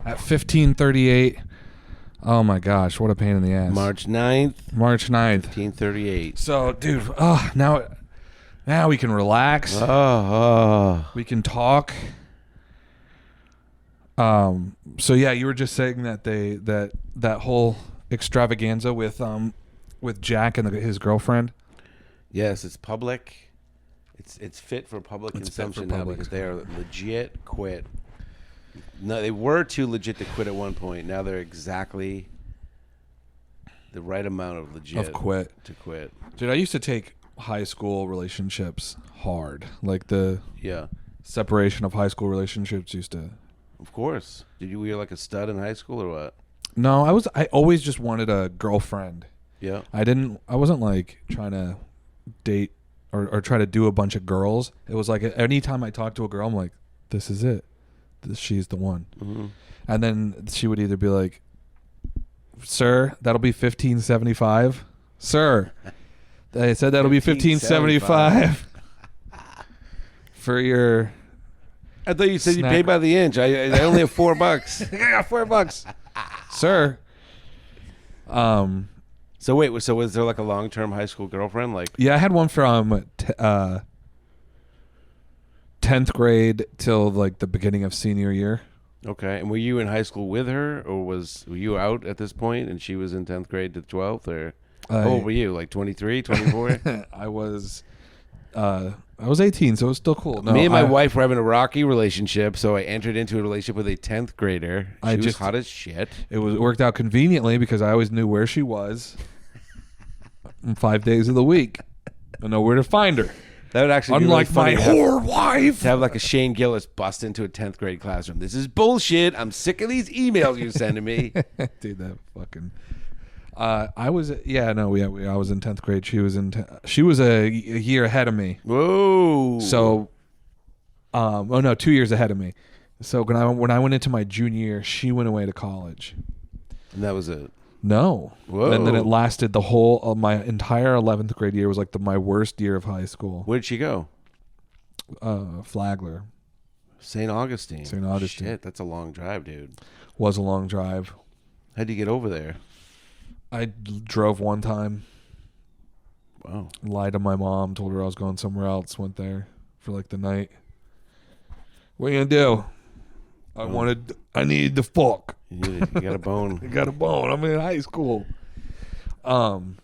at 15:38. Oh my gosh, what a pain in the ass. March 9th. 15:38. So, dude, now we can relax. We can talk. So yeah, you were just saying that that whole extravaganza with Jack and his girlfriend. Yes, it's public. It's fit for public consumption now because they are legit quit. No, they were too legit to quit at one point. Now they're exactly the right amount of legit to quit. Dude, I used to take high school relationships hard. Like the separation of high school relationships used to. Of course. Did you were like a stud in high school or what? No, I always just wanted a girlfriend. Yeah. I wasn't like trying to date or try to do a bunch of girls. It was like anytime I talked to a girl, I'm like, this is it. She's the one. Mm-hmm. And then she would either be like, sir, that'll be $15.75. Sir, they said that'll be $15.75 for your. I thought you said you pay by the inch. I only have $4. I got $4, sir. So wait, so was there like a long-term high school girlfriend? Like, yeah, I had one from 10th grade till like the beginning of senior year. Okay, and were you in high school with her, or were you out at this point, and she was in 10th grade to 12th, or how old were you? Like 23, 24? I was 18, so it was still cool. No, me and my wife were having a rocky relationship, so I entered into a relationship with a 10th grader. She was hot as shit. It worked out conveniently because I always knew where she was 5 days of the week. I know where to find her. That would actually unlike be really my funny whore wife. To have like a Shane Gillis bust into a 10th grade classroom. This is bullshit. I'm sick of these emails you're sending me. Dude, that fucking. I was in 10th grade. She was a year ahead of me. Whoa. So, 2 years ahead of me. So when I went into my junior year, she went away to college. And that was it. No. Whoa. And then it lasted the whole of my entire 11th grade year was like my worst year of high school. Where'd she go? Flagler. St. Augustine. St. Augustine. Shit, that's a long drive, dude. Was a long drive. How'd you get over there? I drove one time. Wow. Lied to my mom, told her I was going somewhere else, went there for like the night. What are you gonna do? I needed the fuck. You got a bone. I got a bone. I'm in high school. You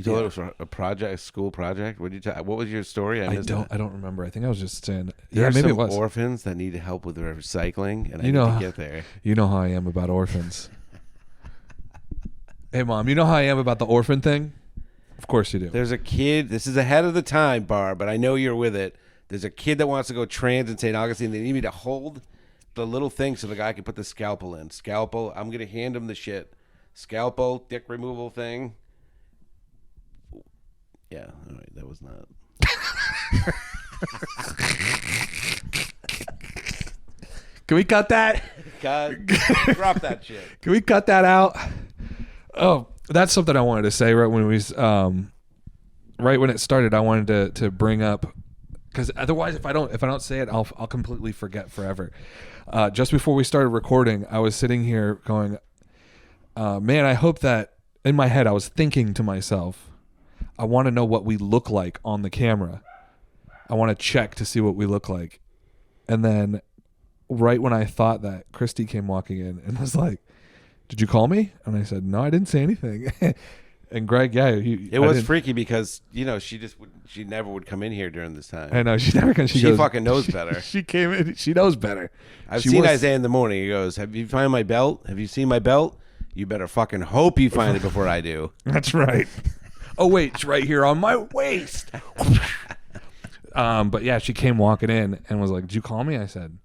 told her it was a school project. What was your story? I don't remember. I think I was just saying. There are maybe some it was orphans that need help with recycling, and I need to get there. You know how I am about orphans. Hey, Mom, you know how I am about the orphan thing? Of course you do. There's a kid. This is ahead of the time, Barb, but I know you're with it. There's a kid that wants to go trans in St. Augustine. They need me to hold the little thing so the guy can put the scalpel in. Scalpel. I'm going to hand him the shit. Scalpel, dick removal thing. Yeah, all right. That was not. Can we cut that? Drop that shit. Can we cut that out? Oh, that's something I wanted to say right when right when it started. I wanted to bring up because otherwise, if I don't say it, I'll completely forget forever. Just before we started recording, I was sitting here going, "Man, I hope that." In my head, I was thinking to myself, "I want to know what we look like on the camera. I want to check to see what we look like." And then, right when I thought that, Christy came walking in and was like, "Did you call me?" And I said, "No, I didn't say anything." And Greg, it was freaky because she never would come in here during this time. I know she never comes. She fucking knows better. She came in. She knows better. I've seen Isaiah in the morning. He goes, "Have you found my belt? Have you seen my belt? You better fucking hope you find it before I do." That's right. Oh wait, it's right here on my waist. But yeah, she came walking in and was like, "Did you call me?" I said,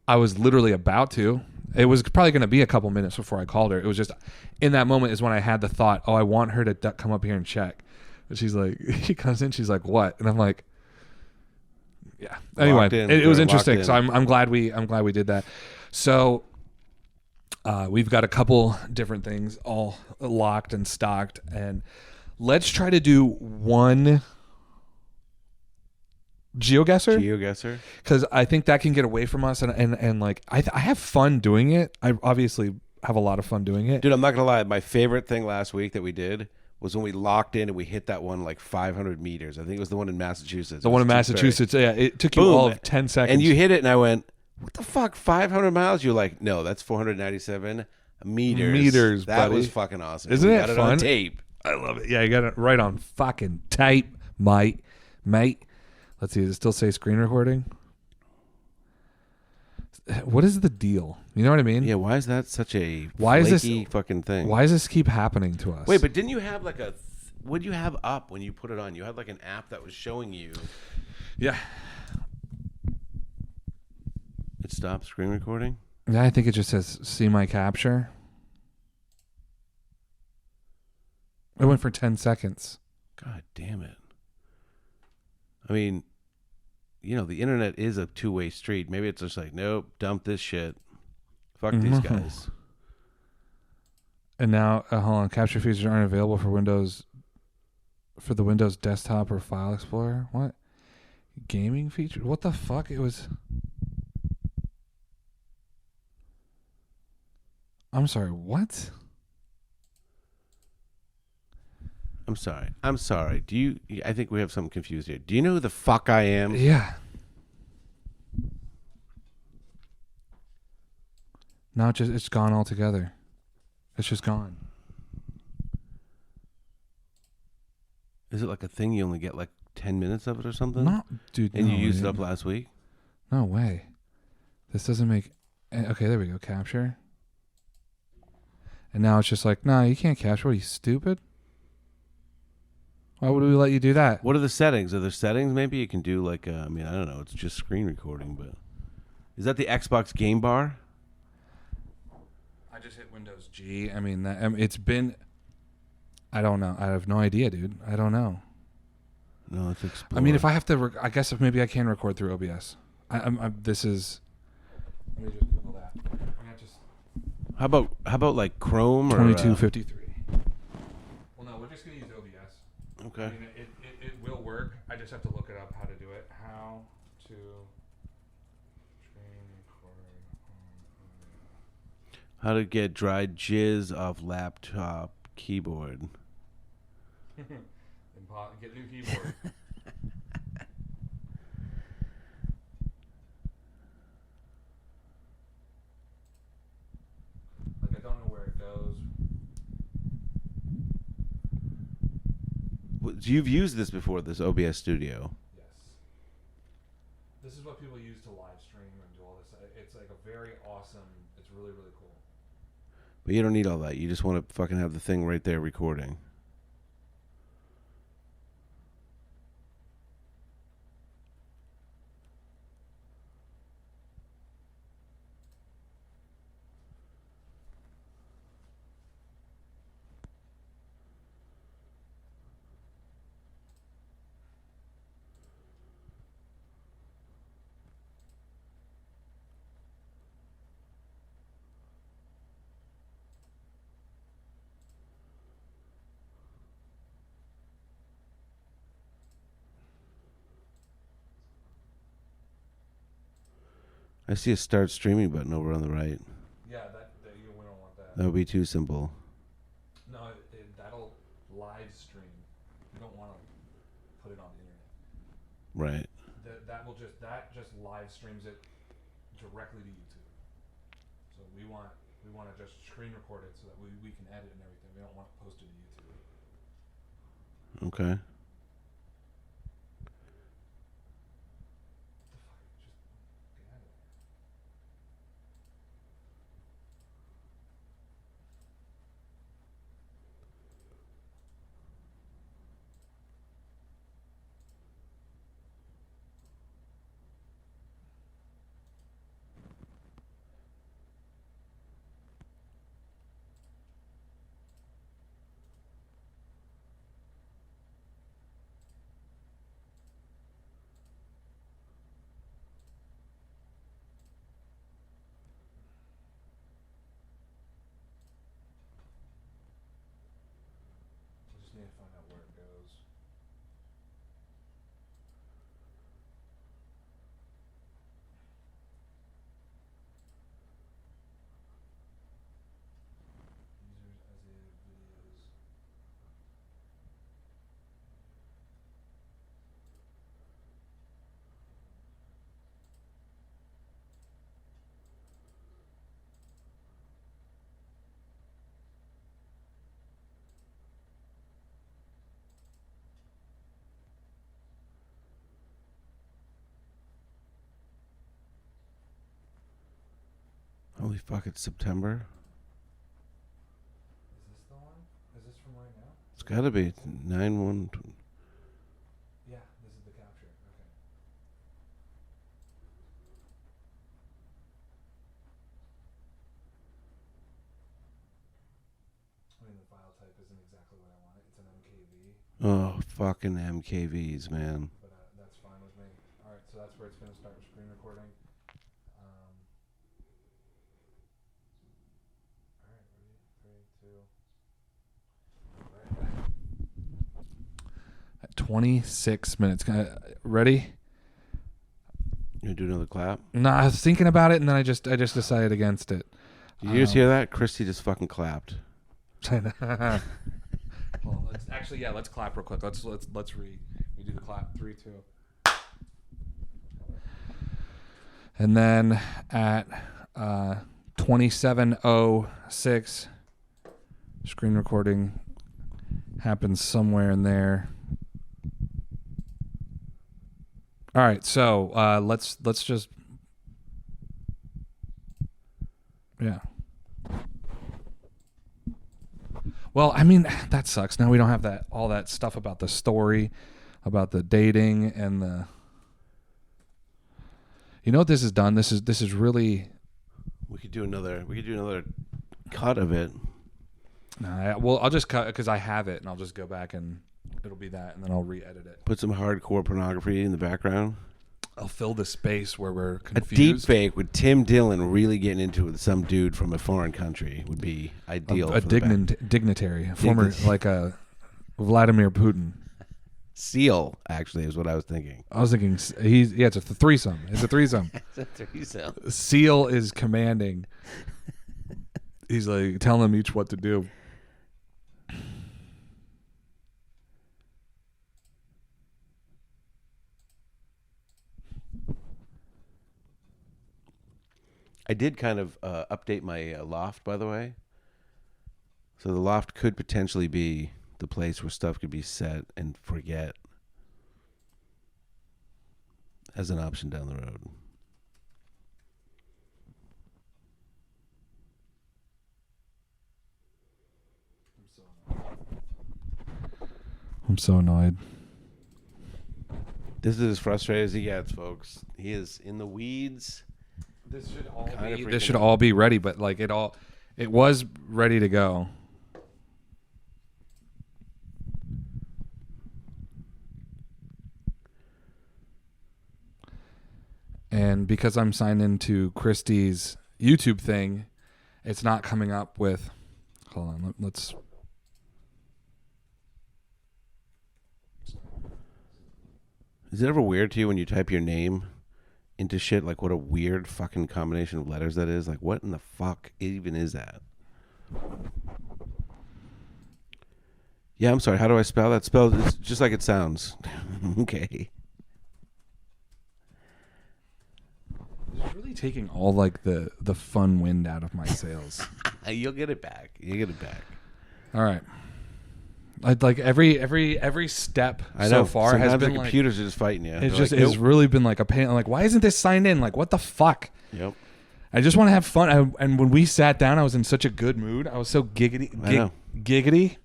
"I was literally about to." It was probably going to be a couple minutes before I called her. It was just in that moment is when I had the thought, "Oh, I want her to come up here and check." And she's like, she comes in, she's like, "What?" And I'm like, "Yeah." Anyway, it was interesting. So I'm glad we did that. So we've got a couple different things all locked and stocked, and let's try to do one GeoGuessr, GeoGuessr. because I think that can get away from us, and like I have fun doing it. I obviously have a lot of fun doing it. Dude, I'm not gonna lie. My favorite thing last week that we did was when we locked in and we hit that one like 500 meters. I think it was the one in Massachusetts. The one in Massachusetts, yeah, it took you Boom. all of 10 seconds. And you hit it, and I went, "What the fuck? 500 miles?" You're like, "No, that's 497 meters." Meters, That buddy. was fucking awesome. Isn't We it got it fun? on tape. I love it. Yeah, you got it right on fucking tape, mate. Let's see. Does it still say screen recording? What is the deal? You know what I mean? Yeah. Why is that such a Why is this flaky fucking thing? Why does this keep happening to us? Wait, but didn't you have like a? What did you have up when you put it on? You had like an app that was showing you. yeah, It stopped screen recording. I think it just says see my capture. It went for 10 seconds. God damn it. I mean, you know, the internet is a two-way street. Maybe it's just like, nope, dump this shit. Fuck these guys. And now, hold on, capture features aren't available for Windows, for the Windows desktop or File Explorer. What? Gaming feature? What the fuck? It was. I'm sorry, what? I'm sorry. Do you? I think we have something confused here. Do you know who the fuck I am? Yeah. Now it's gone altogether. It's just gone. Is it like a thing you only get like 10 minutes of it or something? No, dude. And no, you used it dude. up last week? No way. This doesn't make. Okay, there we go. Capture. And now it's just like, no, you can't capture. What, are you stupid? Why would we let you do that? What are the settings? Are there settings maybe you can do like, I mean, I don't know. It's just screen recording, but. Is that the Xbox game bar? I just hit Windows G. I mean, it's been. I don't know. I have no idea, dude. I don't know. No, it's Explorer. I mean, if I have to, I guess if maybe I can record through OBS. This is. Let me just Google that. I'm gonna just. How about like Chrome or 2253. Well, no, we're just gonna use OBS. Okay. I mean, it will work. I just have to look it up how to do it. How to screen record. How to get dried jizz off laptop keyboard. Get new keyboard. Like, I don't know where it goes. You've used this before, this OBS Studio. Yes. This is what people use to live stream and do all this. It's like a very awesome. It's really, really cool. But you don't need all that. You just want to fucking have the thing right there recording. I see a start streaming button over on the right. Yeah, we don't want that. That would be too simple. No, that'll live stream. You don't want to put it on the internet. Right. That just live streams it directly to YouTube. So we want to just screen record it so that we can edit and everything. We don't want to post it to YouTube. Okay. Just get out of there. Holy fuck! It's September. Is this the one? Is this from right now? It's got to be 9/1. Yeah, this is the capture. Okay. I mean, the file type isn't exactly what I wanted. It's an MKV. Oh, fucking MKVs, man. But that's fine with me. All right, so that's where it's going to start screen recording. All right, ready? 3, 2. At 26 minutes. Ready? You gonna do another clap? No, I was thinking about it, and then I just decided against it. Did you just hear that? Christy just fucking clapped. Well, let's clap real quick. Let's redo the clap. 3, 2. And then at 27:06, screen recording happens somewhere in there. All right, so let's just Well, I mean, that sucks. Now we don't have all that stuff about the story, about the dating and the. You know what this has done? This is really. We could do another cut of it. Well, I'll just cut because I have it, and I'll just go back and it'll be that, and then I'll re-edit it. Put some hardcore pornography in the background. I'll fill the space where we're confused. A deep fake with Tim Dillon really getting into it with some dude from a foreign country would be ideal. A dignitary, former like a Vladimir Putin. Seal, actually, is what I was thinking. I was thinking it's a threesome. It's a threesome. It's a threesome. Seal is commanding. He's like telling them each what to do. I did kind of update my loft, by the way. So the loft could potentially be the place where stuff could be set and forget as an option down the road. I'm so annoyed. This is as frustrated as he gets, folks. He is in the weeds. This should all be ready, but like it was ready to go. And because I'm signed into Christie's YouTube thing, it's not coming up with. Hold on, let's. Is it ever weird to you when you type your name into shit? Like, what a weird fucking combination of letters that is. Like, what in the fuck even is that? Yeah, I'm sorry. How do I spell that? Spelled it's just like it sounds. Okay. It's really taking all like the fun wind out of my sails. You'll get it back. All right. I'd like every step so far has been the computers are just fighting you. It's it's really been like a pain. I'm like, why isn't this signed in? Like, what the fuck? Yep. I just want to have fun. And when we sat down, I was in such a good mood. I was so giggity.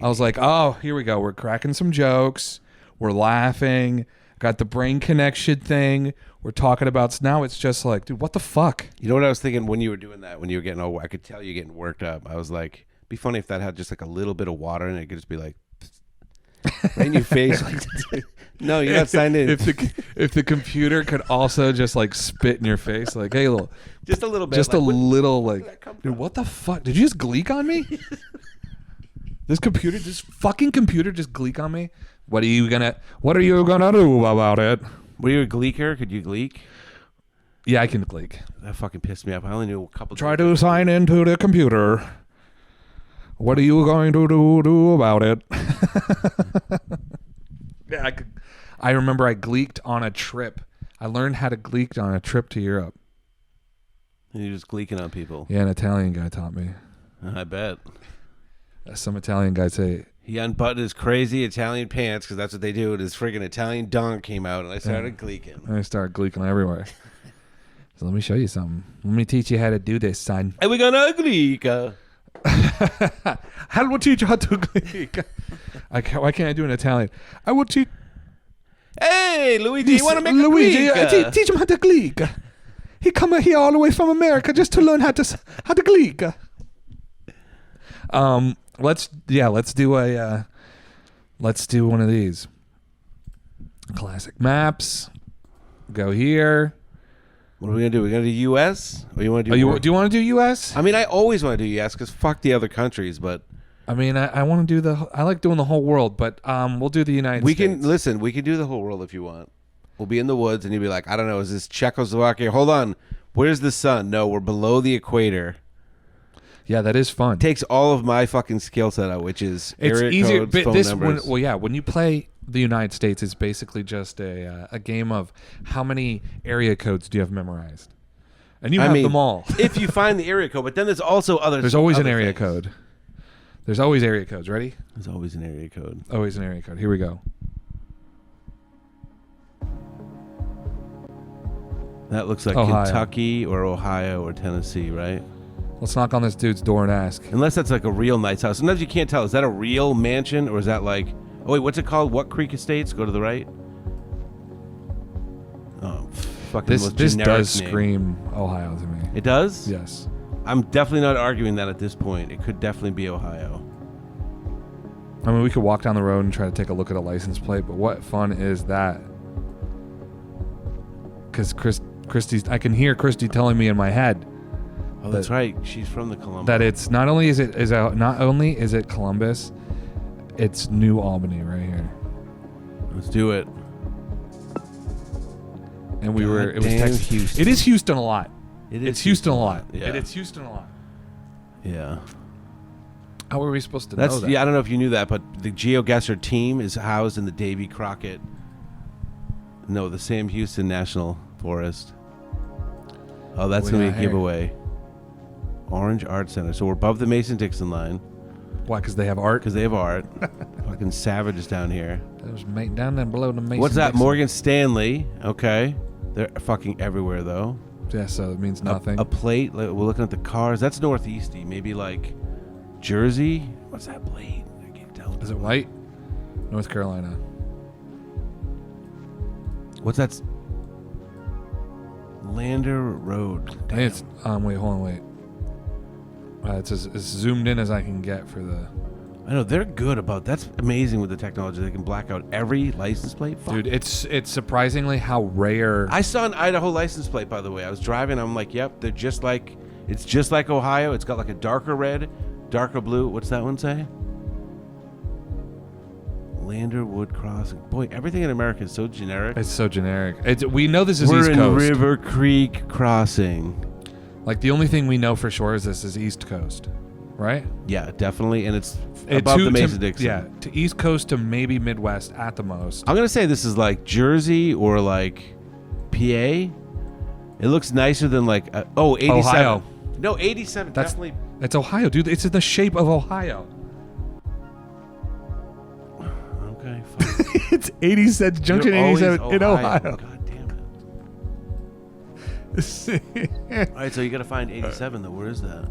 I was like, oh, here we go. We're cracking some jokes. We're laughing. Got the brain connection thing. We're talking about. Now it's just like, dude, what the fuck? You know what I was thinking when you were doing that? When you were getting I could tell you getting worked up. I was like, be funny if that had just like a little bit of water in it. It could just be like right in your face. No, you're not signed in. If the computer could also just like spit in your face, like, hey, just a little bit, just like, a little, like, dude, what the fuck? Did you just gleek on me? This fucking computer, just gleek on me. What are you gonna do about it? Were you a gleeker? Could you gleek? Yeah, I can gleek. That fucking pissed me off. I only knew a couple. Try to sign into the computer. What are you going to do about it? Yeah, I remember I gleeked on a trip. I learned how to gleek on a trip to Europe. And you're just gleeking on people. Yeah, an Italian guy taught me. I bet. Some Italian guy say he unbuttoned his crazy Italian pants because that's what they do. And his friggin' Italian dong came out, and I started gleeking. And I started gleeking everywhere. So let me show you something. Let me teach you how to do this, son. And we're gonna click. How will teach you how to click? Why can't I do an Italian? I will teach. Hey, Luigi, you want to make Luigi, a click? teach him how to click. He come here all the way from America just to learn how to click. Let's do one of these. Classic maps. Go here. What are we gonna do? We're gonna do U.S. Or you want to do? Do you want to do U.S.? I mean, I always want to do U.S. because fuck the other countries. But I mean, I want to do I like doing the whole world, but we'll do the United States. We can do the whole world if you want. We'll be in the woods, and you'll be like, I don't know, is this Czechoslovakia? Hold on, where's the sun? No, we're below the equator. Yeah, that is fun. Takes all of my fucking skill set out, which is area easier. codes, phone numbers. When you play the United States, it's basically just a game of how many area codes do you have memorized, and you have them all. If you find the area code, but then there's also other. There's always other an area things. code. There's always area codes. Ready? There's always an area code. Always an area code. Here we go. That looks like Ohio. Kentucky or Ohio or Tennessee, right? Let's knock on this dude's door and ask. Unless that's like a real nice house. Sometimes you can't tell. Is that a real mansion or is that like... Oh, wait, what's it called? What Creek Estates? Go to the right. Oh, fucking This most does generic name. scream Ohio to me. It does? Yes. I'm definitely not arguing that at this point. It could definitely be Ohio. I mean, we could walk down the road and try to take a look at a license plate, but what fun is that? Because I can hear Christy telling me in my head. Oh, that's right. She's from the Columbus. That it's not only is it Columbus, it's New Albany right here. Let's do it. And it was Texas. Houston. It is Houston a lot. It's Houston a lot. Yeah. It's Houston a lot. Yeah. How were we supposed to know that? Yeah, I don't know if you knew that, but the geoguessr team is housed in the Davy Crockett. No, the Sam Houston National Forest. Oh, that's going to be a giveaway. Orange Art Center. So we're above the Mason-Dixon line. Why? Because they have art? Because they have art. Fucking savages down here. That was down there below the Mason. What's that? Dixon. Morgan Stanley. Okay. They're fucking everywhere, though. Yeah, so it means nothing. A plate. We're looking at the cars. That's northeasty. Maybe like Jersey. What's that plate? I can't tell. Is it white? North Carolina. What's that? Lander Road. Damn. It's wait, hold on, wait. It's as zoomed in as I can get for the. I know they're good about. That's amazing with the technology. They can black out every license plate. Fuck. Dude, it's surprisingly how rare. I saw an Idaho license plate, by the way. I was driving. I'm like, yep, they're just like. It's just like Ohio. It's got like a darker red, darker blue. What's that one say? Lander Wood Crossing. Boy, everything in America is so generic. It's so generic. We know this is We're East in Coast. River Creek Crossing. Like the only thing we know for sure is this is East Coast, right? Yeah, definitely, and it's above the Mason-Dixon. Yeah, to East Coast to maybe Midwest at the most. I'm gonna say this is like Jersey or like PA. It looks nicer than like 87. Ohio. No, 87 definitely. It's Ohio, dude. It's in the shape of Ohio. Okay, fine. It's 87 Junction 87 in Ohio. God damn it. All right, so you got to find 87 though. Where is that?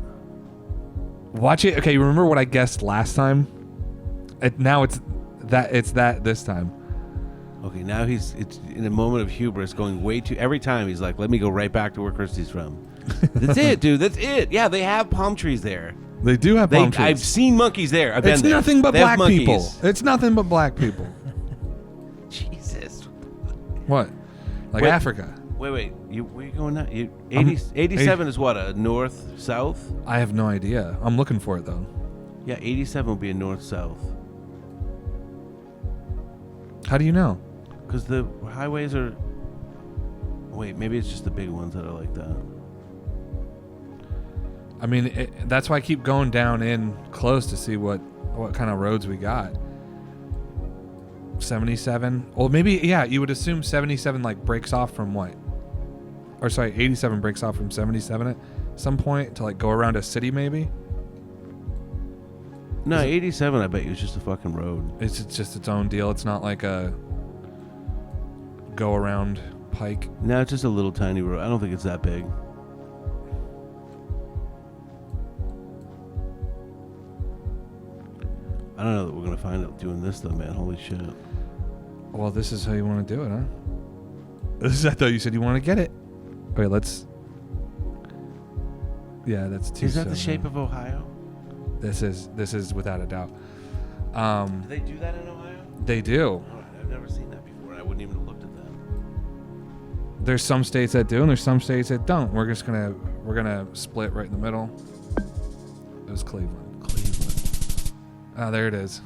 Watch it. Okay, you remember what I guessed last time? Now it's that this time. Okay, now it's in a moment of hubris, going way too. Every time he's like, "Let me go right back to where Christy's from." That's it, dude. That's it. Yeah, they have palm trees there. They do have palm trees. I've seen monkeys there. I've been it's there. Nothing but they black people. It's nothing but black people. Jesus. What? Like Africa? Wait. Where you going now? 87 is what, a north-south? I have no idea. I'm looking for it, though. Yeah, 87 would be a north-south. How do you know? Because the highways are... Wait, maybe it's just the big ones that are like that. I mean, that's why I keep going down in close to see what kind of roads we got. 77? Well, maybe, yeah, you would assume 77 like breaks off from what? Or sorry, 87 breaks off from 77 at some point to like go around a city maybe? No, 87 I bet you is just a fucking road. It's just its own deal. It's not like a go around Pike. No, it's just a little tiny road. I don't think it's that big. I don't know that we're going to find out doing this, though, man. Holy shit. Well, this is how you want to do it, huh? I thought you said you want to get it. Wait, let's... Yeah, that's 2. Is that the shape of Ohio? This is without a doubt. Do they do that in Ohio? They do. Oh, I've never seen that before. I wouldn't even have looked at that. There's some states that do, and there's some states that don't. We're gonna split right in the middle. It was Cleveland. There it is.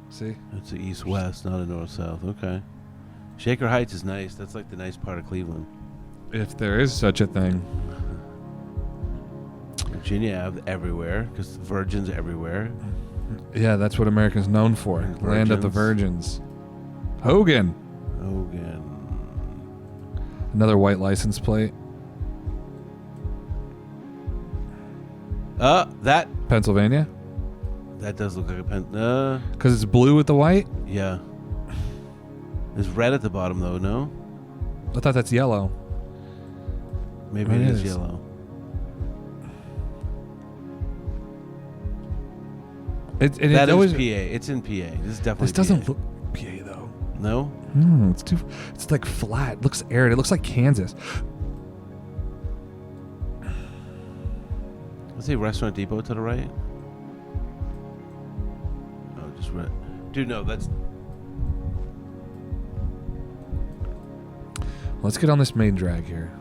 See? It's the east-west, not a north-south. Okay. Shaker Heights is nice. That's like the nice part of Cleveland. If there is such a thing. Virginia Ave everywhere, because the Virgin's everywhere. Yeah, that's what America's known for. Land of the Virgins. Hogan. Another white license plate. That Pennsylvania. That does look like a pen. Because it's blue with the white? Yeah. There's red at the bottom, though, no? I thought that's yellow. Maybe it is yellow. That is PA. It's in PA. This is definitely This doesn't PA. look PA, though. No? It's like flat. It looks arid. It looks like Kansas. Let's say Restaurant Depot to the right. Oh, just right. Dude, no, that's... Let's get on this main drag here.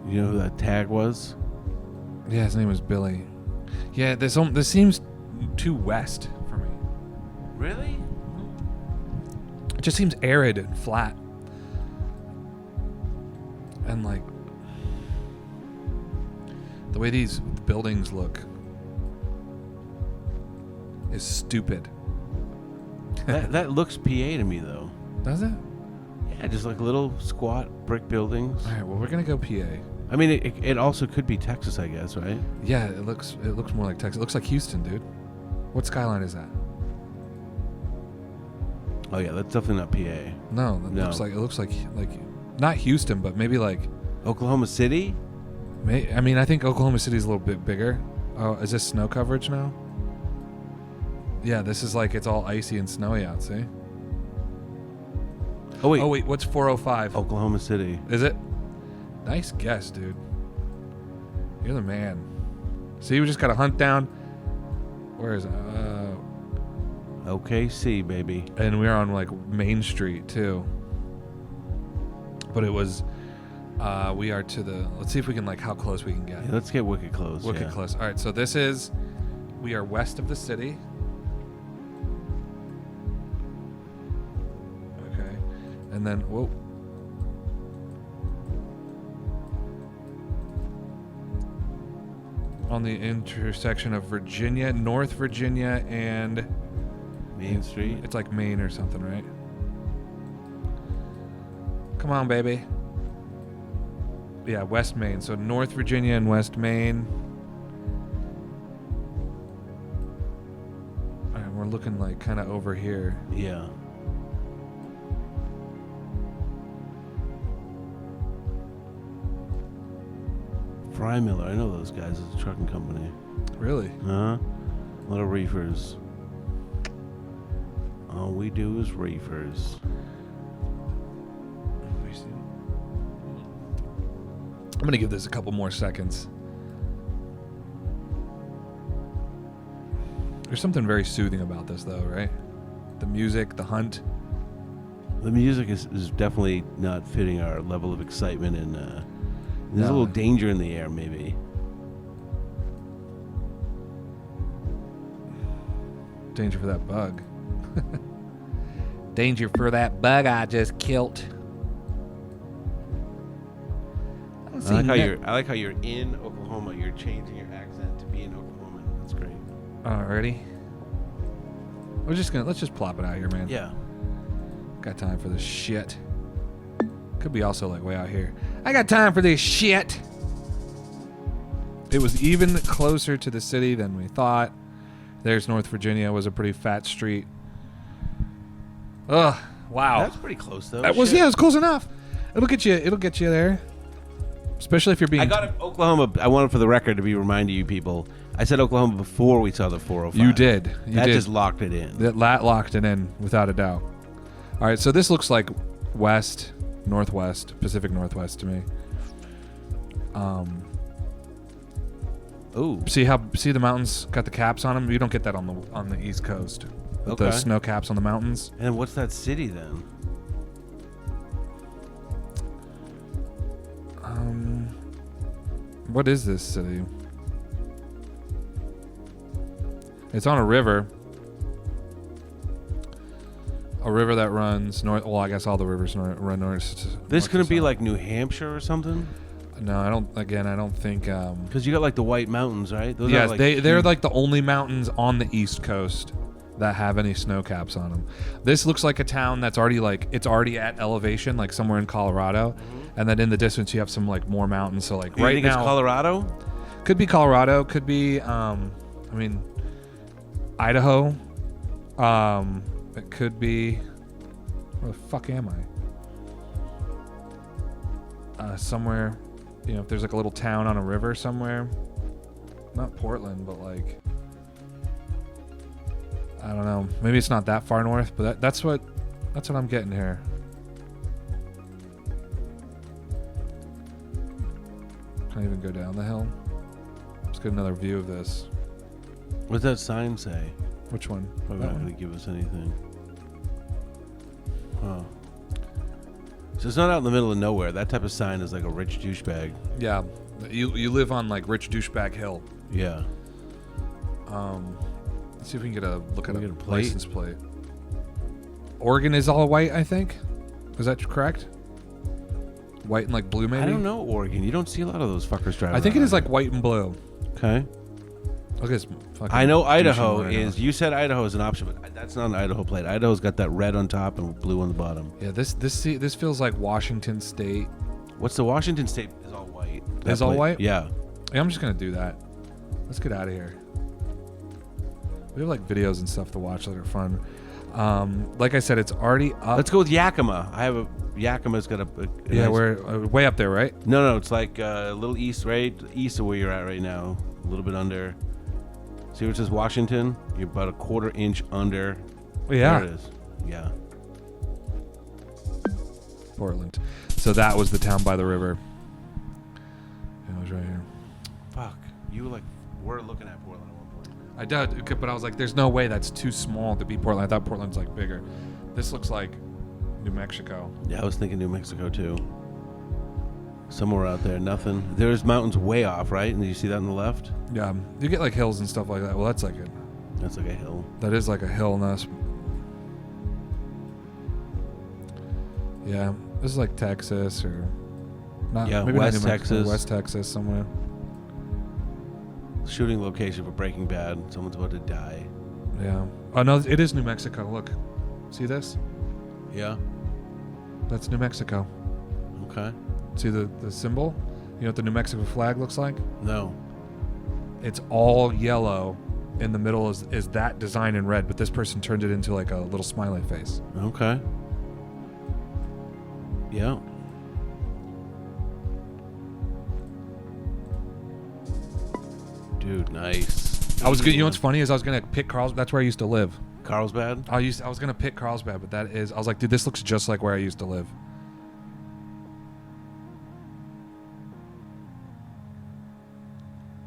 You know who that tag was? Yeah, his name was Billy. Yeah, this seems too west for me. Really? It just seems arid and flat. And like the way these buildings look is stupid. that looks PA to me, though. Does it? Yeah, just like little squat brick buildings. All right, well, we're going to go PA. I mean, it also could be Texas, I guess, right? Yeah, it looks more like Texas. It looks like Houston, dude. What skyline is that? Oh yeah, that's definitely not PA. No, it looks like not Houston, but maybe like Oklahoma City. I mean, I think Oklahoma City is a little bit bigger. Oh, is this snow coverage now? Yeah, this is like it's all icy and snowy out. See? Oh wait, what's 405? Oklahoma City. Is it? Nice guess, dude. You're the man. See, we just got to hunt down. Where is it? OKC, baby. And we're on like Main Street too. But it was. We are to the. Let's see if we can how close we can get. Yeah, let's get wicked close. Wicked close. All right, so this is. We are west of the city. Okay, and then whoa. On the intersection of Virginia, North Virginia, and Main Street. It's like Maine or something, right? Come on, baby. Yeah, West Maine. So North Virginia and West Maine. All right, we're looking kind of over here. Yeah. Fry Miller, I know those guys. It's a trucking company. Really? A lot of reefers. All we do is reefers. I'm going to give this a couple more seconds. There's something very soothing about this, though, right? The music, the hunt. The music is definitely not fitting our level of excitement, and there's a little danger in the air, maybe. Danger for that bug. Danger for that bug I just killed. I like how you're in Oklahoma. You're changing your accent to be in Oklahoma. That's great. Alrighty. Let's just plop it out here, man. Yeah. Got time for this shit. Could be also way out here. I got time for this shit. It was even closer to the city than we thought. There's North Virginia. Was a pretty fat street. Ugh. Wow. That's pretty close though. That was, yeah, it was close enough. It'll get you there. Especially if you're being. I got Oklahoma. I wanted for the record to be reminding you people. I said Oklahoma before we saw the 405. You did. That just locked it in. That locked it in without a doubt. All right, so this looks like west, northwest, Pacific Northwest to me. Ooh. See the mountains got the caps on them? You don't get that on the East Coast. With the snow caps on the mountains. And what's that city then? What is this city? It's on a river. A river that runs north. Well, I guess all the rivers run north. This couldn't be like New Hampshire or something? No, I don't. Again, I don't think. Because you got like the White Mountains, right? Those yes, are like they're like the only mountains on the East Coast that have any snow caps on them. This looks like a town that's already at elevation, like somewhere in Colorado, and then in the distance you have some like more mountains. So like you right think now, it's Colorado? Could be Colorado. Could be. I mean, Idaho. It could be. Where the fuck am I? Somewhere. You know, if there's like a little town on a river somewhere. Not Portland, but like. I don't know. Maybe it's not that far north, but that's what I'm getting here. Can I even go down the hill? Let's get another view of this. What's that sign say? Which one? Probably not going to give us anything. Huh. So it's not out in the middle of nowhere. That type of sign is like a rich douchebag. Yeah. You live on like rich douchebag hill. Yeah. Let's see if we can get a look at a license plate. Oregon is all white, I think. Is that correct? White and like blue, maybe? I don't know Oregon. You don't see a lot of those fuckers driving. I think it is like white and blue. Okay. Look at this fucking. I know Idaho is. You said Idaho is an option, but that's not an Idaho plate. Idaho's got that red on top and blue on the bottom. Yeah, this feels like Washington State. What's the Washington State is all white. Is all white? Yeah. I'm just gonna do that. Let's get out of here. We have like videos and stuff to watch that are fun. Like I said, it's already up. Let's go with Yakima. Yakima's got a yeah, nice, we're way up there, right? No, it's like a little east, right? East of where you're at right now. A little bit under. See where it says Washington? You're about a quarter inch under. Yeah. There it is. Yeah. Portland. So that was the town by the river. Yeah, it was right here. Fuck. You were looking at Portland at one point. I did, but I was like, there's no way that's too small to be Portland. I thought Portland's like bigger. This looks like New Mexico. Yeah, I was thinking New Mexico too. Somewhere out there, nothing. There's mountains way off, right? And you see that on the left? Yeah, you get like hills and stuff like that. Well, that's like That's like a hill. That is like a hill, and that's. Yeah, this is like Texas or. Not, yeah, maybe West not New Mexico, Texas. West Texas somewhere. Shooting location for Breaking Bad. Someone's about to die. Yeah. Oh no, it is New Mexico. Look, see this? Yeah. That's New Mexico. Okay. See the symbol? You know what the New Mexico flag looks like? No. It's all yellow. In the middle is that design in red, but this person turned it into like a little smiley face. Okay. Yeah. Dude, nice. I was good. You know what's funny is I was gonna pick Carlsbad. That's where I used to live. Carlsbad? I was gonna pick Carlsbad, but that is. I was like, dude, this looks just like where I used to live.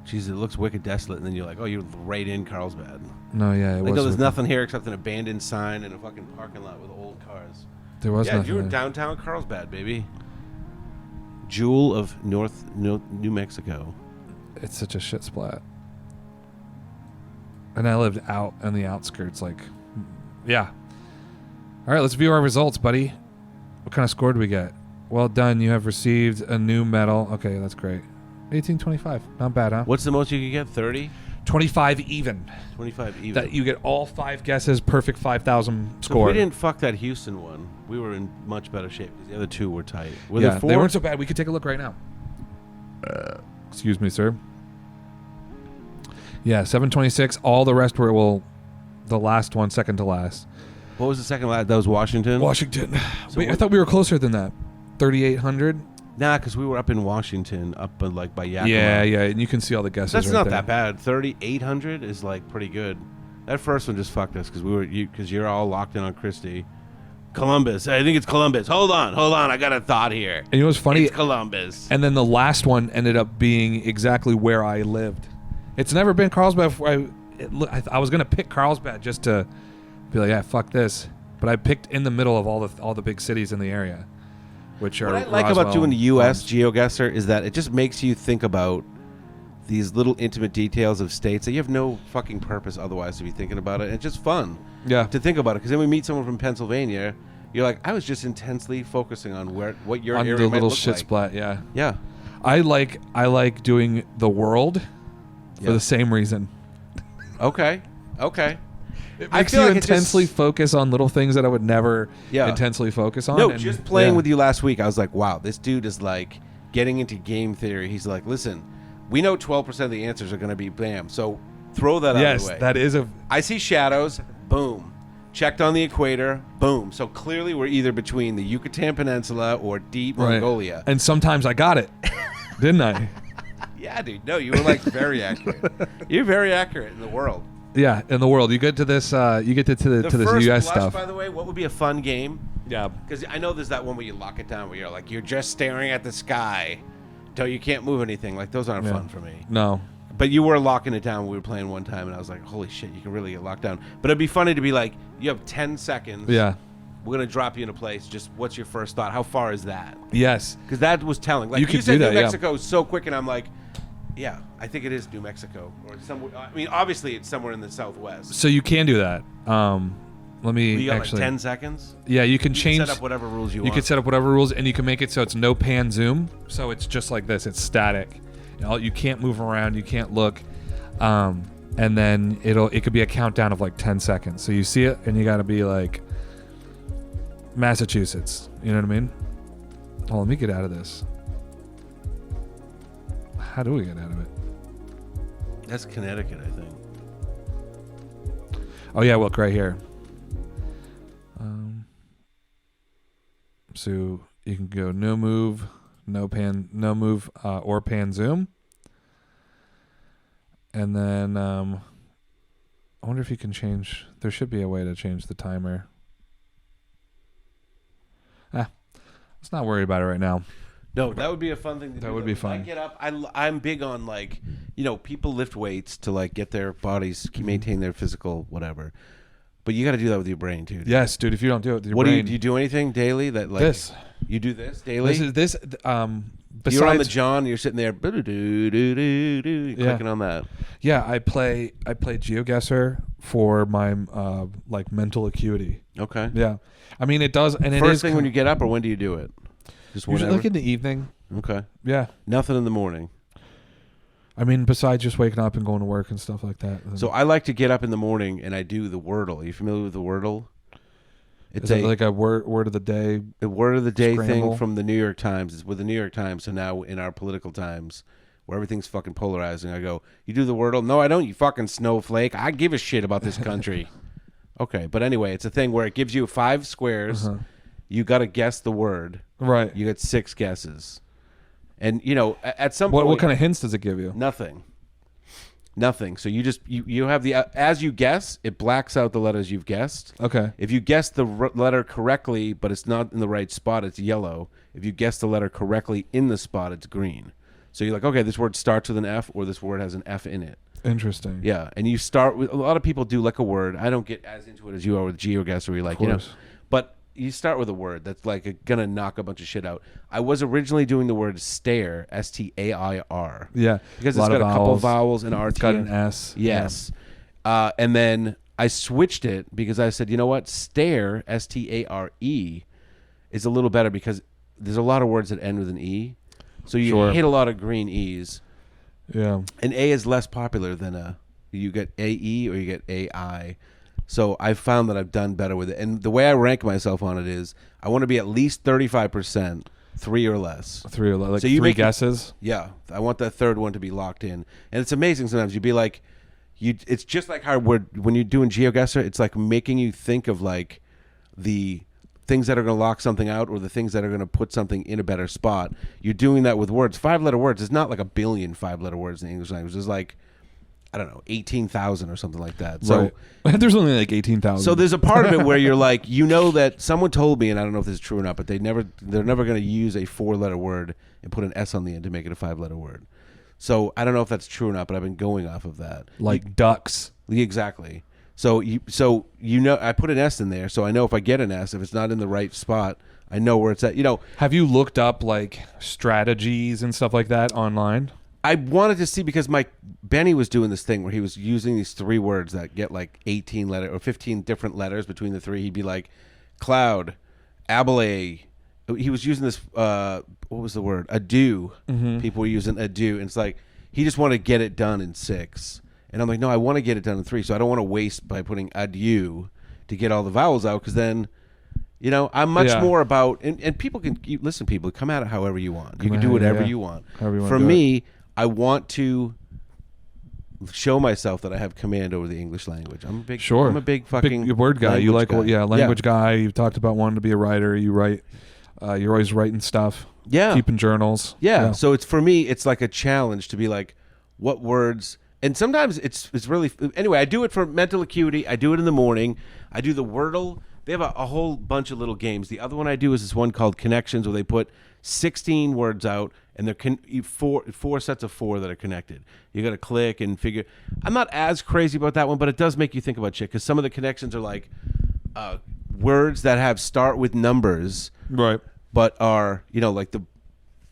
Jeez, it looks wicked desolate, and then you're like, oh, you're right in Carlsbad. No, yeah, it was. No, there's nothing here except an abandoned sign and a fucking parking lot with old cars. There was nothing. Yeah, you were there. downtown Carlsbad, baby. Jewel of New Mexico. It's such a shit splat. And I lived out on the outskirts, like, yeah. All right, let's view our results, buddy. What kind of score do we get? Well done. You have received a new medal. Okay, that's great. 1825. Not bad, huh? What's the most you could get? 30? 25 even. 25 even. That you get all 5 guesses, perfect 5,000 So score. if we didn't fuck that Houston one, we were in much better shape because the other two were tight. Were yeah, there 4? they weren't so bad. We could take a look right now. Excuse me, sir. Yeah, 726. All the rest were the last one, second to last. What was the second last? That was Washington? Washington. So Wait, I thought we were closer than that. 3,800. Nah, because we were up in Washington, up like by Yakima. Yeah, and you can see all the guesses. That's right not there. that bad. 3,800 is like pretty good. That first one just fucked us because you're all locked in on Christie. Columbus. I think it's Columbus. Hold on. I got a thought here. And you know what's funny? It's Columbus. And then the last one ended up being exactly where I lived. It's never been Carlsbad. I was gonna pick Carlsbad just to be like, yeah, fuck this. But I picked in the middle of all the big cities in the area, which are. What I like Roswell, about doing the U.S. GeoGuessr is that it just makes you think about these little intimate details of states that you have no fucking purpose otherwise to be thinking about it. And it's just fun to think about it, because then we meet someone from Pennsylvania. You're like, I was just intensely focusing on what your on area the might little look shit like. splat. Yeah. Yeah. I like doing the world for the same reason. Okay. It I makes feel you like it intensely just- focus on little things that I would never Yeah. intensely focus on. No, and- just playing yeah. with you last week, I was like, wow, this dude is like getting into game theory. He's like, listen, we know 12% of the answers are going to be bam. So throw that out of Yes, the way. that is a. I see shadows. Boom. Checked on the equator. Boom. So clearly we're either between the Yucatan Peninsula or deep Right. Mongolia. And sometimes I got it, didn't I? Yeah, dude. No, you were like very accurate. You're very accurate in the world. Yeah, in the world, you get to this. You get to The this first U.S. blush, stuff. by the way, what would be a fun game? Yeah. Because I know there's that one where you lock it down where you're like, you're just staring at the sky until you can't move anything. Like, those aren't fun for me. No. But you were locking it down when we were playing one time, and I was like, holy shit, you can really get locked down. But it'd be funny to be like, you have 10 seconds. Yeah. We're going to drop you in a place. Just what's your first thought? How far is that? Yes. Because that was telling. Like, You you could said do that, New yeah. Mexico so quick, and I'm like, yeah, I think it is New Mexico. Or somewhere. I mean, obviously, it's somewhere in the Southwest. So you can do that. Let me You got actually. like 10 seconds? Yeah, you can You change. can set up whatever rules you want. You can set up whatever rules, and you can make it so it's no pan zoom. So it's just like this. It's static. You can't move around. You can't look. And then it could be a countdown of like 10 seconds. So you see it, and you got to be like Massachusetts. You know what I mean? Oh, let me get out of this. How do we get out of it? That's Connecticut, I think. Oh yeah, look right here. So you can go no move, no move, or pan zoom. And then I wonder if you can change. There should be a way to change the timer. Let's not worry about it right now. No, that would be a fun thing to do. That would be When I fun. get up, I'm big on, like, people lift weights to, like, get their bodies, maintain their physical whatever. But you got to do that with your brain, too. Yes, dude. If you don't do it, with your What brain, do you do anything daily that, like, this? You do this daily? Besides, You're on the John, you're sitting there, you're clicking on that. Yeah, I play geoguessr for my like mental acuity. Okay. Yeah, I mean it does, and First thing when you get up, or when do you do it? Just usually whenever? like in the evening. Okay. Yeah, Nothing in the morning. I mean besides just waking up and going to work and stuff like that. So I like to get up in the morning and I do the Wordle. Are you familiar with the Wordle? It's Is it like a word of the day? the word of the day Scramble? thing from the New York Times. It's with the New York Times. So now in our political times, where everything's fucking polarizing, I go, you do the Wordle? No, I don't, you fucking snowflake. I give a shit about this country. Okay, but anyway, it's a thing where it gives you 5 squares. You got to guess the word. Right. You get 6 guesses. And, at some point... What kind of hints does it give you? Nothing. So you just you have the as you guess, it blacks out the letters you've guessed. Okay. If you guess the letter correctly, but it's not in the right spot, it's yellow. If you guess the letter correctly in the spot, it's green. So you're like, okay, this word starts with an F, or this word has an F in it. Interesting. Yeah, and you start with a lot of people do like a word. I don't get as into it as you are with GeoGuessr, where you're like, but you start with a word that's like gonna knock a bunch of shit out. I was originally doing the word stare, STAIR. Yeah. Because it's got a couple vowels and RT. It's got an S. Yes. And then I switched it because I said, you know what? Stare, STARE, is a little better because there's a lot of words that end with an E. So you hit a lot of green E's. Yeah. And A is less popular than you get AE or you get AI. So I've found that I've done better with it. And the way I rank myself on it is I want to be at least 35%, 3 or less. 3 or less. Like So you 3 make guesses? Yeah. I want that third one to be locked in. And it's amazing sometimes. You'd be like, it's just like how when you're doing GeoGuessr, it's like making you think of like the things that are going to lock something out or the things that are going to put something in a better spot. You're doing that with words. 5-letter words is not like a billion 5-letter words in the English language. There's like, I don't know, 18,000 or something like that. So right. There's only like 18,000. So there's a part of it where you're like, you know, that someone told me, and I don't know if this is true or not, but they're never going to use a 4-letter word and put an S on the end to make it a 5-letter word. So I don't know if that's true or not, but I've been going off of that. Like ducks. Exactly. So you know, I put an S in there, so I know if I get an S, if it's not in the right spot, I know where it's at. You know, have you looked up like strategies and stuff like that online? I wanted to see because Benny was doing this thing where he was using these 3 words that get like 18 letter or 15 different letters between the 3. He'd be like cloud, abelay. He was using this. What was the word? Adieu. Mm-hmm. People were using adieu, and it's like he just wanted to get it done in 6. And I'm like, no, I want to get it done in 3, so I don't want to waste by putting adieu to get all the vowels out because then, you know, I'm much more about and people can listen. People come at it however you want. You can do whatever you want. For me, I want to show myself that I have command over the English language. I'm a big fucking word guy. You like language guy. You've talked about wanting to be a writer. You write. You're always writing stuff. Yeah, keeping journals. Yeah. So it's for me. It's like a challenge to be like, what words. And sometimes it's really anyway. I do it for mental acuity. I do it in the morning. I do the Wordle. They have a whole bunch of little games. The other one I do is this one called Connections, where they put 16 words out, and they're four sets of 4 that are connected. You got to click and figure. I'm not as crazy about that one, but it does make you think about shit because some of the connections are like words that start with numbers, right? But are like the.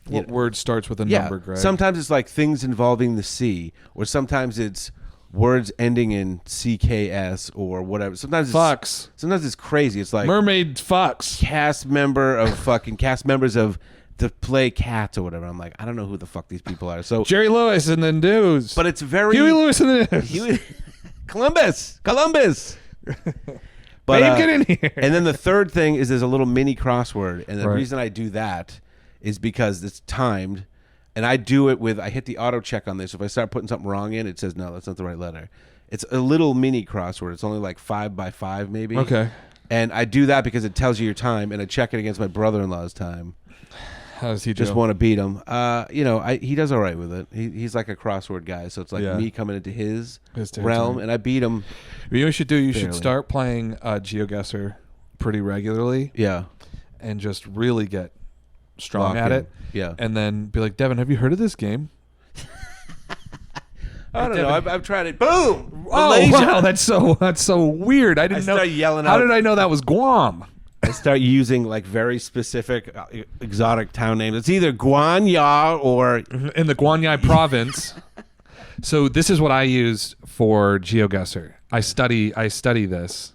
What word starts with a number, Greg? Sometimes it's like things involving the C, or sometimes it's words ending in CKS or whatever. Sometimes it's crazy. It's like mermaid fox. Cast members of the play Cats or whatever. I'm like, I don't know who the fuck these people are. So Jerry Lewis and the News. But it's very Huey Lewis and the News. Columbus. But Babe, get in here. And then the third thing is there's a little mini crossword, and the reason I do that is because it's timed, and I do it I hit the auto check on this. If I start putting something wrong in, it says, no, that's not the right letter. It's a little mini crossword. It's only like 5 by 5 maybe. Okay. And I do that because it tells you your time, and I check it against my brother-in-law's time. How does he do? Just want to beat him. He does all right with it. He's like a crossword guy, so it's like me coming into his realm, and I beat him. You know what you should do? You should start playing GeoGuessr pretty regularly. Yeah. And just really get strong at it. Yeah. And then be like, Devin, have you heard of this game? I don't know. I've tried it. Boom! Oh, wow. That's so weird. I didn't know. Yelling How did I know that was Guam? I start using like very specific exotic town names. It's either Guanya or in the Guanyai province. So this is what I use for GeoGuessr. I study this.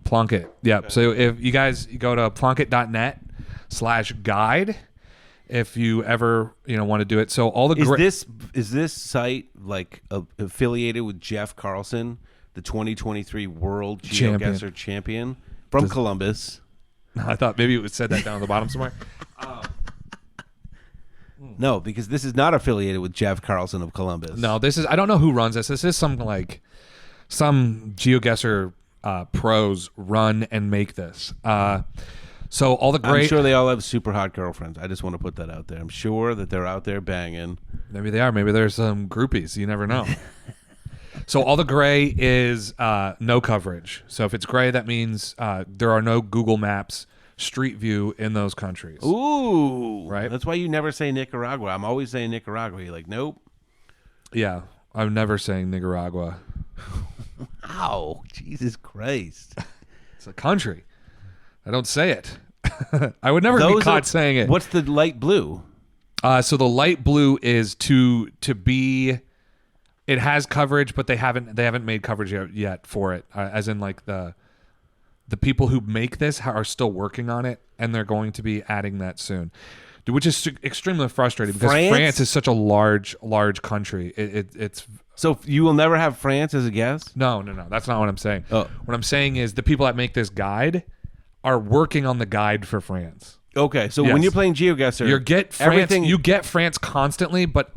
Plunkett. Yeah. Okay. So if you guys go to plunkett.net/guide, if you ever want to do it. So all the is this site like affiliated with Jeff Carlson, the 2023 World GeoGuessr champion from Columbus? I thought maybe it said that down at the bottom somewhere. No, because this is not affiliated with Jeff Carlson of Columbus. No, this is. I don't know who runs this. This is some GeoGuessr pros run and make this. So all the great. I'm sure they all have super hot girlfriends. I just want to put that out there. I'm sure that they're out there banging. Maybe they are. Maybe there's some groupies. You never know. So all the gray is no coverage. So if it's gray, that means there are no Google Maps Street View in those countries. Ooh. Right? That's why you never say Nicaragua. I'm always saying Nicaragua. You're like, nope. Yeah. I'm never saying Nicaragua. Wow. Jesus Christ. It's a country. I don't say it. I would never be caught saying it. What's the light blue? So the light blue is to be. It has coverage, but they haven't made coverage yet for it. As in, like the people who make this are still working on it, and they're going to be adding that soon, which is extremely frustrating because France is such a large country. It's so you will never have France as a guest? No. That's not what I'm saying. Oh. What I'm saying is the people that make this guide are working on the guide for France. Okay, so when you're playing GeoGuessr, you get France constantly, but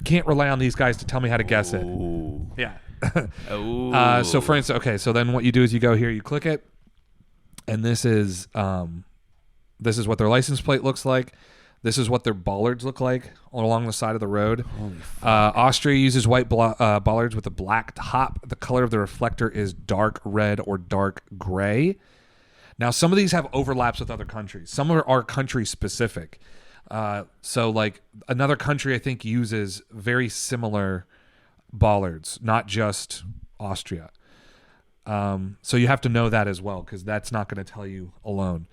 can't rely on these guys to tell me how to guess it. Yeah. So for instance, okay, so then what you do is you go here, you click it, and this is what their license plate looks like. This is what their bollards look like along the side of the road. Austria uses white bollards with a black top. The color of the reflector is dark red or dark gray. Now, some of these have overlaps with other countries. Some are country specific. So like another country I think uses very similar bollards, not just Austria. So you have to know that as well, because that's not going to tell you alone.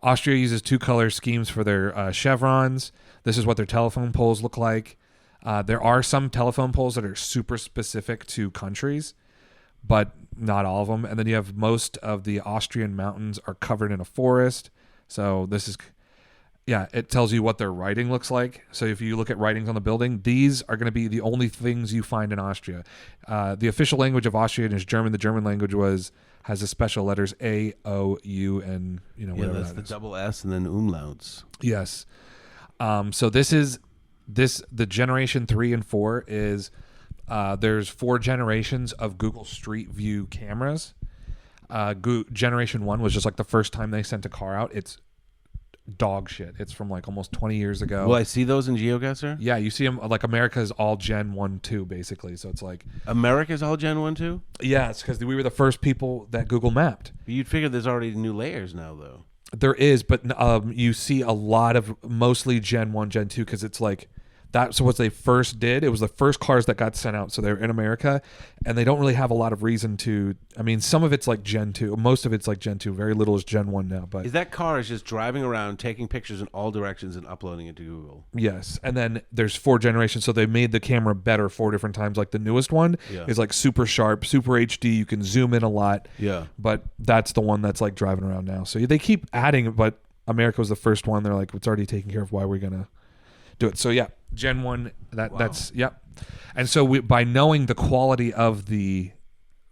Austria uses 2 color schemes for their chevrons. This is what their telephone poles look like. There are some telephone poles that are super specific to countries, but not all of them. And then you have most of the Austrian mountains are covered in a forest. So this is, it tells you what their writing looks like. So if you look at writings on the building, these are going to be the only things you find in Austria. The official language of Austria is German. The German language has the special letters A, O, U, and whatever that's the double S and then umlauts. Yes. So the generation 3 and 4 is there's 4 generations of Google Street View cameras. Generation 1 was just like the first time they sent a car out. It's dog shit. It's from like almost 20 years ago. Will I see those in GeoGuessr? Yeah, you see them like America's all Gen 1, 2 basically. So it's like America's all Gen 1, 2? Yeah, it's because we were the first people that Google mapped. You'd figure there's already new layers now, though. There is, but you see a lot of mostly Gen 1, Gen 2 because it's like that's what they first did. It was the first cars that got sent out, so they're in America, and they don't really have a lot of reason to. I mean, some of it's like Gen 2. Most of it's like Gen 2. Very little is Gen 1 now. But is that car is just driving around, taking pictures in all directions and uploading it to Google? Yes, and then there's 4 generations, so they made the camera better 4 different times. Like the newest one is like super sharp, super HD. You can zoom in a lot. Yeah, but that's the one that's like driving around now. So they keep adding, but America was the first one. They're like, it's already taken care of. Why are we gonna do it? So Gen 1, that's and so by knowing the quality of the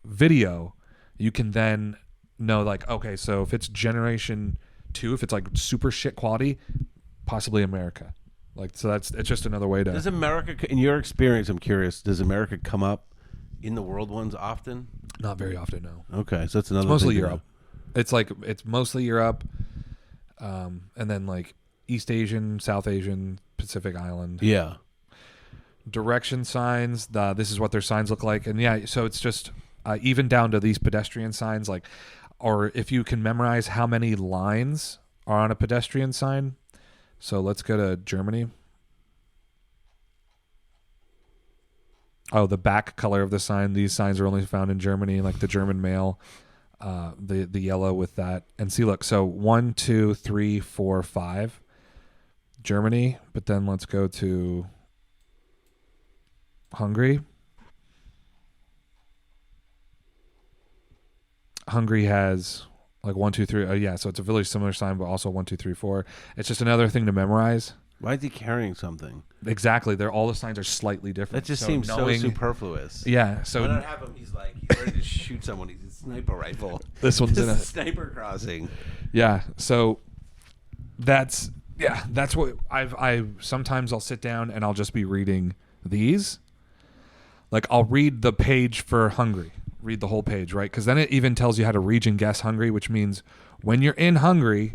video, you can then know like, okay, so if it's generation 2, if it's like super shit quality, possibly America. Like, so it's just another way to. Does America, in your experience, I'm curious, does America come up in the world ones often? Not very often, no. Okay, so that's another. It's mostly Europe. It's mostly Europe, and then like East Asian, South Asian, Pacific Island. Yeah. Direction signs. This is what their signs look like, and so it's just even down to these pedestrian signs, like, or if you can memorize how many lines are on a pedestrian sign. So let's go to Germany. Oh, the back color of the sign. These signs are only found in Germany, like the German mail. The yellow with that, and see, look. So 1, 2, 3, 4, 5. Germany, but then let's go to Hungary. Hungary has like 1, 2, 3. So it's a really similar sign, but also 1, 2, 3, 4. It's just another thing to memorize. Why is he carrying something? Exactly. All the signs are slightly different. That just seems so superfluous. Yeah. So why not have him? He's ready to shoot someone. He's a sniper rifle. This one's in a sniper crossing. Yeah. So that's what I sometimes I'll sit down and I'll just be reading these. Like I'll read the page for Hungary, read the whole page, right? Because then it even tells you how to region guess Hungary, which means when you're in Hungary,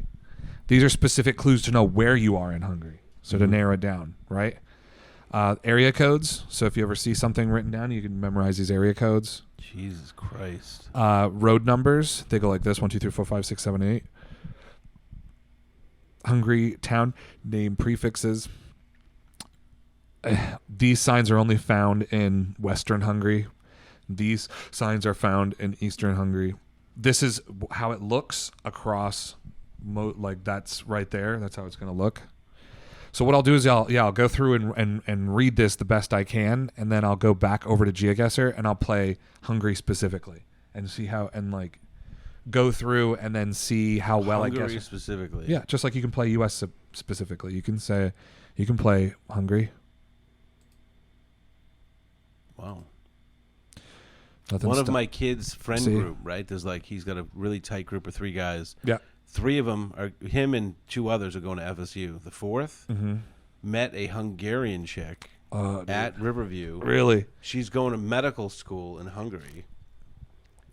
these are specific clues to know where you are in Hungary. So to narrow it down, right? Area codes. So if you ever see something written down, you can memorize these area codes. Jesus Christ. Road numbers. They go like this: 1, 2, 3, 4, 5, 6, 7, 8. Hungary town name prefixes. These signs are only found in Western Hungary. These signs are found in Eastern Hungary. This is how it looks across. Like that's right there. That's how it's going to look. So what I'll do is I'll go through and read this the best I can, and then I'll go back over to GeoGuessr and I'll play Hungary specifically and see how, and like go through and then see how well Hungary I guess specifically. Yeah, just like you can play US specifically. You can play Hungary. Wow. One of my kids' friend group, right? There's he's got a really tight group of 3 guys. Yeah. 3 of them are him and 2 others are going to FSU. The 4th met a Hungarian chick. at Riverview. Really? She's going to medical school in Hungary.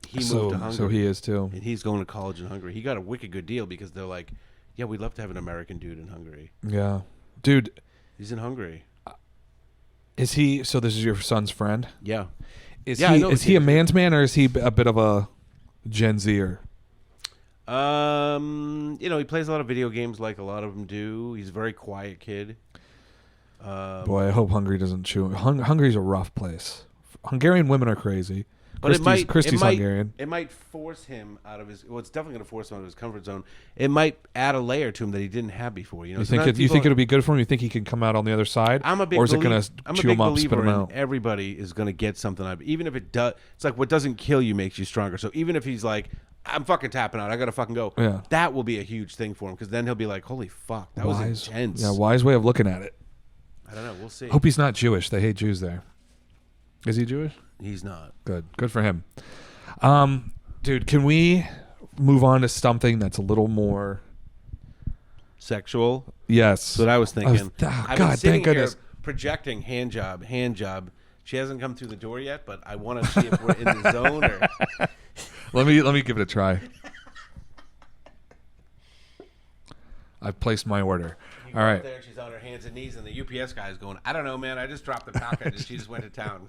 He moved to Hungary. So he is too. And he's going to college in Hungary. He got a wicked good deal because they're like, yeah, we'd love to have an American dude in Hungary. Yeah. Dude. He's in Hungary. Is he, so this is your son's friend? Yeah. Is he a man's man or is he a bit of a Gen Zer? He plays a lot of video games like a lot of them do. He's a very quiet kid. Boy, I hope Hungary doesn't chew. Hungary's a rough place. Hungarian women are crazy. But Christy's Hungarian. It might force him out of his. Well, it's definitely going to force him out of his comfort zone. It might add a layer to him that he didn't have before. You think it'll be good for him? You think he can come out on the other side? Or is it going to chew him up, spit him out? Everybody is going to get something out of it. Even if it does, it's like what doesn't kill you makes you stronger. So even if he's like, I'm fucking tapping out, I got to fucking go. Yeah. That will be a huge thing for him because then he'll be like, holy fuck, that was intense. Yeah, wise way of looking at it. I don't know. We'll see. Hope he's not Jewish. They hate Jews there. Is he Jewish? He's not. Good for him. Dude, can we move on to something that's a little more sexual? Yes. That's what I was thinking. God, thank goodness. Projecting hand job. She hasn't come through the door yet, but I want to see if we're in the zone. Or let me give it a try. I've placed my order. All right. There, she's on her hands and knees, and the UPS guy is going, I don't know, man. I just dropped the package, and she just went to town.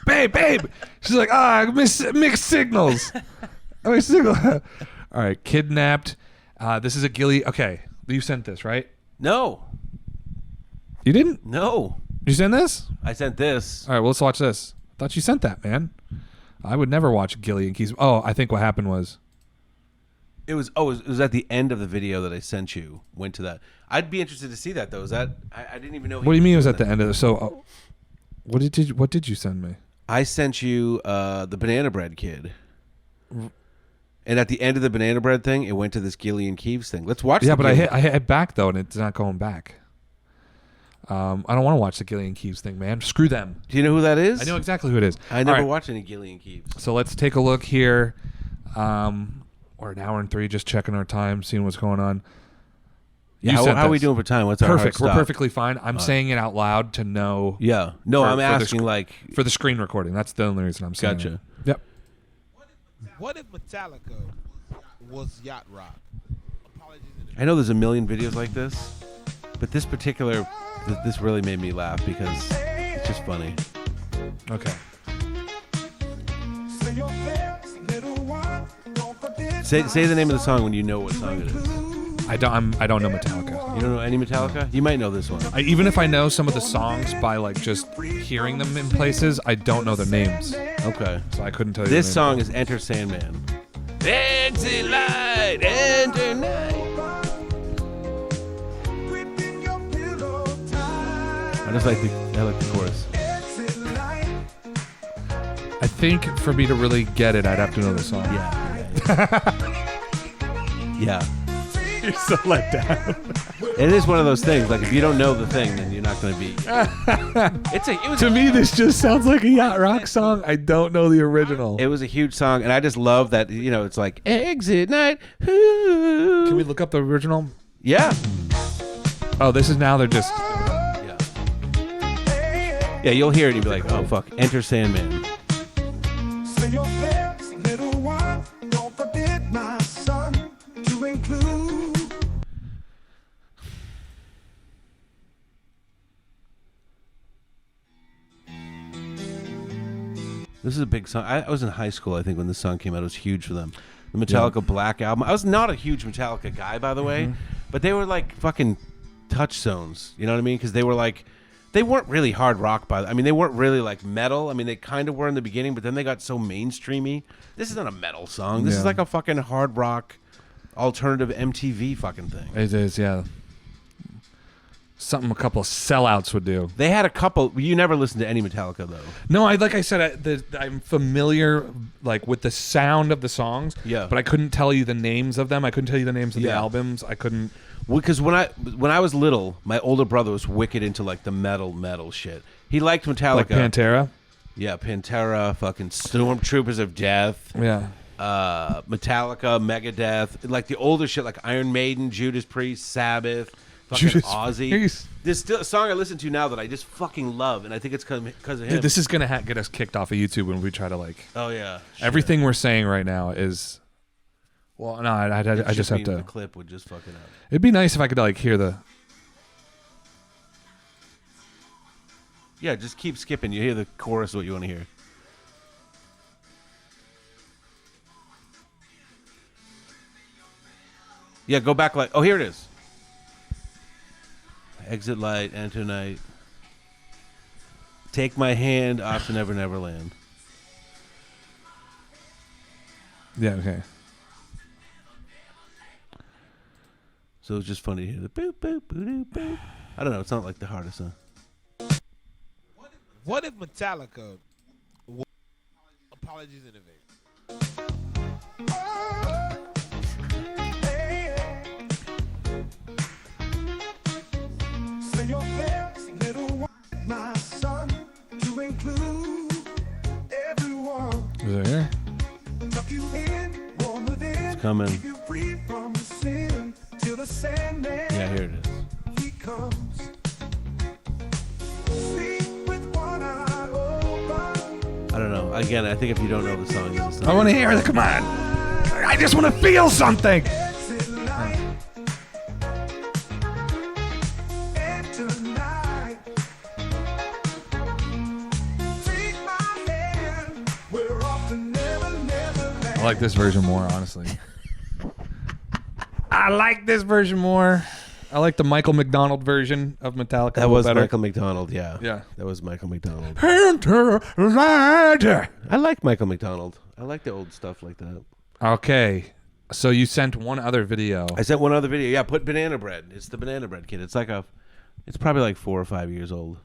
Babe. She's like, mixed signals. All right, kidnapped. This is a Gilly. Okay, you sent this, right? No. You didn't? No. You sent this? I sent this. All right, well, let's watch this. I thought you sent that, man. I would never watch Gilly and Keys. Oh, I think what happened was. It was at the end of the video that I sent you. Went to that. I'd be interested to see that though. Is that I didn't even know. What do you mean it was at the end of it? So, what did you send me? I sent you the banana bread kid. And at the end of the banana bread thing, it went to this Gillian Keeves thing. Let's watch. Yeah, but I hit back though, and it's not going back. I don't want to watch the Gillian Keeves thing, man. Screw them. Do you know who that is? I know exactly who it is. I never watched any Gillian Keeves. So let's take a look here. We're an hour and 3, just checking our time, seeing what's going on. Yeah, how are we doing for time? What's our hard stop? We're perfectly fine. I'm saying it out loud to know. Yeah. No, I'm asking for the screen recording. That's the only reason I'm saying Gotcha. it. Yep. What if Metallica was yacht rock? I know there's a million videos like this, but this particular, this really made me laugh because it's just funny. Okay. Say the name of the song when you know what song it is. I don't know Metallica. You don't know any Metallica? You might know this one. Even if I know some of the songs by like just hearing them in places, I don't know the names. Okay. So I couldn't tell you. This song is Enter Sandman. Enter light, enter night. I like the chorus. I think for me to really get it, I'd have to know the song. Yeah. Yeah. You're so let down. It is one of those things. Like if you don't know the thing, then you're not going to be. To me, this just sounds like a yacht rock song. I don't know the original. It was a huge song, and I just love that. It's like exit night. Ooh. Can we look up the original? Yeah. Oh, this is now. They're just. Yeah. Yeah, you'll hear it and you'll be like, oh fuck, Enter Sandman. This is a big song. I was in high school, I think, when this song came out. It was huge for them. The Metallica Black Album. I was not a huge Metallica guy, by the way, but they were like fucking touchstones. You know what I mean? Because they were like, they weren't really hard rock, they weren't really like metal. I mean, they kind of were in the beginning, but then they got so mainstreamy. This is not a metal song. This is like a fucking hard rock, alternative MTV fucking thing. It is, yeah. Something a couple of sellouts would do. They had a couple. You never listened to any Metallica though. No, like I said, I'm familiar like with the sound of the songs. Yeah. But I couldn't tell you the names of them. I couldn't tell you the names of the albums. I couldn't. Because when I was little, my older brother was wicked into like the metal shit. He liked Metallica. Like Pantera. Yeah, Pantera, fucking Stormtroopers of Death. Yeah. Metallica, Megadeth, like the older shit, like Iron Maiden, Judas Priest, Sabbath. Fucking Judas Ozzy. Priest. This still a song I listen to now that I just fucking love, and I think it's because of him. Dude, this is gonna get us kicked off of YouTube when we try to like. Oh yeah. Everything we're saying right now is. Well, no, I just have to. The clip would just fucking up. It'd be nice if I could like hear the. Yeah, just keep skipping. You hear the chorus, what you want to hear. Yeah, go back like. Oh, here it is. Exit light, enter night. Take my hand off to Never Never Land. Yeah. Okay. So it's just funny to hear the boop boop boop boop. I don't know. It's not like the hardest song. What if Metallica? Apologies in advance. Say your prayers, little one, my son, to include everyone. Is it here? Tuck you in, warm within. It's coming. Keep you free from sin till the Sandman. Yeah, here it is. He comes. Sleep with one eye open. I don't know. Again, I think if you don't know the song, it's I want to hear it. Come on. I just want to feel something. Exit light. Enter night. Take my hand. We're off to Never, Never Land. I like this version more, honestly. I like this version more. I like the Michael McDonald version of Metallica. That was better. Michael McDonald, yeah. Yeah. That was Michael McDonald. Enter light. I like Michael McDonald. I like the old stuff like that. Okay, so you sent one other video. I sent one other video. Yeah, put Banana Bread. It's the Banana Bread kid. It's probably like 4 or 5 years old.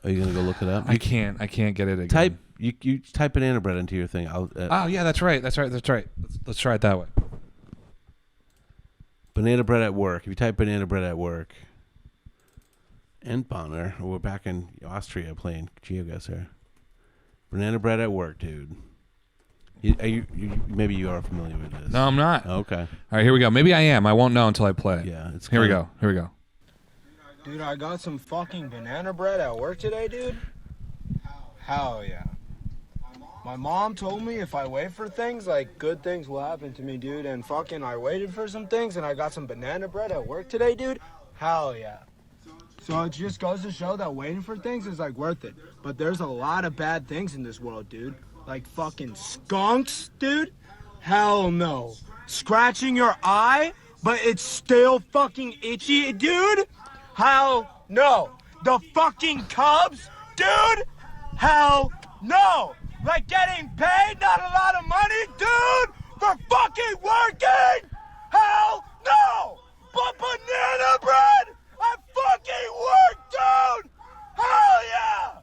Are you gonna go look it up? I can't get it again. Type you type Banana Bread into your thing. I'll Oh yeah, that's right. Let's try it that way. Banana Bread at work. If you type Banana Bread at work, and Bonner, we're back in Austria playing geoguessr. Banana Bread at work, dude. Maybe you are familiar with this. No, I'm not. Okay. All right, here we go. Maybe I am. I won't know until I play it. Yeah, it's Here we kinda- go. Here we go. Dude, I got some fucking banana bread at work today, dude. Hell yeah. My mom told me if I wait for things, like, good things will happen to me, dude. And fucking I waited for some things and I got some banana bread at work today, dude. Hell yeah. So it just goes to show that waiting for things is, like, worth it. But there's a lot of bad things in this world, dude. Like fucking skunks, dude. Hell no. Scratching your eye, but it's still fucking itchy, dude. Hell no. The fucking Cubs, dude. Hell no. Like getting paid not a lot of money, dude, for fucking working. Hell no. But banana bread, I fucking work, dude. Hell yeah.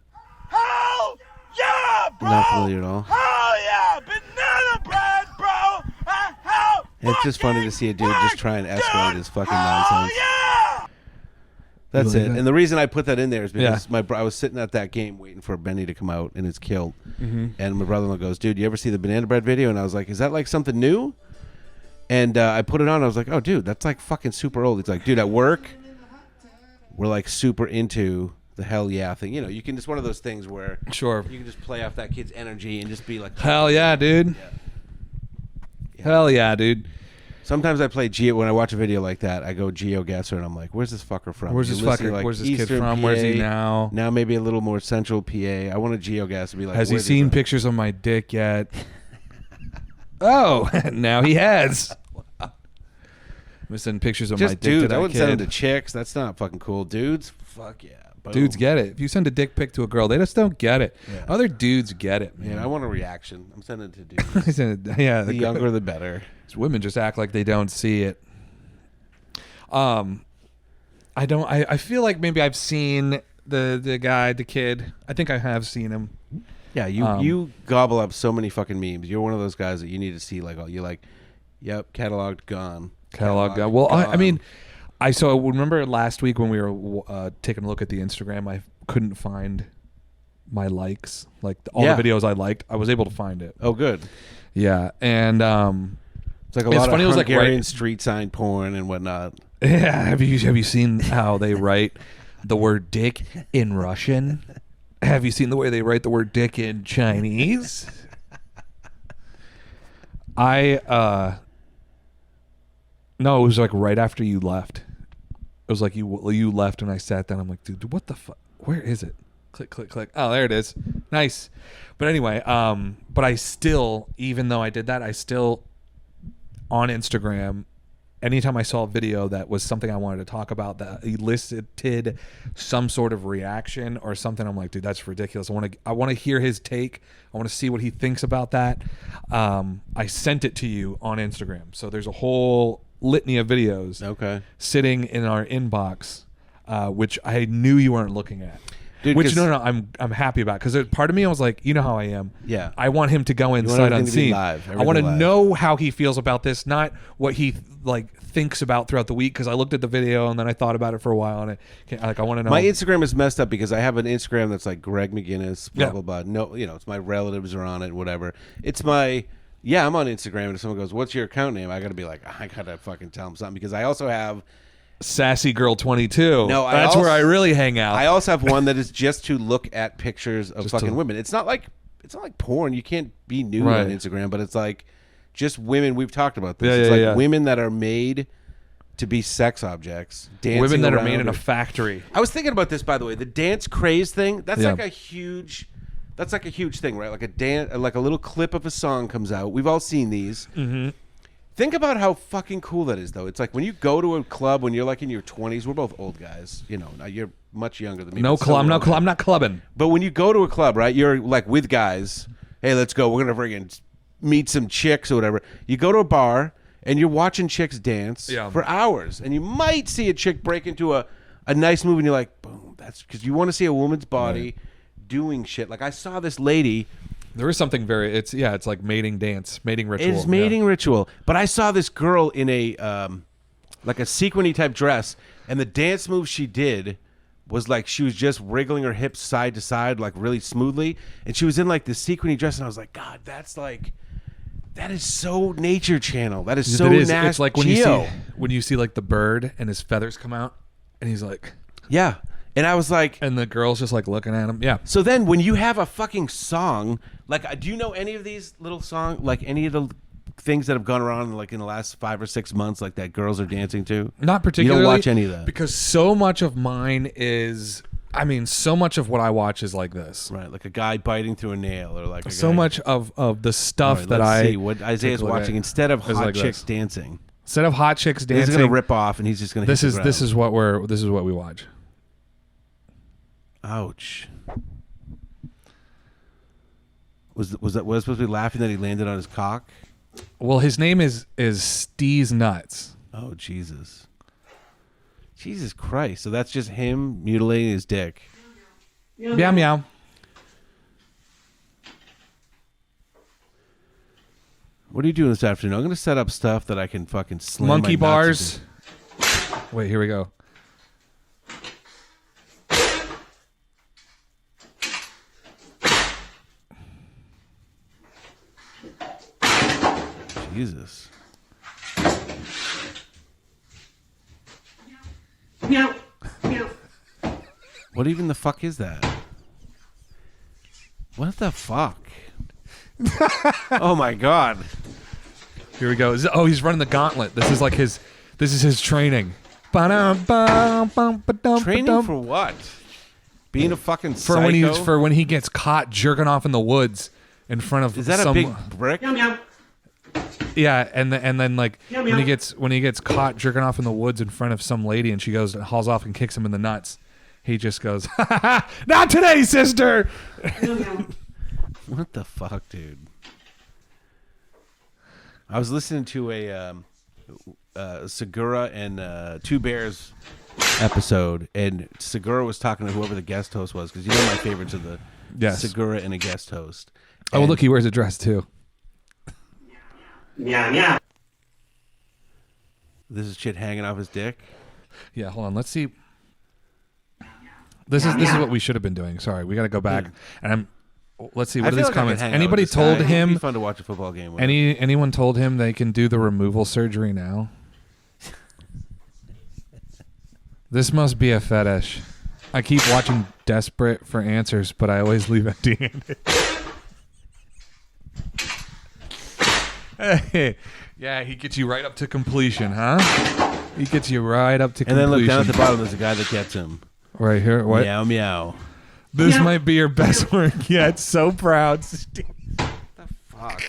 Hell yeah, bro. Not familiar at all. Hell yeah. Banana bread, bro. Hell It's just funny to see a dude just try and escalate his fucking nonsense. yeah. That's You like it. that? And the reason I put that in there is because Yeah. I was sitting at that game waiting for Benny to come out in his kilt. Mm-hmm. And my brother-in-law goes, dude, you ever see the Banana Bread video? And I was like, is that like something new? And I put it on. I was like, oh, dude, that's like fucking super old. He's like, dude, at work, we're like super into the hell yeah thing. You know, you can just one of those things where Sure. you can just play off that kid's energy and just be like, Hell yeah, dude. Yeah. Hell yeah, dude. Sometimes I play when I watch a video like that, I go geoguessr and I'm like, where's this fucker from? Where's You this listen fucker? to, like, Where's this kid Eastern from? Where's he PA, now? Now maybe a little more central PA. I want to geoguess and be like, Has he where's seen from? pictures of my dick yet? Oh, now he has. I'm gonna send pictures of my Just dick to dudes. that I wouldn't send them kid. to chicks. That's not fucking cool. Dudes, fuck yeah. Boom. Dudes get it. If you send a dick pic to a girl, they just don't get it. Yeah. Other dudes get it, man. Man, I want a reaction. I'm sending it to dudes. I said, yeah, The younger, the better. women just act like they don't see it. I don't. I feel like maybe I've seen the guy, the kid. I think I have seen him. Yeah, you gobble up so many fucking memes. You're one of those guys that you need to see. Like, you're like, yep, cataloged, gone. Catalog. Well, I mean, I remember last week when we were taking a look at the Instagram. I couldn't find my likes, like all Yeah. the videos I liked. I was able to find it. Oh, good. Yeah, and It's like a It's lot funny, it of was like Hungarian right- street sign porn and whatnot. Yeah, have you seen how they write the word dick in Russian? Have you seen the way they write the word dick in Chinese? No, it was like right after you left. It was like you left and I sat down. I'm like, dude, what the fuck? Where is it? Click, click, click. Oh, there it is. Nice. But anyway, but I still, even though I did that, I still on Instagram, anytime I saw a video that was something I wanted to talk about that elicited some sort of reaction or something, I'm like, dude, that's ridiculous. I want to hear his take. I want to see what he thinks about that. I sent it to you on Instagram. So there's a whole litany of videos sitting in our inbox, which I knew you weren't looking at. Dude, which no, I'm happy about, because part of me I was like, you know how I am. Yeah, I want him to go in sight unseen. I want to know how he feels about this, not what he like thinks about throughout the week. Because I looked at the video and then I thought about it for a while, and I want to know. My Instagram is messed up because I have an Instagram that's like Greg McGinnis, blah blah blah. No, it's my relatives are on it, whatever. It's my I'm on Instagram, and if someone goes, "What's your account name?" I got to be like, I gotta fucking tell them something, because I also have Sassy Girl 22. No, that's where I really hang out. I also have one that is just to look at pictures of fucking women. It's not like porn. You can't be nude on Instagram, but it's like just women. We've talked about this. It's like women that are made to be sex objects. Women that are made in a factory. I was thinking about this, by the way. The dance craze thing. That's like a huge. That's like a huge thing, right? Like like a little clip of a song comes out. We've all seen these. Mm-hmm. Think about how fucking cool that is, though. It's like when you go to a club when you're like in your 20s. We're both old guys, Now you're much younger than me. I'm not clubbing. But when you go to a club, right? You're like with guys. Hey, let's go. We're gonna friggin' meet some chicks or whatever. You go to a bar and you're watching chicks dance for hours, and you might see a chick break into a nice move, and you're like, boom. That's because you want to see a woman's body doing shit. Like I saw this lady. There is something it's like mating ritual. It's mating ritual. But I saw this girl in a like a sequiny type dress, and the dance move she did was like she was just wriggling her hips side to side like really smoothly, and she was in like the sequiny dress, and I was like, God, that is so Nature Channel. That is so nasty. It's like when you see like the bird and his feathers come out, and he's like, yeah. And I was like... And the girl's just like looking at him. Yeah. So then when you have a fucking song, like, do you know any of these little songs, like any of the things that have gone around like in the last 5 or 6 months, like that girls are dancing to? Not particularly. You don't watch any of that? Because so much of mine is... so much of what I watch is like this. Right, like a guy biting through a nail, or like much of the stuff that let's see what Isaiah's watching instead of hot chicks dancing. Instead of hot chicks dancing, he's gonna rip off, and he's just gonna. This is what we watch. Ouch. Was that supposed to be laughing that he landed on his cock? Well, his name is Steez Nuts. Oh Jesus. Jesus Christ. So that's just him mutilating his dick. Meow meow. What are you doing this afternoon? I'm going to set up stuff that I can fucking slam monkey my bars. Wait, here we go. Jesus. Meow. Meow. What even the fuck is that? What the fuck? Oh my god. Here we go. Oh, he's running the gauntlet. This is like his training. Training for what? Being a fucking psycho? For when he gets caught jerking off in the woods in front of Is that a big brick? Meow meow. Yeah, and then like Meow, when meow. he gets caught jerking off in the woods in front of some lady, and she goes and hauls off and kicks him in the nuts, he just goes, ha, ha, ha, "Not today, sister." Meow meow. What the fuck, dude? I was listening to a Segura and Two Bears episode, and Segura was talking to whoever the guest host was, because you know my favorites are the Segura and a guest host. Oh, look, he wears a dress too. Meow meow. This is shit hanging off his dick. Yeah, hold on. Let's see. This is what we should have been doing. Sorry, we got to go back, and let's see. I What are feel these like I could comments? hang out Anybody with this told guy. It'd him? be fun to watch a football game with him. Anyone told him they can do the removal surgery now? This must be a fetish. I keep watching Desperate for answers, but I always leave empty-handed. Hey, yeah, he gets you right up to completion, huh? He gets you right up to And then completion. look down at the bottom. There's a guy that gets him. Right here. What? Meow meow. This Yeah. might be your best work yet. So proud. Fuck.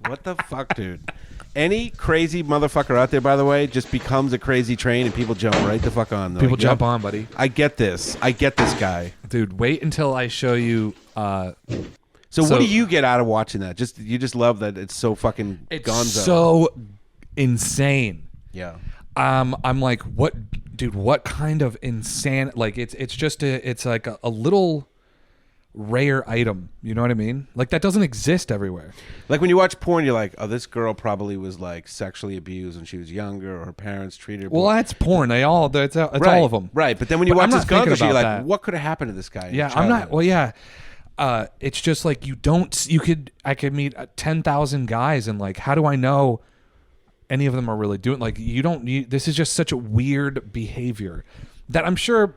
What the fuck, dude? Any crazy motherfucker out there, by the way, just becomes a crazy train and people jump right the fuck on. They're People like, jump "Yep, on, buddy. I get this. I get this guy. Dude, wait until I show you. So what do you get out of watching that? You just love that it's so fucking It's gonzo. so insane. Yeah. I'm like, what, dude? What kind of insane? Like, it's just it's like a little rare item. You know what I mean? Like that doesn't exist everywhere. Like when you watch porn, you're like, oh, this girl probably was like sexually abused when she was younger, or her parents treated her. Well, that's porn. It's right, all of them. Right, but then when you But watch I'm this not thinking gonzo, you're about like, that. what could have happened to this guy? in Yeah, his I'm not. childhood? Well, yeah. It's just like I could meet 10,000 guys and like, how do I know any of them are really doing? Like, this is just such a weird behavior that I'm sure,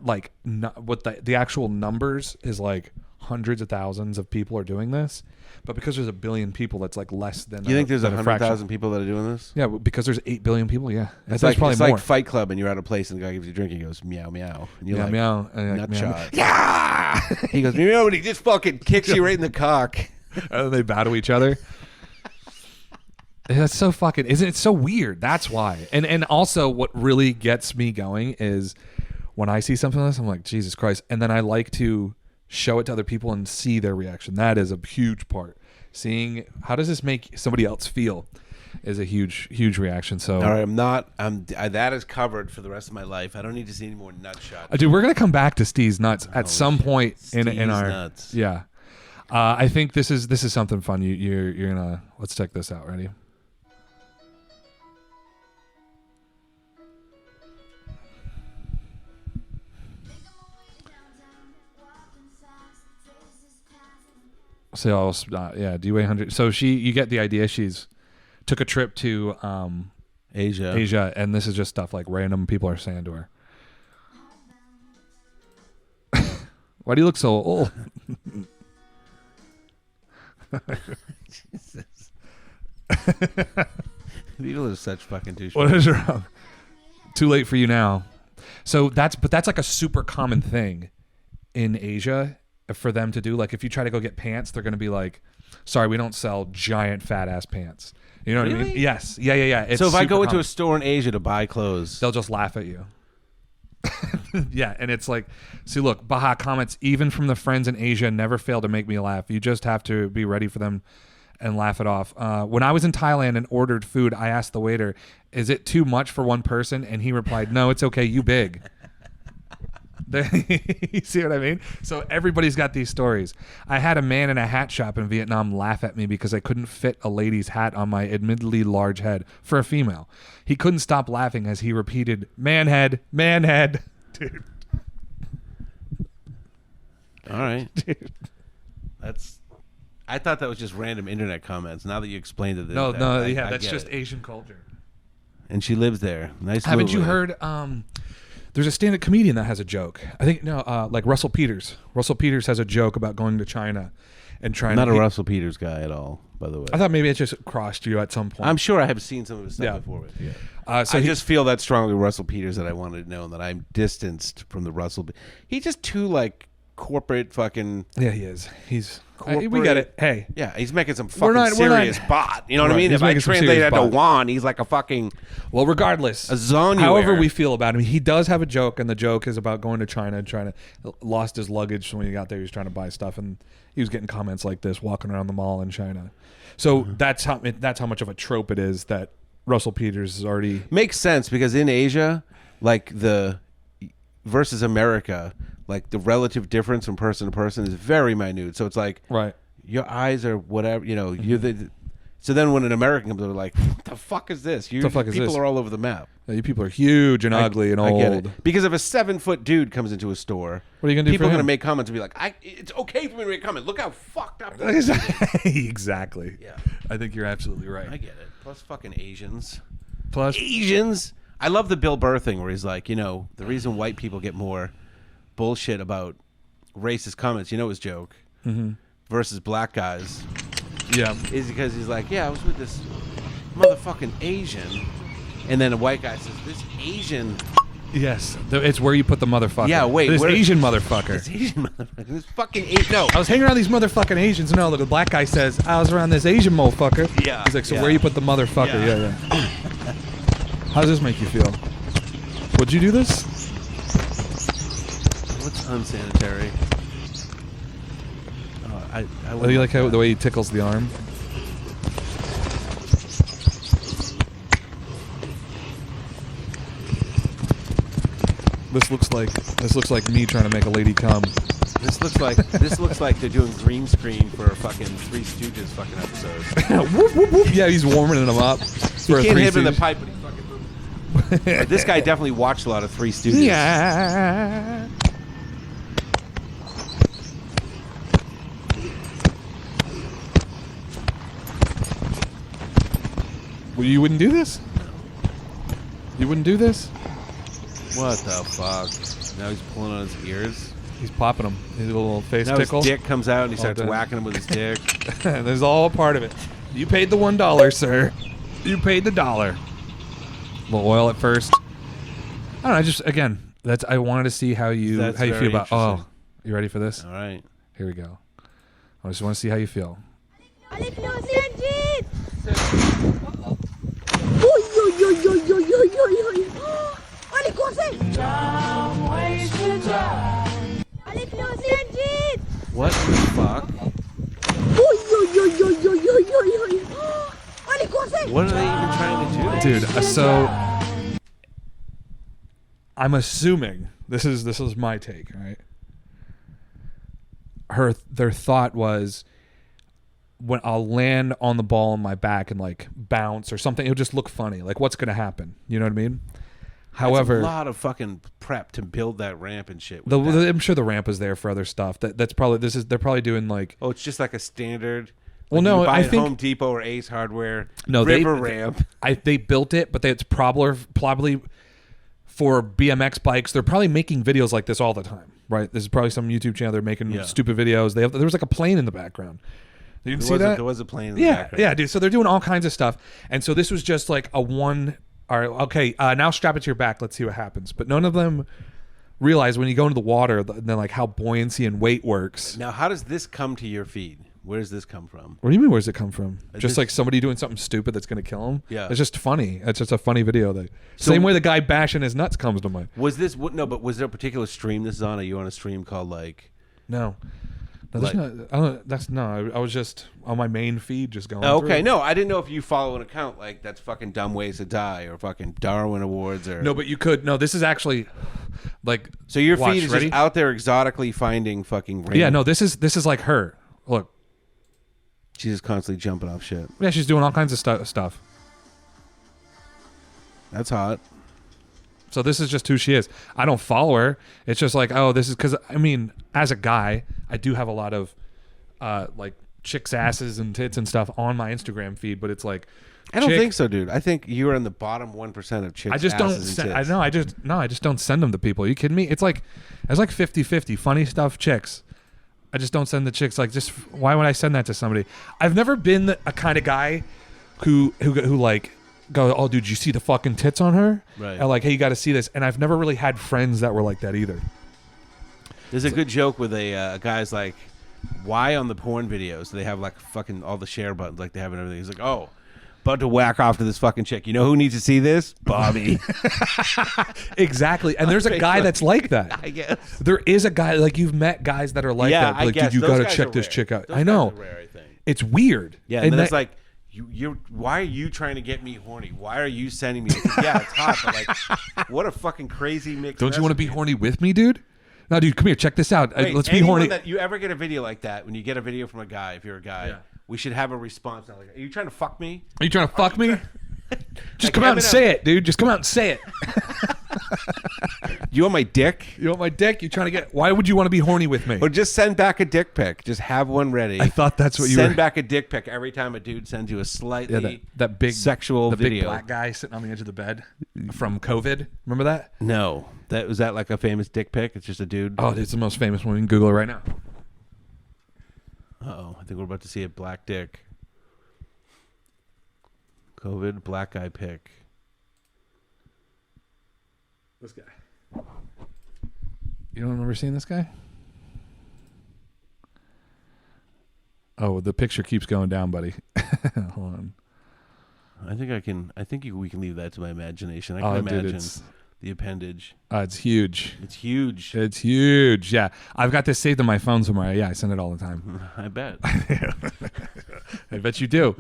like, what the actual numbers is like hundreds of thousands of people are doing this, but because there's a billion people, that's like less than. You think there's than a 100,000 people that are doing this? Yeah, because there's 8 billion people. Yeah, It's there's probably it's more. like Fight Club, and you're at a place, and the guy gives you a drink, and he goes meow meow, and you're Yeah, like, meow, and you're nut like, meow, shot. Yeah, he goes meow, and he just fucking kicks you right in the cock. and then they bow to each other. That's so fucking. Isn't it so weird? That's why. And also, what really gets me going is when I see something like this, I'm like, Jesus Christ, and then I like to show it to other people and see their reaction. That is a huge part. Seeing how does this make somebody else feel is a huge reaction. So, All right, that is covered for the rest of my life. I don't need to see any more nut shots. dude, we're gonna come back to Steve's nuts at some point in Steve's our nuts. yeah. I think this is something fun. You're gonna let's check this out. Ready? So yeah, do you weigh 100? So you get the idea. She's took a trip to Asia, and this is just stuff like random people are saying to her. Why do you look so old? People are such fucking douchebags. What is wrong? Too late for you now. So that's like a super common thing in Asia for them to do. Like if you try to go get pants, they're going to be like, sorry, we don't sell giant fat ass pants. You know what I mean? Really? Yes. Yeah. It's So if I go super into common. a store in Asia to buy clothes, They'll just laugh at you. Yeah, and it's like, see, look, Baha comments, even from the friends in Asia, never fail to make me laugh. You just have to be ready for them and laugh it off. When I was in Thailand and ordered food, I asked the waiter, is it too much for one person? And he replied, no, it's okay, you big. You see what I mean? So everybody's got these stories. I had a man in a hat shop in Vietnam laugh at me because I couldn't fit a lady's hat on my admittedly large head for a female. He couldn't stop laughing as he repeated, man head, dude. all right. I thought that was just random internet comments. Now that you explained it, No, I that's get just it. Asian culture. And she lives there. Nice. Haven't move you with her. heard? There's a stand-up comedian that has a joke. I think like Russell Peters. Russell Peters has a joke about going to China and trying. I'm not to a Russell Peters guy at all, by the way. I thought maybe it just crossed you at some point. I'm sure I have seen some of his stuff Yeah. before. But So I he- just feel that strongly with Russell Peters that I wanted to know that I'm distanced from the Russell. He's just too like corporate fucking. yeah, he is. He's. we Corporate- get it. Hey, Yeah, he's making some We're fucking not- serious bot. You know what I Right, mean? he's If I making some translate serious that to bot. Juan, he's like a fucking. well, regardless, A zone you however wear. we feel about him, he does have a joke, and the joke is about going to China and trying to lost his luggage. So when he got there, he was trying to buy stuff, and he was getting comments like this walking around the mall in China. So that's how much of a trope it is that Russell Peters is already. Makes sense because in Asia, like the versus America, like the relative difference from person to person is very minute. So it's like Right. your eyes are whatever, you know, you're the. So then when an American comes, they're like, "What the fuck is this? The fuck is people this? are all over the map." You people are huge and ugly and I old. get it. Because if a 7-foot dude comes into a store, What are you gonna do people for are going to him? make comments and be like, "It's okay for me to make a comment. Look how fucked up." This is." Exactly. Yeah. I think you're absolutely right. I get it. Plus fucking Asians. Plus, Asians. I love the Bill Burr thing where he's like, the reason white people get more bullshit about racist comments, his joke, versus black guys, yeah. is because he's like, I was with this motherfucking Asian, and then a white guy says, this Asian. Yes. It's where you put the motherfucker. Yeah, wait. This Asian motherfucker. This Asian motherfucker. This fucking Asian. No. I was hanging around these motherfucking Asians. No, look, the black guy says, I was around this Asian motherfucker. Yeah. He's like, so yeah. where you put the motherfucker? Yeah. How does this make you feel? Would you do this? What's unsanitary? I Oh, you like how the way he tickles the arm? This looks like me trying to make a lady come. This looks like they're doing green screen for a fucking Three Stooges fucking episode. Whoop, whoop, whoop. Yeah, he's warming them up. For He a can't Three hit him in the Stooges. pipe, but he fucking. But this guy definitely watched a lot of Three Stooges. Yeah. Well, you wouldn't do this? You wouldn't do this? What the fuck? Now he's pulling on his ears. He's popping him. His little face Now tickle. his dick comes out and he starts done. whacking him with his dick. This is all a part of it. You paid the $1, sir. You paid the $1. A little oil at first. I don't know. I wanted to see how you That's feel very about. interesting. Oh, you ready for this? All right. Here we go. I just want to see how you feel. What the fuck? What are they even trying to do? Dude, so I'm assuming this is my take, right? Their thought was when I'll land on the ball on my back and like bounce or something, it'll just look funny. Like what's gonna happen? You know what I mean? However, That's a lot of fucking prep to build that ramp and shit. with that. I'm sure the ramp is there for other stuff. They're probably doing like Oh, it's just like a standard. Well, like no, you buy I at think- Home Depot or Ace Hardware. No, river ramp. they built it, but it's probably for BMX bikes. They're probably making videos like this all the time, right? This is probably some YouTube channel. They're making Yeah. stupid videos. There was like a plane in the background. You didn't see that? There was a plane in the Yeah, background. yeah, dude. So they're doing all kinds of stuff, and so this was just like a one. All right, okay. Now strap it to your back. Let's see what happens. But none of them realize when you go into the water, then like how buoyancy and weight works. Now, how does this come to your feed? Where does this come from? What do you mean? Where's it come from? Just This- like somebody doing something stupid that's going to kill him. Yeah. It's just funny. It's just a funny video. Same way the guy bashing his nuts comes to mind. Was this no? But was there a particular stream this is on? Are you on a stream called like? No. No, there's I was just on my main feed, just going. Oh, okay, through. no, I didn't know if you follow an account like that's fucking Dumb Ways to Die or fucking Darwin Awards or No, but you could. No, this is actually like. So your watch, feed is ready? just out there exotically finding fucking. Random. Yeah, no, this is like her. Look, She's just constantly jumping off shit. yeah, she's doing all kinds of stuff. That's hot. So this is just who she is. I don't follow her. It's just like, oh, this is because I mean, as a guy, I do have a lot of like chicks' asses and tits and stuff on my Instagram feed, but it's like I don't think so, dude. I think you're in the bottom 1% of chicks. I just don't. asses and tits. I just don't send them to people. Are you kidding me? It's like 50-50. Funny stuff, chicks. I just don't send the chicks. Like, just why would I send that to somebody? I've never been a kind of guy who like go, oh, dude, you see the fucking tits on her? Right. And like, hey, you got to see this. And I've never really had friends that were like that either. There's a good joke with a guy's like, why on the porn videos do they have like fucking all the share buttons like they have and everything? He's like, oh, about to whack off to this fucking chick. You know who needs to see this? Bobby. Exactly. And there's a guy that's like that. I guess. There is a guy, like you've met guys that are like Yeah, that. I Like, guess. dude, you Those got to guys check are this rare. chick out. Those I guys know. are rare, I think. It's weird. Yeah, and then that- it's like, you're. Why are you trying to get me horny? Why are you sending me? Yeah, it's hot, but like, what a fucking crazy mix. don't you want to be horny with me, dude? No, dude, come here. Check this out. Wait, Let's be anyone horny. That you ever get a video like that? When you get a video from a guy, if you're a guy, Yeah. We should have a response now. Like, are you trying to fuck me? Are you trying to fuck me? Just Like come out and Eminem. say it, dude. Just come out and say it. You want my dick? You want my dick? You trying to get? Why would you want to be horny with me? Or just send back a dick pic. Just have one ready. I thought that's what you send were. back a dick pic every time a dude sends you a slightly that big sexual the video. big black guy sitting on the edge of the bed from COVID. Remember that? No, was that like a famous dick pic? It's just a dude. Oh, it's the most famous one. We can Google it right now. Uh-oh, I think we're about to see a black dick. COVID black guy pic. This guy. You don't remember seeing this guy? Oh, the picture keeps going down, buddy. Hold on. We can leave that to my imagination. I can imagine the appendage. It's huge. It's huge. It's huge. Yeah, I've got this saved on my phone somewhere. Yeah, I send it all the time. I bet. I bet you do.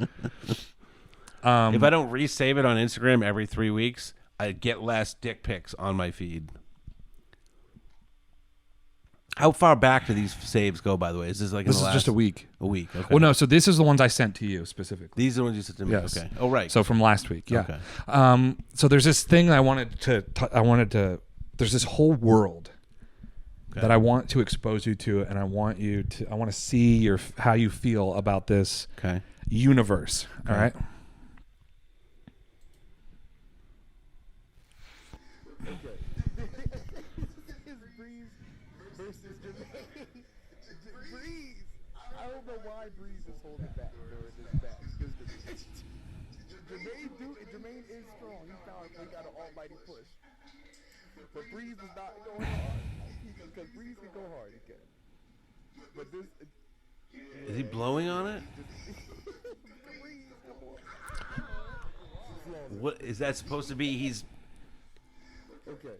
If I don't resave it on Instagram every 3 weeks, I get less dick pics on my feed. How far back do these saves go, by the way? Is this like This is just a week. A week, okay. Well, no, so this is the ones I sent to you specifically. These are the ones you sent to me? Yes. Okay. Oh, right. So from last week, yeah. Okay. So there's this thing I wanted to there's this whole world that I want to expose you to, and I want to see how you feel about this universe, all right? I don't know why Breeze is holding back during this match. Jermaine is strong. He got an almighty push. But Breeze is not going hard. Because Breeze can go hard. He can. But this... Is he blowing on it? What is that supposed to be? He's... Okay.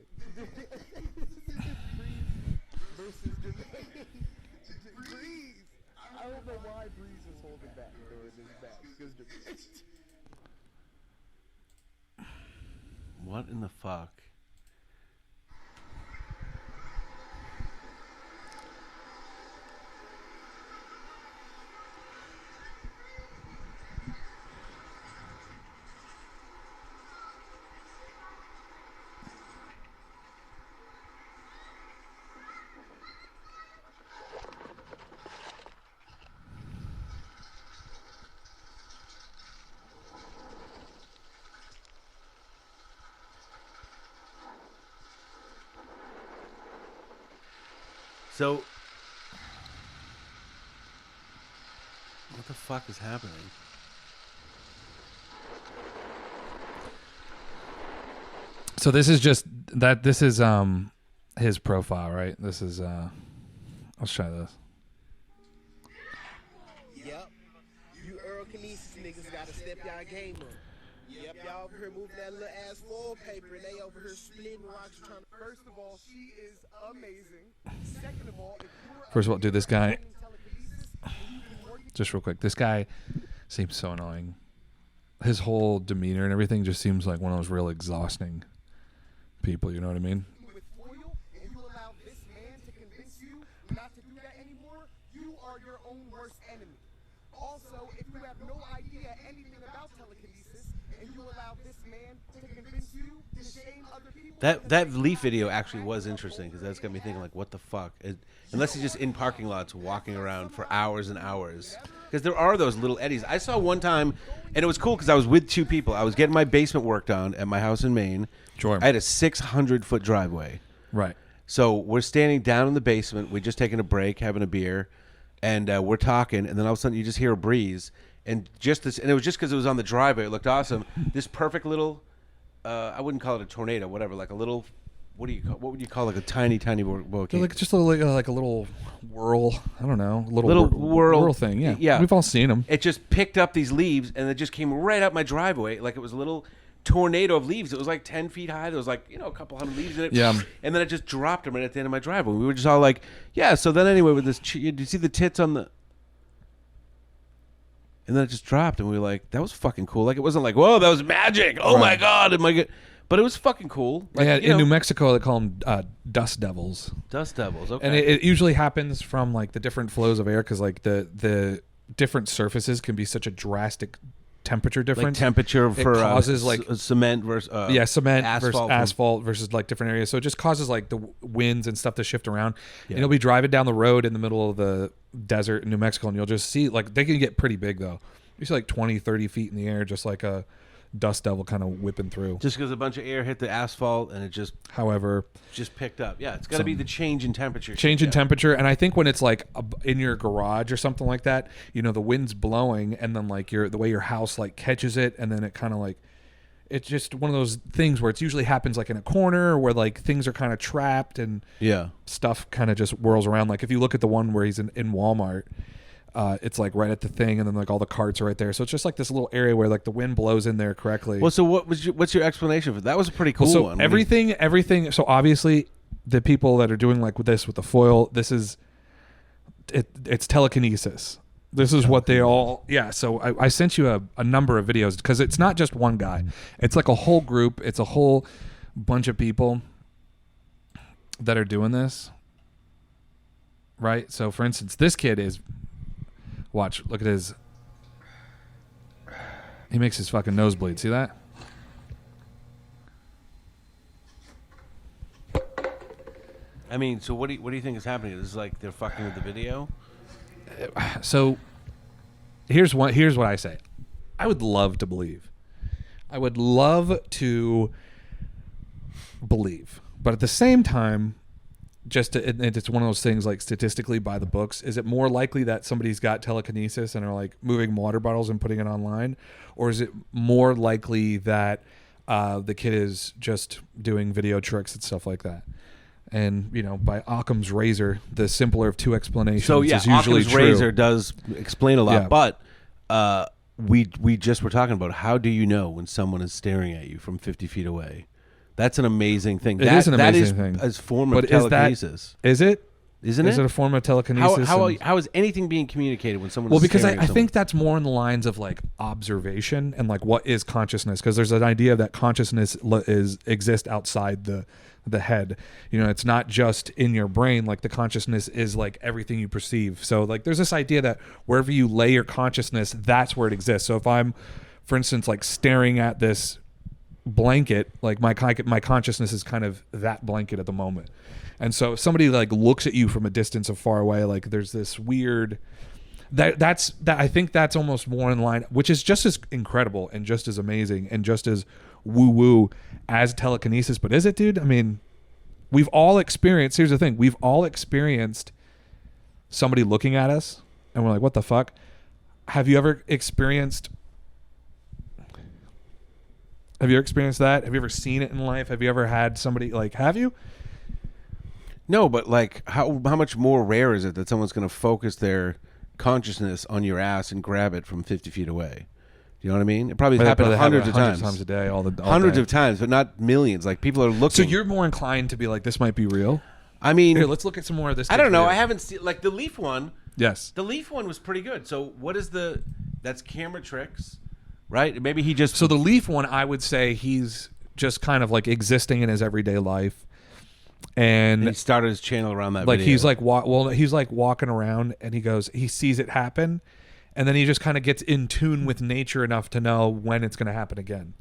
Versus Jermaine. Breeze. I don't know why Breeze is holding back during this match. What in the fuck? So, what the fuck is happening? So this is just that. This is his profile, right? This is let's try this. Yep. You Kinesis niggas gotta step y'all game up. Yep, y'all over here moving that little ass wallpaper and they over here splitting rocks trying to... First of all, she is amazing. Second of all, if you're... First of all, dude, this guy... Just real quick. This guy seems so annoying. His whole demeanor and everything just seems like one of those real exhausting people, you know what I mean? With foil, and you allow this man to convince you not to do that anymore, you are your own worst enemy. Also, if you have no idea anything about telekinesis, and you allow this man to convince you to shame other people... That Leaf video actually was interesting because that's got me thinking, like, what the fuck? Unless he's just in parking lots walking around for hours and hours. Because there are those little eddies. I saw one time, and it was cool because I was with two people. I was getting my basement worked on at my house in Maine. Sure. I had a 600-foot driveway. Right. So we're standing down in the basement. We're just taking a break, having a beer, and we're talking. And then all of a sudden, you just hear a breeze, and it was just because it was on the driveway. It looked awesome. This perfect little, I wouldn't call it a tornado, whatever, like a little. What would you call like a tiny volcano? Like just like a little whirl. I don't know, little whirl thing. Yeah, yeah. We've all seen them. It just picked up these leaves and it just came right up my driveway like it was a little tornado of leaves. It was like 10 feet high. There was like a couple hundred leaves in it. Yeah. And then it just dropped them right at the end of my driveway. We were just all like, yeah. So then anyway, with this, do you see the tits on the? And then it just dropped, and we were like, that was fucking cool. Like it wasn't like, whoa, that was magic. Oh my god, am I good? But it was fucking cool. Like, Yeah, in New Mexico, they call them dust devils. Dust devils, okay. And it usually happens from like the different flows of air because like the different surfaces can be such a drastic temperature difference. Like temperature It for causes like cement versus cement asphalt versus asphalt versus like different areas. So it just causes like the winds and stuff to shift around. And you'll be driving down the road in the middle of the desert in New Mexico, and you'll just see like they can get pretty big though. You see like 20, 30 feet in the air, just like a dust devil kind of whipping through. Just because a bunch of air hit the asphalt and it just picked up. Yeah, it's got to be the change in temperature. Change in temperature, and I think when it's like in your garage or something like that, you know, the wind's blowing, and then like the way your house like catches it, and then it kind of like it's just one of those things where it usually happens like in a corner where like things are kind of trapped and stuff kind of just whirls around. Like if you look at the one where he's in Walmart. It's like right at the thing, and then like all the carts are right there. So it's just like this little area where like the wind blows in there correctly. Well, so what's your explanation for that? That was a pretty cool one. Everything. So obviously, the people that are doing like with this with the foil, this is it's telekinesis. This is what they all. Yeah. So I sent you a number of videos because it's not just one guy. It's like a whole group. It's a whole bunch of people that are doing this. Right. So for instance, this kid is. Watch, look at his. He makes his fucking nosebleed. See that? I mean, so what do you think is happening? This is like they're fucking with the video. So, here's what I say. I would love to believe. I would love to believe, but at the same time. It's one of those things like statistically by the books. Is it more likely that somebody's got telekinesis and are like moving water bottles and putting it online? Or is it more likely that the kid is just doing video tricks and stuff like that? And, you know, by Occam's razor, the simpler of two explanations is usually Occam's true. razor does explain a lot. But we just were talking about how do you know when someone is staring at you from 50 feet away? That's an amazing thing. It is an amazing thing. That is a form of telekinesis. Is it? Isn't it? Is it a form of telekinesis? How is anything being communicated when someone? Well, is because staring I at think that's more in the lines of like observation and like what is consciousness. Because there's an idea that consciousness exists outside the head. You know, it's not just in your brain. Like the consciousness is like everything you perceive. So like there's this idea that wherever you lay your consciousness, that's where it exists. So if I'm, for instance, like staring at this blanket, like my consciousness is kind of that blanket at the moment. And so if somebody like looks at you from a distance of far away, like there's this weird that I think that's almost more in line, which is just as incredible and just as amazing and just as woo as telekinesis. But is it, dude? I mean, we've all experienced, here's the thing, we've all experienced somebody looking at us and we're like, what the fuck? Have you ever experienced that? Have you ever seen it in life? Have you ever had somebody like, have you? No, but like how much more rare is it that someone's going to focus their consciousness on your ass and grab it from 50 feet away? Do you know what I mean? It probably happens hundreds of times a day, all hundreds day. of times, but not millions. Like people are looking. So you're more inclined to be like, this might be real? I mean, here, let's look at some more of this. I don't know. Video. I haven't seen like the Leaf one. Yes. The Leaf one was pretty good. So what is that's camera tricks, right? Maybe he just. So the Leaf one, I would say he's just kind of like existing in his everyday life. And he started his channel around that like video. he's like walking around and he sees it happen, and then he just kind of gets in tune with nature enough to know when it's going to happen again.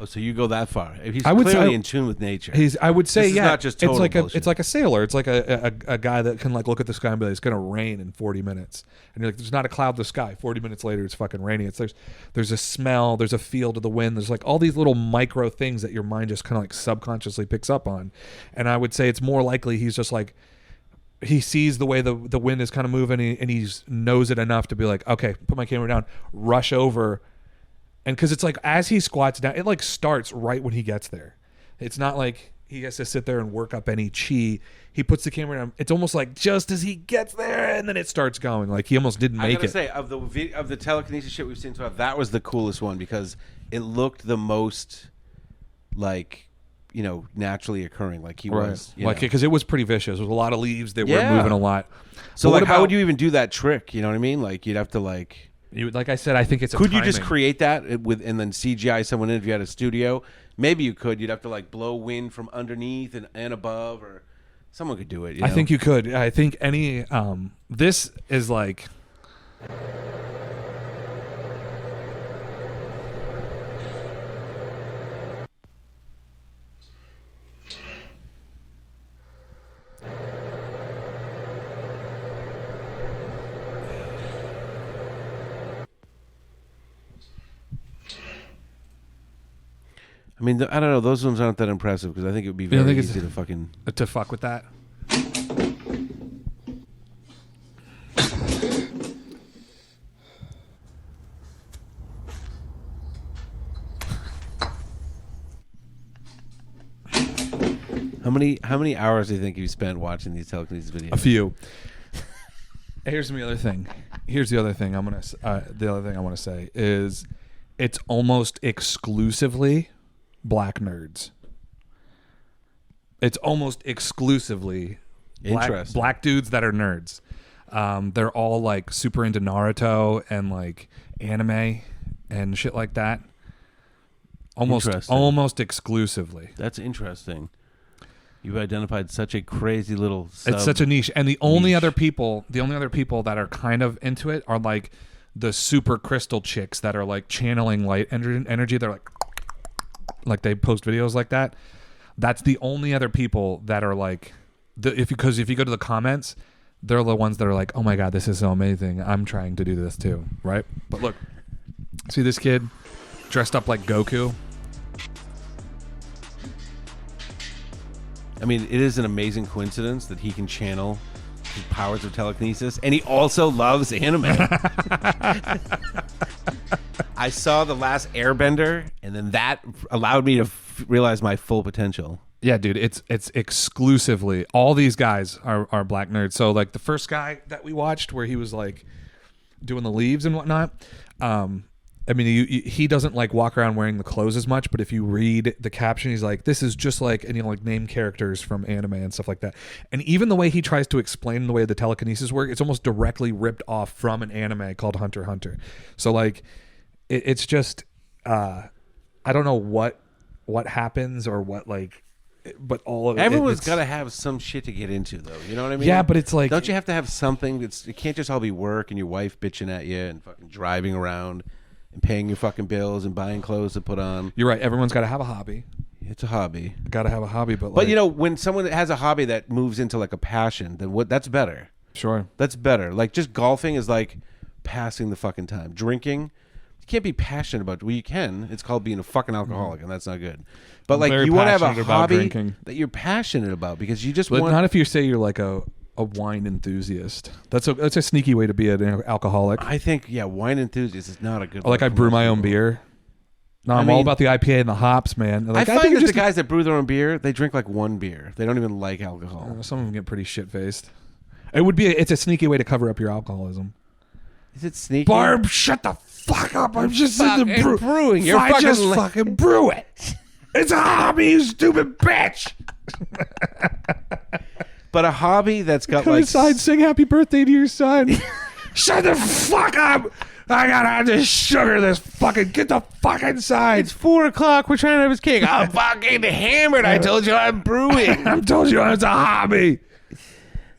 Oh, so you go that far? He's clearly in tune with nature. I would say, this is not just total bullshit. It's like a sailor. It's like a guy that can like look at the sky and be like, it's going to rain in 40 minutes, and you're like, there's not a cloud in the sky. 40 minutes later, it's fucking raining. There's a smell, there's a feel to the wind. There's like all these little micro things that your mind just kind of like subconsciously picks up on, and I would say it's more likely he's just like. He sees the way the wind is kind of moving, and he knows it enough to be like, okay, put my camera down, rush over. And because it's like as he squats down, it like starts right when he gets there. It's not like he has to sit there and work up any chi. He puts the camera down. It's almost like just as he gets there, and then it starts going. Like he almost didn't make it. I gotta say, of the telekinesis shit we've seen so far, that was the coolest one because it looked the most like, you know, naturally occurring. Like he was, like because it was pretty vicious. There was a lot of leaves. They were moving a lot. So like, how would you even do that trick? You know what I mean? Like you'd have to like. Like I said, I think it's. Could you just create that with and then CGI someone in if you had a studio? Maybe you could. You'd have to like blow wind from underneath and above, or someone could do it. You know? I think you could. I think any. This is like. I mean, I don't know. Those ones aren't that impressive because I think it would be very easy to fucking to fuck with that. How many hours do you think you spent watching these telekinesis videos? A few. Here's the other thing. Here's the other thing I want to say is it's almost exclusively black nerds. It's almost exclusively black dudes that are nerds. They're all like super into Naruto and like anime and shit like that. Almost exclusively. That's interesting. You've identified such a crazy little it's such a niche, and the only other people that are kind of into it are like the super crystal chicks that are like channeling light energy. They're like they post videos like that. That's the only other people that are like if you go to the comments, they're the ones that are like, oh my god, this is so amazing, I'm trying to do this too, right? But look, see this kid dressed up like Goku. I mean, it is an amazing coincidence that he can channel his powers of telekinesis, and he also loves anime. I saw The Last Airbender, and then that allowed me to realize my full potential. Yeah, dude, it's exclusively all these guys are black nerds. So like the first guy that we watched, where he was like doing the leaves and whatnot. I mean, he doesn't like walk around wearing the clothes as much, but if you read the caption, he's like, this is just like, and like name characters from anime and stuff like that. And even the way he tries to explain the way the telekinesis work, it's almost directly ripped off from an anime called Hunter x Hunter. So like, it's just, I don't know what happens or what like, but all of it. Everyone's got to have some shit to get into, though. You know what I mean? Yeah, but it's like, don't you have to have something? It can't just all be work and your wife bitching at you and fucking driving around and paying your fucking bills and buying clothes to put on. You're right. Everyone's got to have a hobby. It's a hobby. Got to have a hobby, but you know, when someone has a hobby that moves into like a passion, then that's better. Sure, that's better. Like just golfing is like passing the fucking time. Drinking, you can't be passionate about. Well, you can. It's called being a fucking alcoholic, and that's not good. But I'm like very you want to have a passionate about hobby drinking. that you're passionate about because you just but want. Not if you say you're like a wine enthusiast. That's a sneaky way to be an alcoholic. I think wine enthusiast is not a good. Or like I brew my own beer. No, I'm all about the IPA and the hops, man. Like, I find that the guys that brew their own beer, they drink like one beer. They don't even like alcohol. Some of them get pretty shit faced. It's a sneaky way to cover up your alcoholism. Is it sneaky? Barb, shut the fuck up! I'm just sitting there brewing. You're fucking brew it. It's a hobby, you stupid bitch. But a hobby that's got Come like inside, sing happy birthday to your son. Shut the fuck up! I gotta just sugar this fucking. Get the fuck inside. It's 4:00. We're trying to have his cake. I'm fucking hammered. I told you I'm brewing. I told you it's a hobby.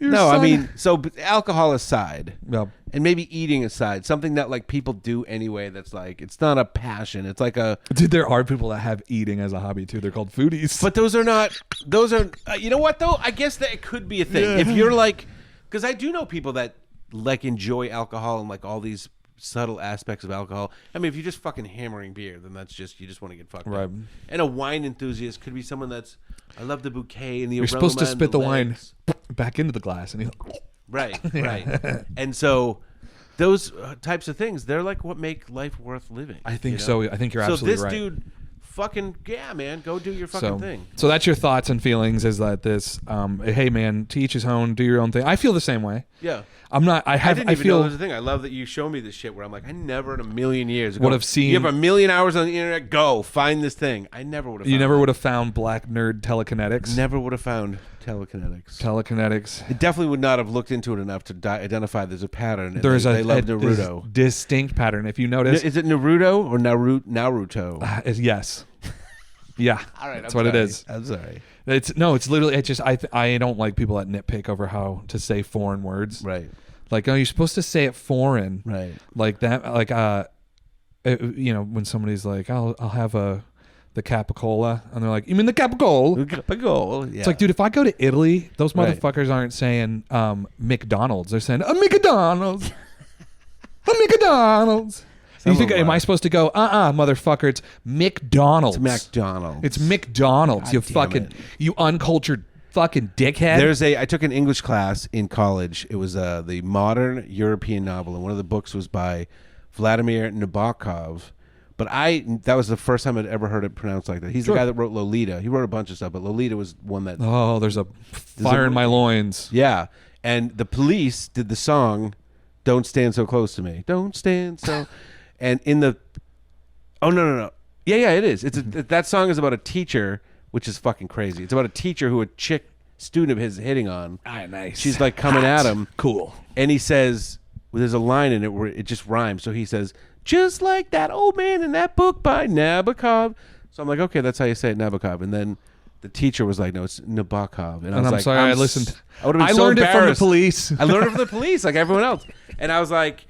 I mean, so alcohol aside, Yep. and maybe eating aside, something that like people do anyway. That's like it's not a passion. It's like a Dude, there are people that have eating as a hobby too. They're called foodies. But those are not. Those are. You know what though? I guess that it could be a thing. If you're like, because I do know people that like enjoy alcohol and like all these subtle aspects of alcohol. I mean, if you're just fucking hammering beer, then that's just you just want to get fucked Right. up. And a wine enthusiast could be someone that's I love the bouquet and the You're aroma supposed to and spit the wine legs. back into the glass, and Right. And so those types of things, they're like what make life worth living. I think you know? so. I think you're absolutely so right. this dude, fucking man, go do your fucking thing. So that's your thoughts and feelings. Is that this? Hey, man, to each his own. Do your own thing. I feel the same way. Yeah. I'm not. I didn't even feel. know there's a thing. I love that you show me this shit where I'm like, I never in a million years would have seen. You have a million hours on the internet. Go find this thing. I never would have. You never would have found black nerd telekinetics. Never would have found telekinetics. Telekinetics. It definitely would not have looked into it enough to identify there's a pattern. And There's they love a Naruto. distinct pattern. If you notice, Is it Naruto or Naruto? Yes. Yeah. All right, that's what it is. I'm sorry. It's literally. It's just I don't like people that nitpick over how to say foreign words. Right. Like, oh, you're supposed to say it foreign. Right. Like that. Like you know, when somebody's like, I'll have the capicola, and they're like, you mean the capicola? Capicola. Yeah. It's like, dude, if I go to Italy, those Right. motherfuckers aren't saying McDonald's. They're saying a McDonald's. A McDonald's. You think, am I supposed to go, motherfucker, it's McDonald's. It's McDonald's. It's McDonald's, God you damn fucking, it. you uncultured fucking dickhead. I took an English class in college. It was the modern European novel, and one of the books was by Vladimir Nabokov. But that was the first time I'd ever heard it pronounced like that. He's the guy that wrote Lolita. He wrote a bunch of stuff, but Lolita was one that... Oh, there's a fire in my loins. Yeah. And the Police did the song, Don't Stand So Close to Me. Don't stand so... And in the... Oh, no. Yeah, it is. That song is about a teacher, which is fucking crazy. It's about a teacher who a chick student of his is hitting on. Nice. She's like coming at him. Cool. And he says... Well, there's a line in it where it just rhymes. So he says... Just like that old man in that book by Nabokov. So I'm like, okay, that's how you say it, Nabokov. And then the teacher was like, no, it's Nabokov. And I was I'm like, sorry, I listened. I would have been I so learned it from the embarrassed. Police. I learned it from the Police, like everyone else. And I was like,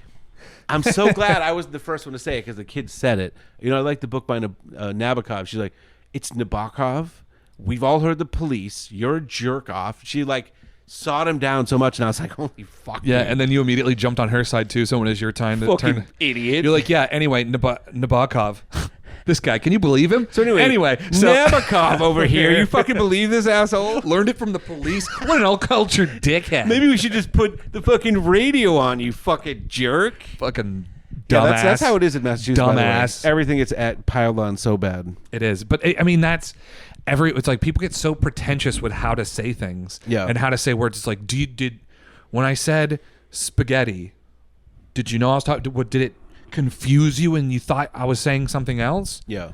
I'm so glad I was the first one to say it because the kid said it. You know, I like the book by Nabokov. She's like, it's Nabokov. We've all heard the Police. You're a jerk off. She like sawed him down so much, and I was like, holy fuck. Yeah, man. and then you immediately jumped on her side too. So when it's your time to Fucking turn, idiot. You're like, yeah. Anyway, Nabokov, this guy. Can you believe him? So anyway, so Nabokov over here. You fucking believe this asshole? learned it from the Police. What an uncultured dickhead. Maybe we should just put the fucking radio on, you fucking jerk. Fucking Yeah, dumbass. that's how it is in Massachusetts. by the way. Dumbass. Everything gets piled on so bad. It is, but I mean that's it's like people get so pretentious with how to say things, and how to say words. It's like, when I said spaghetti, did you know I was talking? What did it confuse you and you thought I was saying something else? Yeah.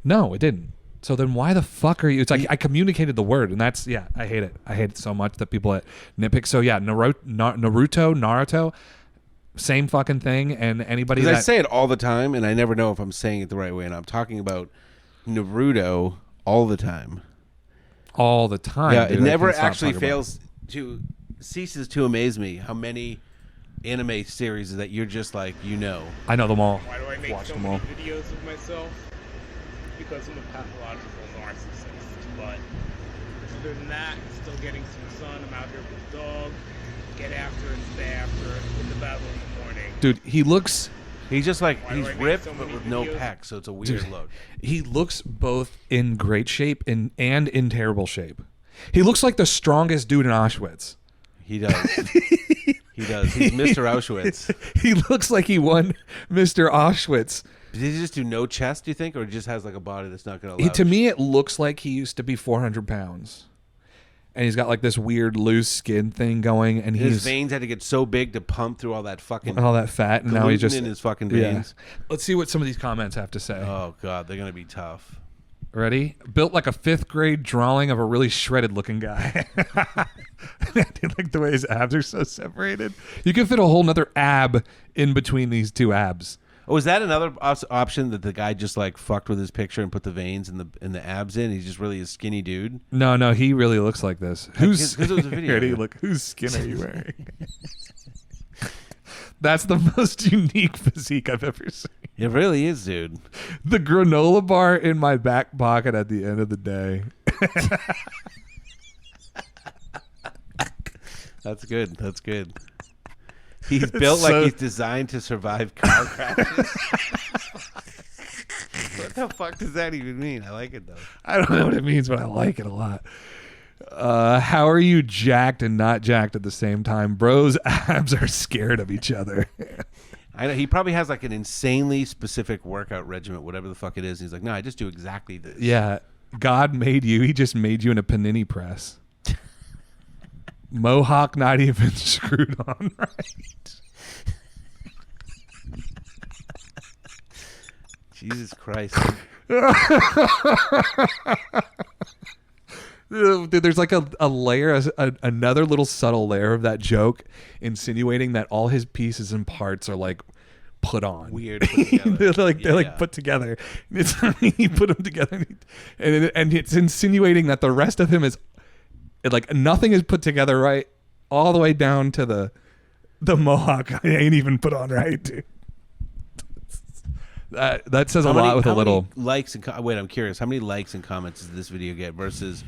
No, it didn't. So then why the fuck are you? It's like I communicated the word, and that's I hate it. I hate it so much that people nitpick. So yeah, Naruto. Same fucking thing, and anybody that I say it all the time, and I never know if I'm saying it the right way. And I'm talking about Naruto all the time. All the time. Yeah, dude, it never I can't stop actually talking ceases to amaze me how many anime series that you're just like, you know. I know them all. Why do I make Watched so them many all. videos of myself? Because I'm a pathological narcissist. But other than that, still getting some sun. I'm out here with the dog. Get after and stay after in the battle in the morning. Dude, he looks... He's just like, Why do he's I make ripped, so but many with no videos? pecs, so it's a weird look. He looks both in great shape and in terrible shape. He looks like the strongest dude in Auschwitz. He does. He does. He's Mr. Auschwitz. He looks like he won Mr. Auschwitz. Did he just do no chest, do you think? Or he just has like a body that's not going to allow To me, it looks like he used to be 400 pounds. And he's got like this weird loose skin thing going, and his veins had to get so big to pump through all that fucking all that fat, and now he's just in his fucking veins. Yeah. Let's see what some of these comments have to say. Oh god, they're gonna be tough. Ready? Built like a 5th grade drawing of a really shredded looking guy. I do like the way his abs are so separated. You can fit a whole nother ab in between these two abs. Oh, is that another option that the guy just like fucked with his picture and put the veins and the abs in? He's just really a skinny dude. No, he really looks like this. Because it was a video. Ready? Look, whose skin are you wearing? That's the most unique physique I've ever seen. It really is, dude. The granola bar in my back pocket at the end of the day. That's good. That's good. He's built like he's designed to survive car crashes. What the fuck does that even mean? I like it though. I don't know what it means, but I like it a lot. How are you jacked and not jacked at the same time? Bro's abs are scared of each other. I know he probably has like an insanely specific workout regimen, whatever the fuck it is. He's like, no, I just do exactly this. Yeah, God made you. He just made you in a panini press. Mohawk not even screwed on right. Jesus Christ. Dude, there's like a layer, another little subtle layer of that joke insinuating that all his pieces and parts are like put on. Weird. Put together. they're put together. It's he put them together, and it's insinuating that the rest of him is like nothing is put together right, all the way down to the mohawk. I ain't even put on right, dude. That says a lot with a little likes and wait. I'm curious. How many likes and comments does this video get versus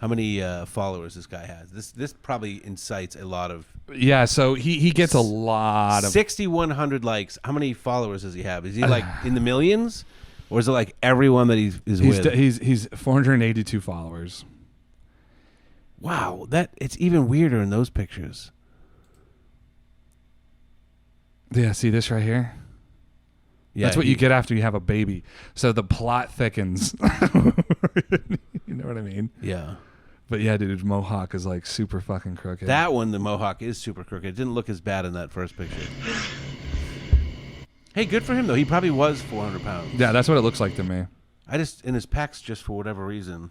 how many followers this guy has. This probably incites a lot of. Yeah, so he gets a lot of 6,100 likes. How many followers does he have? Is he like in the millions, or is it like everyone that he's with? He's 482 followers. Wow, it's even weirder in those pictures. Yeah, see this right here? Yeah, that's what you get after you have a baby. So the plot thickens. You know what I mean? Yeah. But yeah, dude, Mohawk is like super fucking crooked. That one, the Mohawk is super crooked. It didn't look as bad in that first picture. Hey, good for him though. He probably was 400 pounds. Yeah, that's what it looks like to me. In his pecs, just for whatever reason.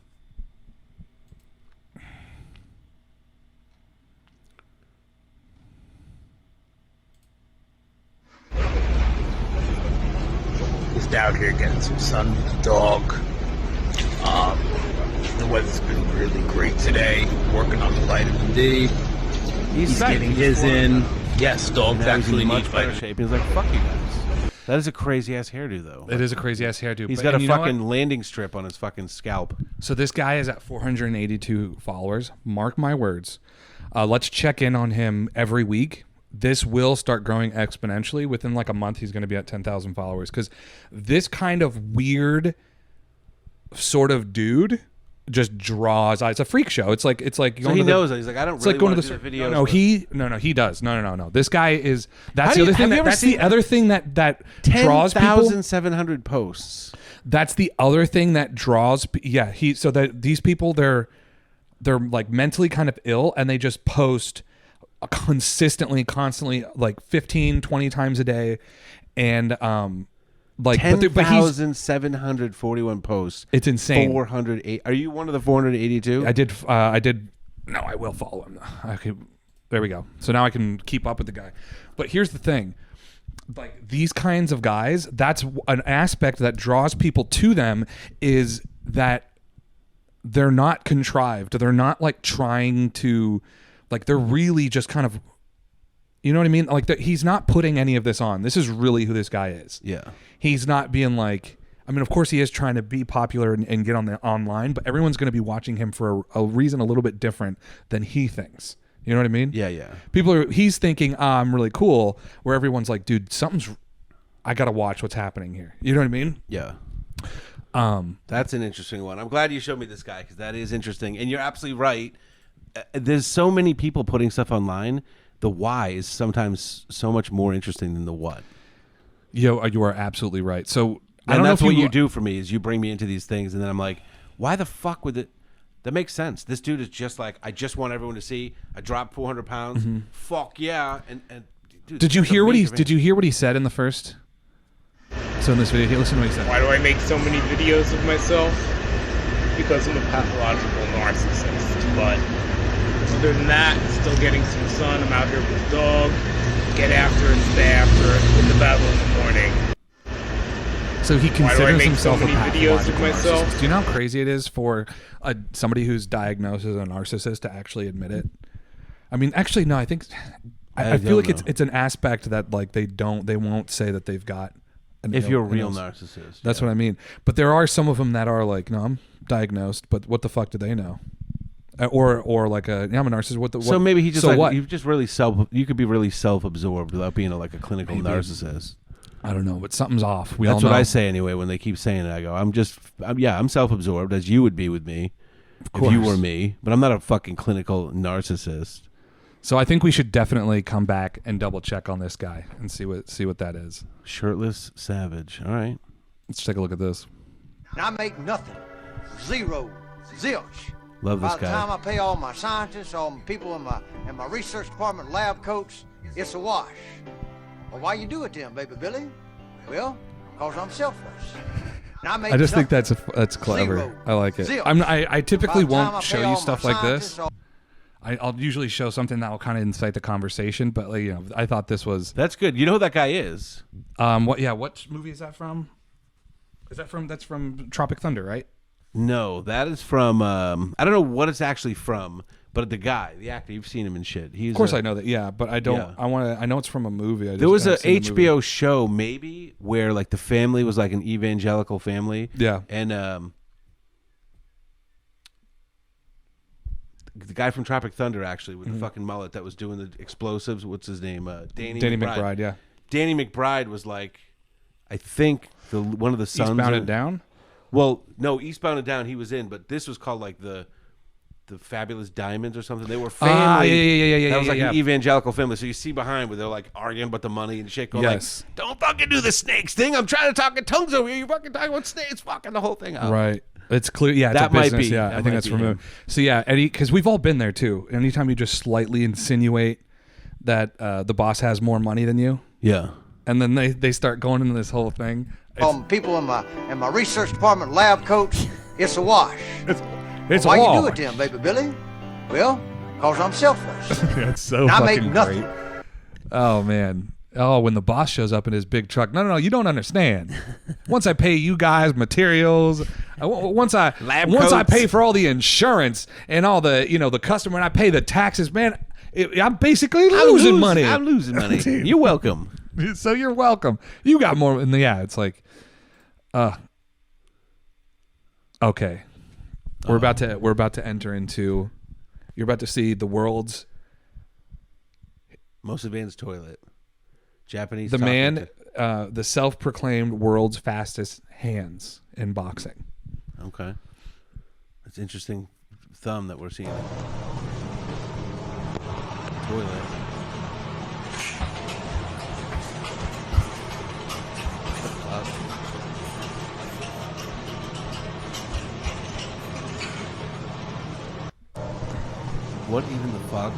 Just out here getting some sun with the dog. The weather's been really great today. Working on the vitamin D. He's getting his in. Yes, dogs actually need vitamin D. Shape. He's like, fuck you guys. That is a crazy ass hairdo, though. It is a crazy ass hairdo. He's got a fucking landing strip on his fucking scalp. So this guy is at 482 followers. Mark my words. Let's check in on him every week. This will start growing exponentially. Within like a month, he's going to be at 10,000 followers. Because this kind of weird sort of dude just draws eyes. It's a freak show. It's like going so he to knows that. He's like, I don't really want to do the videos. No, he does. No. This guy is. That's the other thing. That's the other thing that draws people. 10,700 posts. That's the other thing that draws. Yeah, so that these people they're like mentally kind of ill, and they just post consistently, constantly, like 15, 20 times a day, and like 10,741 posts. It's insane. 408. Are you one of the 482? I did. No, I will follow him. Okay, there we go. So now I can keep up with the guy. But here's the thing. Like these kinds of guys, that's an aspect that draws people to them, is that they're not contrived. They're not like trying to, like they're really just kind of, you know what I mean? Like he's not putting any of this on. This is really who this guy is. Yeah. He's not being like, I mean, of course he is trying to be popular and get on the online, but everyone's going to be watching him for a reason a little bit different than he thinks. You know what I mean? Yeah, yeah. He's thinking, I'm really cool, where everyone's like, dude, I got to watch what's happening here. You know what I mean? Yeah. That's an interesting one. I'm glad you showed me this guy because that is interesting. And you're absolutely right. There's so many people putting stuff online. The why is sometimes so much more interesting than the what. You are absolutely right. So I don't know if what you do for me is you bring me into these things, and then I'm like, why the fuck would it? That makes sense. This dude is just like, I just want everyone to see. I dropped 400 pounds. Mm-hmm. Fuck yeah! And dude, did you hear what he said in the first? So in this video, listen to what he said. Why do I make so many videos of myself? Because I'm a pathological narcissist. But other than that, still getting some sun. I'm out here with the dog. Get after and stay after it in the battle in the morning. So he considers himself so a pathological narcissist. Do you know how crazy it is for somebody who's diagnosed as a narcissist to actually admit it? I mean, actually, no. I think I feel like it's an aspect that like they won't say that they've got. If you're a real narcissist, that's what I mean. But there are some of them that are like, no, I'm diagnosed, but what the fuck do they know? Or like I'm a narcissist. What? So maybe he just so like, what? You just really you could be really self-absorbed without being like a clinical narcissist. I don't know, but something's off. That's what I say anyway when they keep saying it. I go, I'm self-absorbed as you would be with me if you were me, but I'm not a fucking clinical narcissist. So I think we should definitely come back and double check on this guy and see what that is. Shirtless savage. All right. Let's take a look at this. And I make nothing. Zero. Zilch. Love this guy. By the time I pay all my scientists, all my people in my research department, lab coats, it's a wash. Well, why you do it then, baby Billy? Well, because I'm selfless. I just think that's clever. Zero. I like it. Zilch. I typically won't show you stuff like scientists, this. I'll usually show something that will kind of incite the conversation, but like, I thought this was. That's good. You know who that guy is? What movie is that from? That's from Tropic Thunder, right? No, that is from. I don't know what it's actually from, but the guy, the actor, you've seen him in shit. Of course, I know that. Yeah, but I don't. Yeah. I know it's from a movie. There was a HBO show maybe where like the family was like an evangelical family. Yeah, and the guy from Tropic Thunder, actually, with the fucking mullet that was doing the explosives. What's his name? Danny McBride. Yeah. Danny McBride was like, I think one of the sons. Eastbound and Down. Well, no, Eastbound and Down he was in, but this was called like the Fabulous Diamonds or something. They were family. Yeah. That was like an evangelical family. So you see behind where they're like arguing about the money and shit. Going like, don't fucking do the snakes thing. I'm trying to talk in tongues over here. You fucking talking about snakes. Fucking the whole thing up. Right. It's clear. Yeah, it's that a business. Might be. Yeah, that I think that's removed. So yeah, Eddie, because we've all been there too. Anytime you just slightly insinuate that the boss has more money than you. Yeah. And then they start going into this whole thing. People in my research department lab coats, it's a wash. It's Why a wall. you do it then, baby Billy? Well, cause I'm selfless. That's so I fucking make nothing. great. Oh man. Oh, when the boss shows up in his big truck. No, you don't understand. Once I pay you guys materials, once I pay for all the insurance and all the the customer, and I pay the taxes, man, I'm basically losing money. I'm losing money. You're welcome. So you're welcome. You got more. And yeah, it's like, okay, we're about to enter into. You're about to see the world's most advanced toilet. Japanese. The man, the self-proclaimed world's fastest hands in boxing. Okay, it's interesting thumb that we're seeing. Toilet. What even the fuck?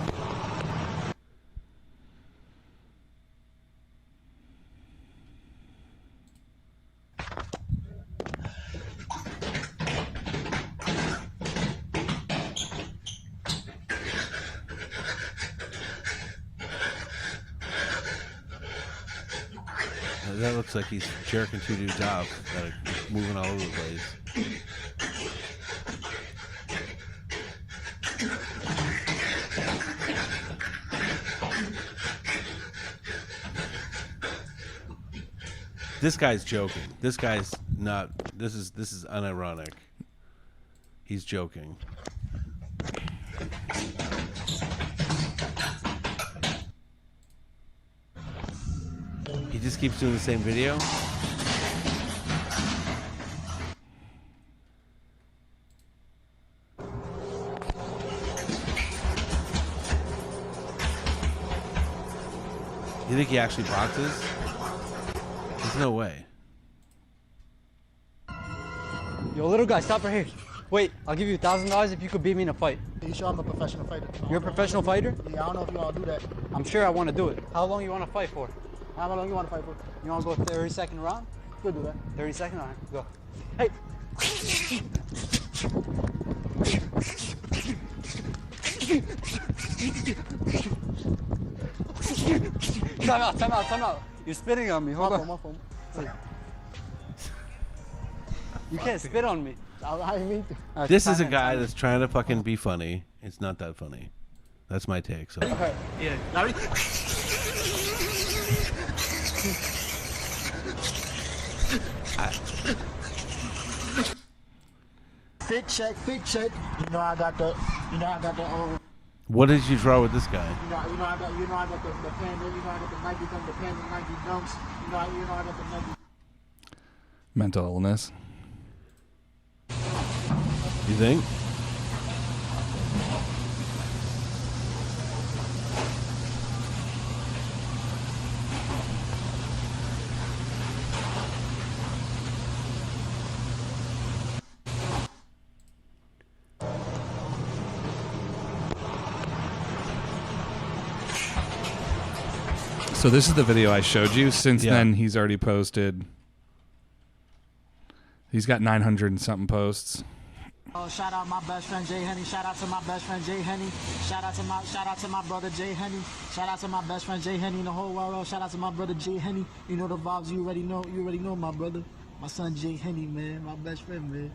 That looks like he's jerking two dudes off that are moving all over the place. This guy's joking. This guy's not. This is unironic. He's joking. He just keeps doing the same video. You think he actually boxes? There's no way. Yo, little guy, stop right here. Wait, I'll give you $1,000 if you could beat me in a fight. Are you sure I'm a professional fighter? You're a professional fighter? Yeah, I don't know if you want to do that. I'm sure I want to do it. How long you want to fight for? How long you want to fight for? You want to go 30-second round? We'll do that. 30-second round. Go. Hey. Time out. You're spitting on me. Hold on. My phone. You can't spit on me. I didn't mean to. This is a guy that's trying to fucking be funny. It's not that funny. That's my take. So. Okay. Yeah. Fit check. You know I got the. What did you draw with this guy? You know I got the panda. You know I got the Nike dunk, the panda Nike dunks. You know I got the Nike. Mental illness. You think? So this is the video I showed you. Since then, he's already posted. He's got 900 and something posts. Oh, shout out my best friend Jay Henny. Shout out to my best friend Jay Henny. Shout out to my brother Jay Henny. Shout out to my best friend Jay Henny in the whole world. Shout out to my brother Jay Henny. You know the vibes. You already know my brother. My son Jay Henny, man. My best friend, man.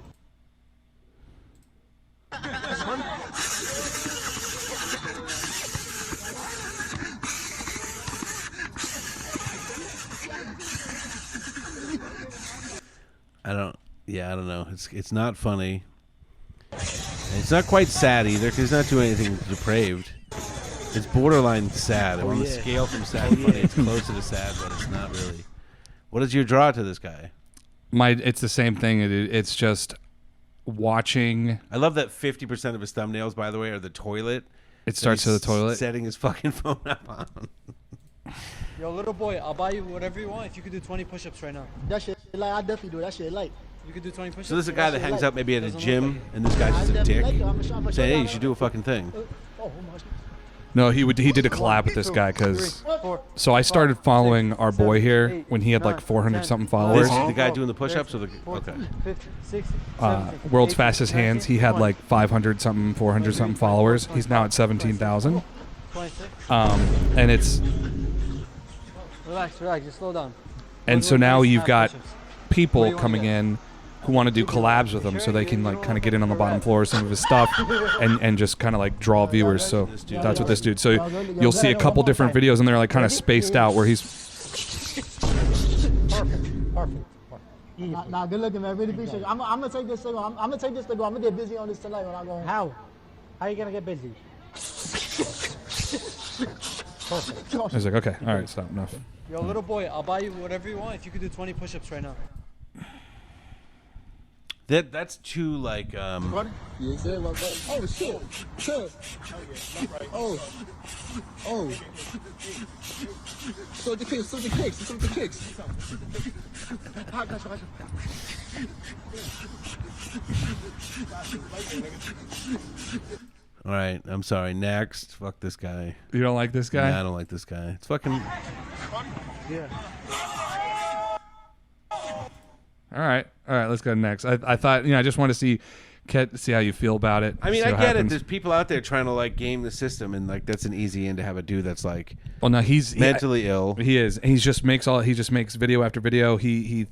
I don't know. It's not funny. It's not quite sad either because he's not doing anything depraved. It's borderline sad. On the scale from sad to funny, it's closer to sad, but it's not really. What is your draw to this guy? It's the same thing. It's just watching. I love that 50% of his thumbnails, by the way, are the toilet. It starts with the toilet. Setting his fucking phone up on. Yo, little boy, I'll buy you whatever you want if you could do 20 push-ups right now. That shit, like, I definitely do that shit, like. You could do 20 push-ups. So this is a guy that hangs out maybe at a gym, and this guy's just a dick. Say, hey, you should do a fucking thing. No, he did a collab with this guy because. So I started following our boy here when he had like 400 something followers. The guy doing the push-ups or the World's Fastest Hands. He had like 500 something, 400 something followers. He's now at 17,000. And it's. Relax, just slow down. And so now you've got people coming in who want to do collabs with him so they can like kind of get in on the bottom floor of some of his stuff and just kind of like draw viewers. So that's what this dude. So you'll see a couple different videos and they're like kind of spaced out where he's Perfect. Nah, good looking, man. Really appreciate it. I'm gonna take this thing. I'm gonna take this thing. I'm gonna get busy on this tonight when I go home. How you gonna get busy? Perfect. I was like, okay, all right, stop, enough. Yo, little boy, I'll buy you whatever you want if you could do 20 push-ups right now. That's too like Oh shit. Oh. So the kicks. All right, I'm sorry. Next, fuck this guy. You don't like this guy? Yeah, I don't like this guy. It's fucking. Yeah. All right, let's go next. I thought, I just want to see how you feel about it. I mean, see I what get happens. it. There's people out there trying to like game the system, and like that's an easy end to have a dude that's like. Well, no, he's mentally ill. He is. He just makes video after video. He's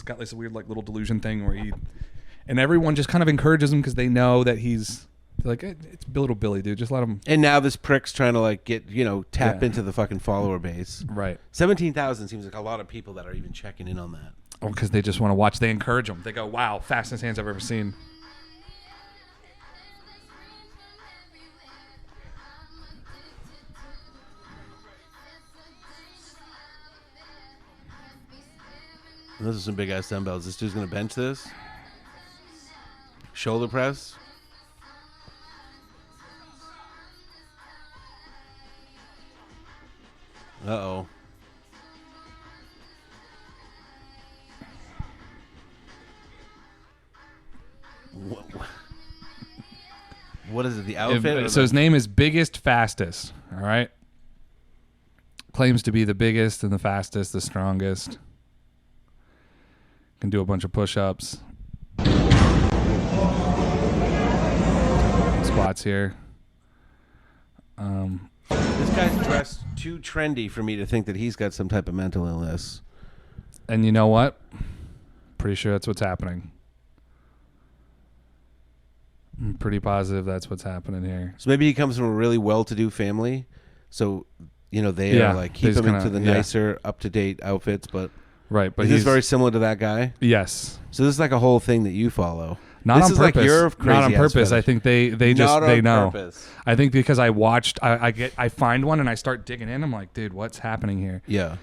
got this weird like little delusion thing where and everyone just kind of encourages him because they know that he's. They're like, it's little Billy, dude. Just let him. And now this prick's trying to like get tap into the fucking follower base. Right. 17,000 seems like a lot of people that are even checking in on that. Oh, because they just want to watch. They encourage them. They go, wow, fastest hands I've ever seen. Those are some big ass dumbbells. This dude's gonna bench this. Shoulder press. Uh-oh. What is it, the outfit? So his name is Biggest Fastest, all right? Claims to be the biggest and the fastest, the strongest. Can do a bunch of push-ups. Squats here. This guy's dressed too trendy for me to think that he's got some type of mental illness. And you know what? Pretty sure that's what's happening. I'm pretty positive that's what's happening here. So maybe he comes from a really well-to-do family. So, they are like keep him into the nicer, up-to-date outfits. But right, but he's very similar to that guy. Yes. So this is like a whole thing that you follow. Not this on purpose. Like your crazy not on purpose. fetish. I think they know. Purpose. I think because I watched, I find one and I start digging in. I'm like, dude, what's happening here? Yeah.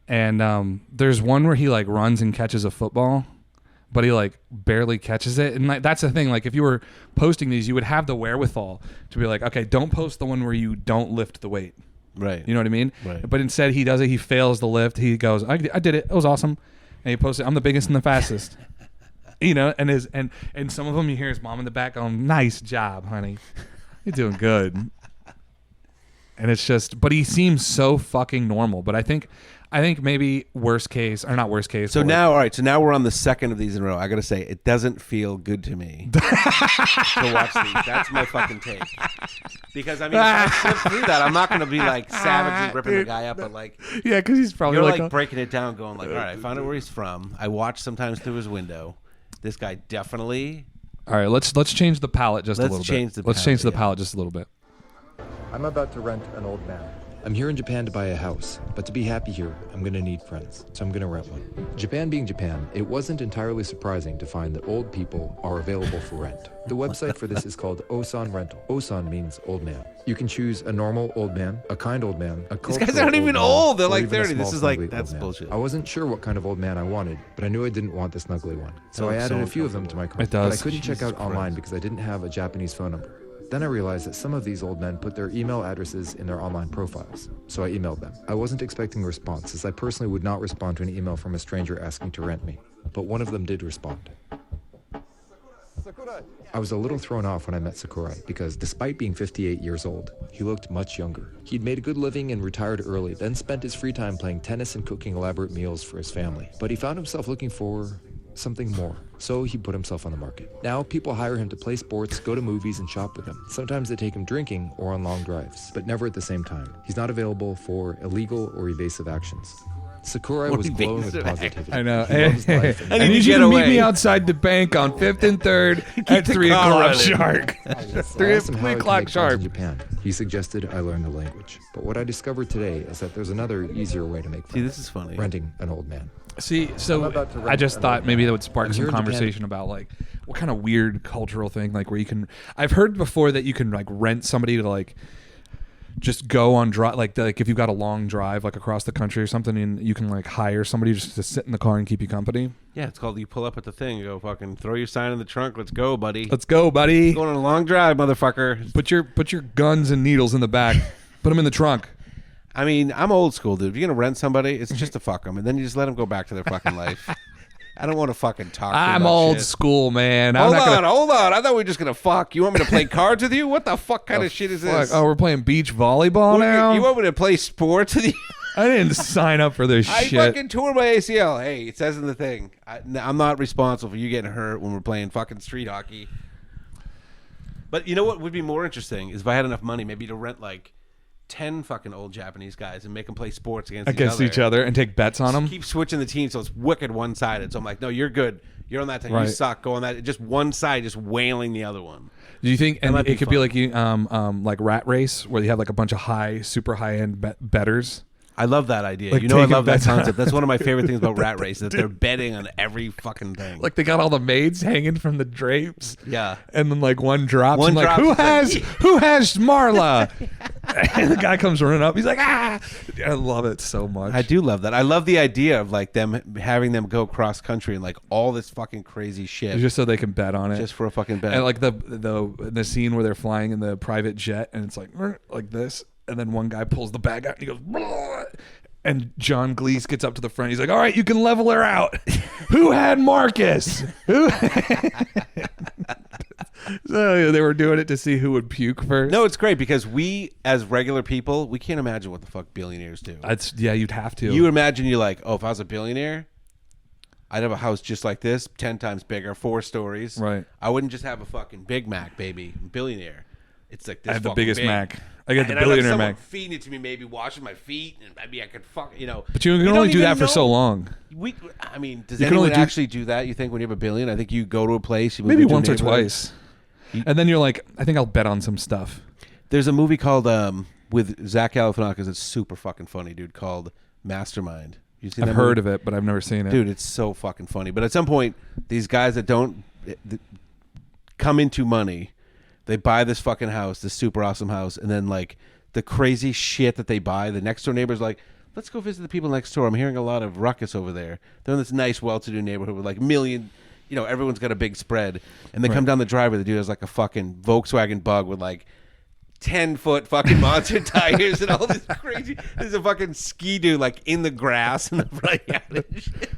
And there's one where he like runs and catches a football, but he like barely catches it. And like that's the thing. Like if you were posting these, you would have the wherewithal to be like, okay, don't post the one where you don't lift the weight. Right. You know what I mean? Right. But instead he does it. He fails the lift. He goes, I did it. It was awesome. And he posts it. I'm the biggest and the fastest. And some of them you hear his mom in the back going, nice job, honey. You're doing good. And it's just, but he seems so fucking normal. But I think maybe worst case, or not worst case. So now, all right. So now we're on the second of these in a row. I got to say, it doesn't feel good to me to watch these. That's my fucking take. Because, I mean, if I slip through that, I'm not going to be like savagely ripping the guy up. But like, yeah, because he's probably you're like like breaking it down, going like, all right, I found out where he's from. I watch sometimes through his window. This guy definitely. All right, let's change the palette just a little bit. Let's change the palette just a little bit. I'm about to rent an old man. I'm here in Japan to buy a house, but to be happy here, I'm gonna need friends, so I'm gonna rent one. Japan being Japan, it wasn't entirely surprising to find that old people are available for rent. The website for this is called Osan Rental. Osan means old man. You can choose a normal old man, a kind old man, a These guys cultural aren't even man, old. They're or like even a 30. This small, is like, snuggly that's old man. bullshit. I wasn't sure what kind of old man I wanted, but I knew I didn't want the snuggly one. So I added a few of them to my cart. It does. But I couldn't check Jesus out online because I didn't have a Japanese phone number. Then I realized that some of these old men put their email addresses in their online profiles, so I emailed them. I wasn't expecting a response, as I personally would not respond to an email from a stranger asking to rent me, but one of them did respond. I was a little thrown off when I met Sakurai, because despite being 58 years old, he looked much younger. He'd made a good living and retired early, then spent his free time playing tennis and cooking elaborate meals for his family. But he found himself looking for something more, so he put himself on the market. Now people hire him to play sports, go to movies, and shop with him. Sometimes they take him drinking or on long drives, but never at the same time. He's not available for illegal or evasive actions. Sakurai was glowing with positivity. I know. He loves life and I need you to meet me outside the bank on 5th and 3rd at 3 o'clock sharp. I 3 asked him how I could o'clock make friends sharp. in Japan. He suggested I learn the language. But what I discovered today is that there's another, easier way to make friends. See, this is funny. Renting an old man. See, so I just thought maybe that would spark some conversation about like what kind of weird cultural thing, like where you can. I've heard before that you can like rent somebody to like just go on drive, like if you've got a long drive like across the country or something, and you can like hire somebody just to sit in the car and keep you company. Yeah, it's called you pull up at the thing, you go fucking throw your sign in the trunk, let's go, buddy. Let's go, buddy. Going on a long drive, motherfucker. Put your guns and needles in the back. Put them in the trunk. I mean, I'm old school, dude. If you're gonna rent somebody, it's just to fuck them, and then you just let them go back to their fucking life. I don't want to fucking talk. I'm about old shit. school, man. Hold on. I thought we were just gonna fuck. You want me to play cards with you? What the fuck kind of shit is this? Oh, we're playing beach volleyball now. You want me to play sports with you? I didn't sign up for this I shit. fucking tore my ACL. Hey, it says in the thing. I'm not responsible for you getting hurt when we're playing fucking street hockey. But you know what would be more interesting is if I had enough money, maybe to rent like 10 fucking old Japanese guys and make them play sports against each other and take bets on them. Keep switching the team so it's wicked one-sided. So I'm like, no, you're good. You're on that team. Right. You suck. Go on that. Just one side, just wailing the other one. Do you think? And might it be could be like like Rat Race, where you have like a bunch of super high end betters. I love that idea. Like you know, I taking love that bets on- concept. That's one of my favorite things about Rat Race, that they're betting on every fucking thing. Like they got all the maids hanging from the drapes. Yeah. And then like one drops. One and like, drops. who has Marla? And the guy comes running up. He's like, ah! I love it so much. I do love that. I love the idea of like them having them go cross country and like all this fucking crazy shit Just so they can bet on it. just for a fucking bet. And like the scene where they're flying in the private jet and it's like this, and then one guy pulls the bag out and he goes, "Blah." And John Gleese gets up to the front. He's like, all right, you can level her out. Who had Marcus? Who? So they were doing it to see who would puke first. No, it's great because we, as regular people, we can't imagine what the fuck billionaires do. Yeah, you'd have to. You imagine you're like, oh, if I was a billionaire, I'd have a house just like this, 10 times bigger, 4 stories. Right. I wouldn't just have a fucking Big Mac, baby. Billionaire. It's like this. I have the fucking biggest big. Mac. I got the And I'd have billionaire someone Mac. feeding it to me, maybe washing my feet, and maybe I could fuck, But you can don't only do even that for so know. long. I mean, does You can anyone only do- actually do that? You think when you have a billion? I think you go to a place, you move Maybe into a once or neighborhood. twice. And then you're like, I think I'll bet on some stuff. There's a movie called with Zach Galifianakis. It's super fucking funny, dude. Called Mastermind. You seen I've that heard movie? of it, but I've never seen it. Dude, it's so fucking funny. But at some point, these guys that don't come into money, they buy this fucking house, this super awesome house, and then like the crazy shit that they buy, the next door neighbor's like, let's go visit the people next door. I'm hearing a lot of ruckus over there. They're in this nice, well-to-do neighborhood with like million, everyone's got a big spread. And they come down the driveway, the dude has like a fucking Volkswagen Bug with like 10-foot fucking monster tires and all this crazy. There's a fucking ski dude like in the grass in the front yard.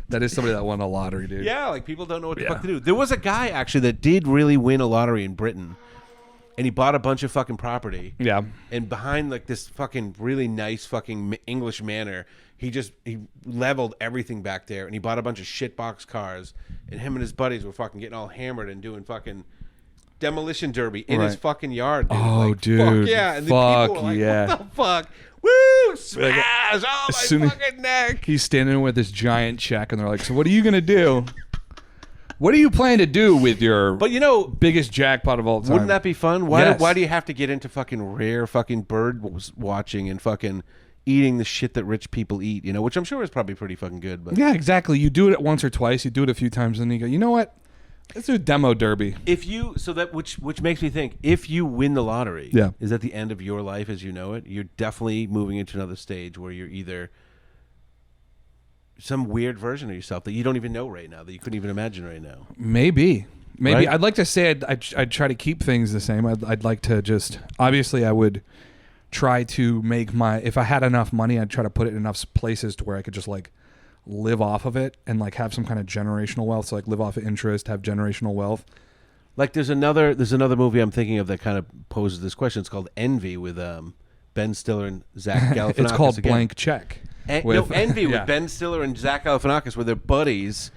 That is somebody that won a lottery, dude. Yeah, like people don't know what the fuck to do. There was a guy actually that did really win a lottery in Britain, and he bought a bunch of fucking property. Yeah. And behind like this fucking really nice fucking English manor, he leveled everything back there, and he bought a bunch of shitbox cars, and him and his buddies were fucking getting all hammered and doing fucking demolition derby in his fucking yard, dude. Oh, like, dude. Fuck yeah. And the people were like, yeah. what the fuck? Woo! Smash! Oh, my soon as fucking neck! He's standing with this giant check, and they're like, so what are you going to do? What do you plan to do with your But you know, biggest jackpot of all time? wouldn't that be fun? Why Yes. why do you have to get into fucking rare fucking bird watching and fucking eating the shit that rich people eat, you know, which I'm sure is probably pretty fucking good. But Yeah, exactly. You do it once or twice, you do it a few times, and you go, you know what? Let's do a demo derby. if you which makes me think, if you win the lottery, Yeah. is that the end of your life as you know it? You're definitely moving into another stage where you're either some weird version of yourself that you don't even know right now, that you couldn't even imagine right now. Maybe. Right? I'd like to say I'd try to keep things the same. I'd like to just, obviously I would try to make if I had enough money, I'd try to put it in enough places to where I could just like live off of it and like have some kind of generational wealth. So like live off of interest, have generational wealth. Like there's another movie I'm thinking of that kind of poses this question. It's called Envy with Ben Stiller and Zach Galifianakis. It's called again. Blank Check. Envy Yeah. with Ben Stiller and Zach Galifianakis, where they're buddies.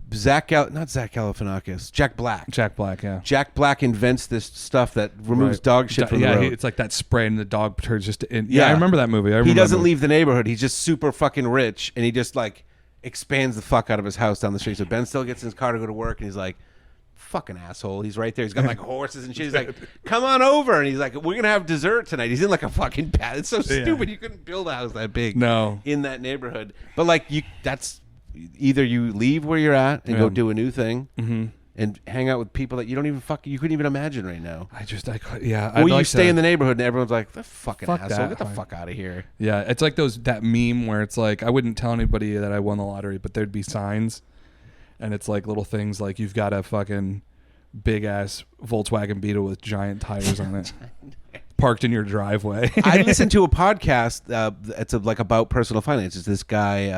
Jack Black. Jack Black, yeah. Jack Black invents this stuff that removes Right. dog shit from the road. It's like that spray and the dog turns just in. Yeah, I remember that movie. He doesn't leave the neighborhood. He's just super fucking rich, and he just like expands the fuck out of his house down the street. So Ben still gets in his car to go to work, and he's like, fucking asshole. He's right there. He's got like horses and shit. He's like, come on over. And he's like, we're going to have dessert tonight. He's in like a fucking pad. It's so stupid. You couldn't build a house that big in that neighborhood. But like, that's either you leave where you're at and go do a new thing and hang out with people that you don't even you couldn't even imagine right now. Or you stay in the neighborhood and everyone's like, the fucking asshole. Get the fuck out of here. Yeah, it's like that meme where it's like, I wouldn't tell anybody that I won the lottery, but there'd be signs. And it's like little things like you've got a fucking big ass Volkswagen Beetle with giant tires on it parked in your driveway. I listened to a podcast. It's like about personal finance. It's this guy.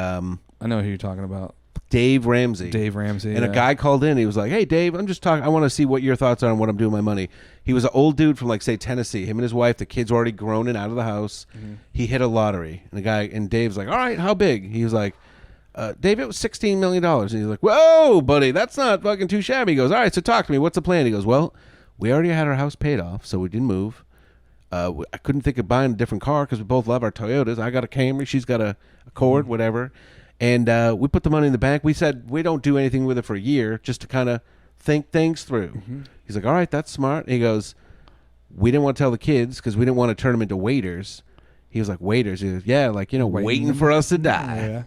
I know who you're talking about. Dave Ramsey. And a guy called in. He was like, hey, Dave, I'm just talking. I want to see what your thoughts are on what I'm doing with my money. He was an old dude from like, say, Tennessee. Him and his wife, the kids were already grown and out of the house. He hit a lottery. And Dave's like, all right, how big? He was like, Dave, it was $16 million. And he's like, whoa, buddy, that's not fucking too shabby. He goes, all right, so talk to me. What's the plan? He goes, well, we already had our house paid off, so we didn't move. I couldn't think of buying a different car because we both love our Toyotas. I got a Camry. She's got a Accord, whatever. And we put the money in the bank. We said we don't do anything with it for a year just to kind of think things through. He's like, all right, that's smart. And he goes, we didn't want to tell the kids because we didn't want to turn them into waiters. He was like, waiters? He goes, yeah, like, waiting for us to die. Yeah.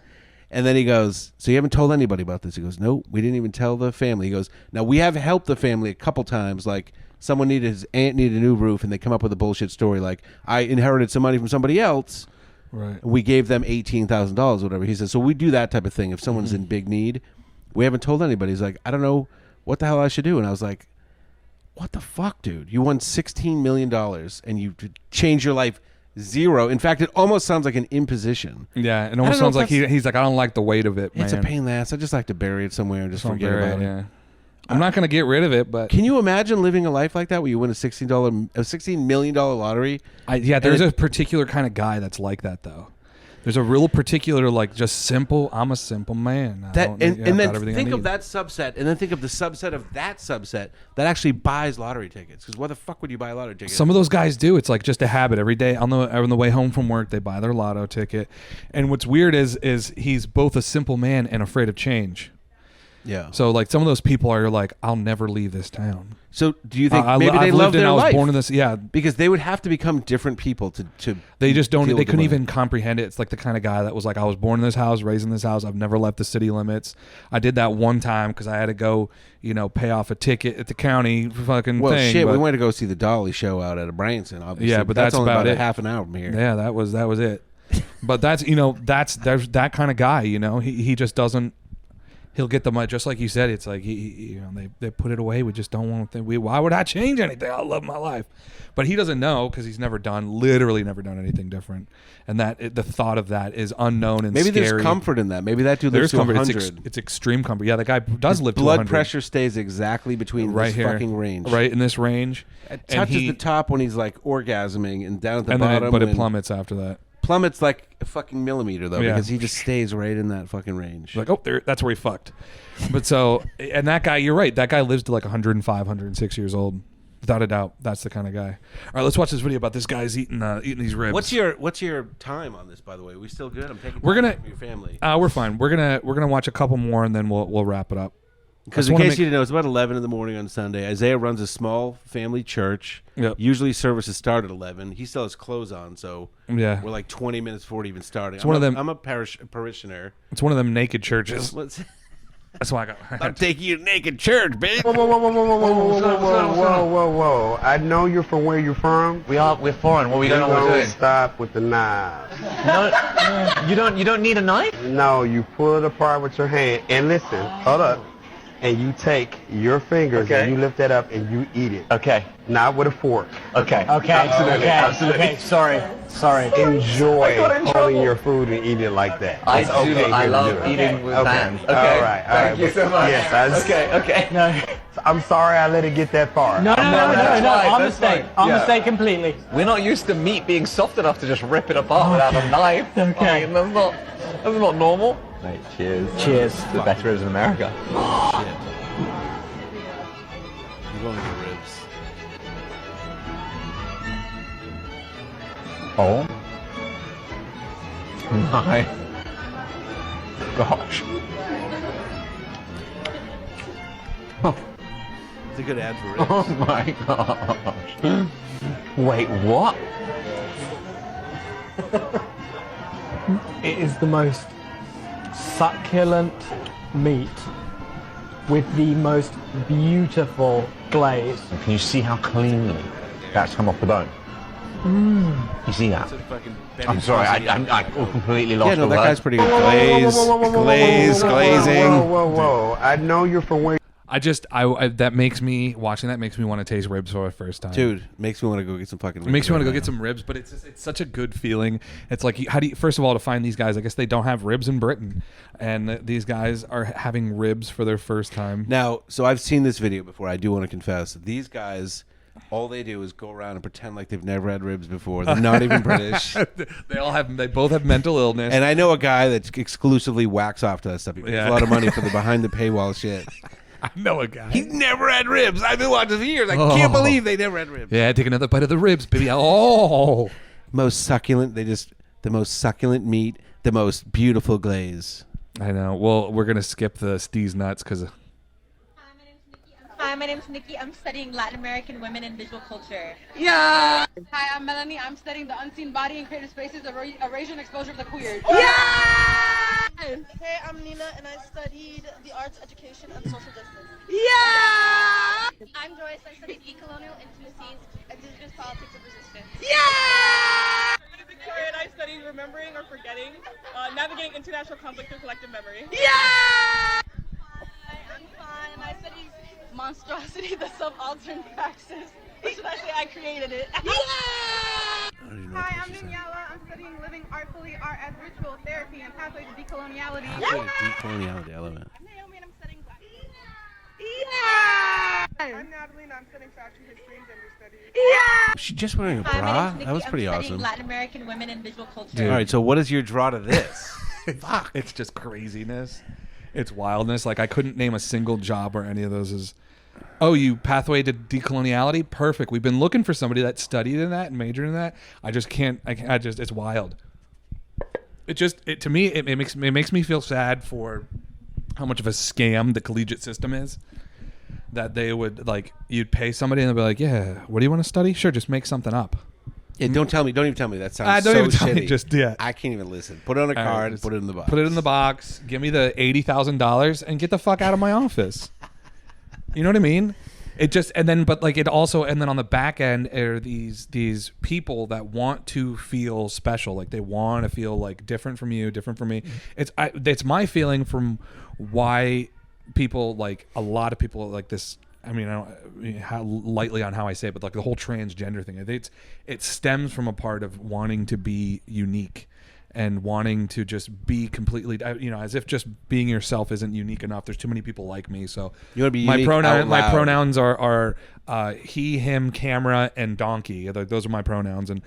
And then he goes, so you haven't told anybody about this? He goes, no, we didn't even tell the family. He goes, now we have helped the family a couple times. Like his aunt needed a new roof and they come up with a bullshit story. Like I inherited some money from somebody else. Right. We gave them $18,000 or whatever. He says, so we do that type of thing. If someone's in big need, we haven't told anybody. He's like, I don't know what the hell I should do. And I was like, what the fuck, dude? You won $16 million and you changed your life zero. In fact, it almost sounds like an imposition. Yeah, it almost sounds like he's like, I don't like the weight of it, man. It's a pain in the ass. I just like to bury it somewhere and just forget about it. Yeah. I'm not going to get rid of it, but can you imagine living a life like that where you win a $16 million lottery? There's a particular kind of guy that's like that, though. There's a real particular, like, just simple. I'm a simple man. And then think of that subset, and then think of the subset of that subset that actually buys lottery tickets. Because why the fuck would you buy a lottery ticket? Some of those guys do. It's like just a habit. Every day on the way home from work, they buy their lotto ticket. And what's weird is he's both a simple man and afraid of change. Yeah. So like some of those people are like, I'll never leave this town. So do you think maybe they love their life? I was born in this, yeah. Because they would have to become different people to They just don't. deal They with the couldn't money. even comprehend it. It's like the kind of guy that was like, I was born in this house, raised in this house. I've never left the city limits. I did that one time because I had to go, pay off a ticket at the county fucking Well, thing. shit, but, we went to go see the Dolly show out at Branson. Obviously, yeah, but that's only about a it. half an hour from here. Yeah, that was it. But there's that kind of guy. He just doesn't. He'll get the money, just like you said. It's like they put it away. We just don't want to think. Why would I change anything? I love my life, but he doesn't know because he's literally never done anything different. And the thought of that is unknown and maybe scary. there's comfort in that. Maybe that dude lives to 100. It's extreme comfort. Yeah, the guy does live to 100. Blood pressure stays exactly between right this here, fucking range. right in this range. It touches the top when he's like orgasming, and down at the and bottom, but it plummets after that. Plummets like a fucking millimeter though, Yeah. because he just stays right in that fucking range. Like, that's where he fucked. But and that guy, you're right. That guy lives to like 105, 106 years old, without a doubt. That's the kind of guy. All right, let's watch this video about this guy's eating these ribs. What's your time on this, by the way? Are we still good? I'm taking. We're gonna. from your family. We're fine. We're gonna watch a couple more and then we'll wrap it up. Because in case you didn't know, it's about 11 in the morning on Sunday. Isaiah runs a small family church. Yep. Usually services start at 11. He still has clothes on, so yeah, we're like 20 minutes before it even starting. I'm a parishioner. It's one of them naked churches. That's why I got. I'm taking you to naked church, bitch. Whoa. I know you're from where you're from. We're foreign. What we don't know what we're doing. Stop with the knife. No, you don't need a knife? No, you pull it apart with your hand. And listen, hold up. And you take your fingers and you lift that up and you eat it. Okay. Not with a fork. Okay. Absolutely. Okay, sorry. Enjoy holding your food and eating it like that. I love eating with hands. Okay. All right. Thank you so much. Yes. Okay. No. I'm sorry I let it get that far. No. Our mistake. Our mistake completely. We're not used to meat being soft enough to just rip it apart without a knife. Okay. I mean, that's not normal. Mate, cheers. Cheers. The better is in America. Shit. I'm going to the ribs. Oh. My gosh. It's a good ad for ribs. Oh my gosh. Wait, what? It is the most succulent meat with the most beautiful glaze. Can you see how cleanly that's come off the bone? You see that? I'm sorry, I completely lost that guy's pretty good. Glazing. Whoa. I know you're from where. That makes me watching that makes me want to taste ribs for the first time. Dude, makes me want to go get some fucking ribs. It makes me want to go get some ribs, but it's such a good feeling. It's like, how do you, first of all, to find these guys, I guess they don't have ribs in Britain, and these guys are having ribs for their first time. Now, so I've seen this video before. I do want to confess. These guys, all they do is go around and pretend like they've never had ribs before. They're not even British. They both have mental illness. And I know a guy that's exclusively whacks off to that stuff. He pays a lot of money for the behind the paywall shit. I know a guy. He's never had ribs. I've been watching for years. I can't believe they never had ribs. Yeah, take another bite of the ribs, baby. Oh, most succulent. The most succulent meat, the most beautiful glaze. I know. Well, we're gonna skip the Steve's nuts because. Hi, my name's Nikki. I'm studying Latin American women and visual culture. Yeah! Hi, I'm Melanie. I'm studying the unseen body and creative spaces, erasure and exposure of the queer. Yeah! Hey, I'm Nina, and I studied the arts, education, and social justice. Yeah! I'm Joyce. I studied decolonial intimacies, indigenous politics of resistance. Yeah! My name is Victoria, and I studied remembering or forgetting, navigating international conflict through collective memory. Yeah! Hi, I'm Fawn, and I studied monstrosity, the subaltern praxis. Or should I say I created it? Yeah! Hi, I'm Daniela. I'm studying living artfully, art as ritual therapy and pathway to decoloniality. Decoloniality, I love it. I'm Naomi and I'm studying black. Yeah! I'm Natalie and I'm studying fashion history and gender studies. Yeah! Was she just wearing a Hi, my bra? name's Nikki. That was pretty I'm studying awesome. Latin American women and visual culture. Dude. All right, so what is your draw to this? Fuck. It's just craziness. It's wildness. Like, I couldn't name a single job where any of those is. Oh, you pathway to decoloniality? Perfect. We've been looking for somebody that studied in that and majored in that. I just can't. I just. It's wild. To me, it makes me feel sad for how much of a scam the collegiate system is. That they would you'd pay somebody and they'd be like, yeah, what do you want to study? Sure, just make something up. Yeah, don't even tell me. That sounds don't so even tell me, shitty. just yeah. I can't even listen. Put it on a card, put it in the box. Put it in the box. Give me the $80,000 and get the fuck out of my office. You know what I mean? It just and then on the back end are these people that want to feel special, like they want to feel like different from you, different from me. It's my feeling from why people a lot of people like this. I mean, I don't how lightly on how I say it, but the whole transgender thing. It stems from a part of wanting to be unique and wanting to just be completely, as if just being yourself isn't unique enough. There's too many people like me, so you want to be unique out loud. My pronouns are he, him, camera, and donkey. Those are my pronouns. And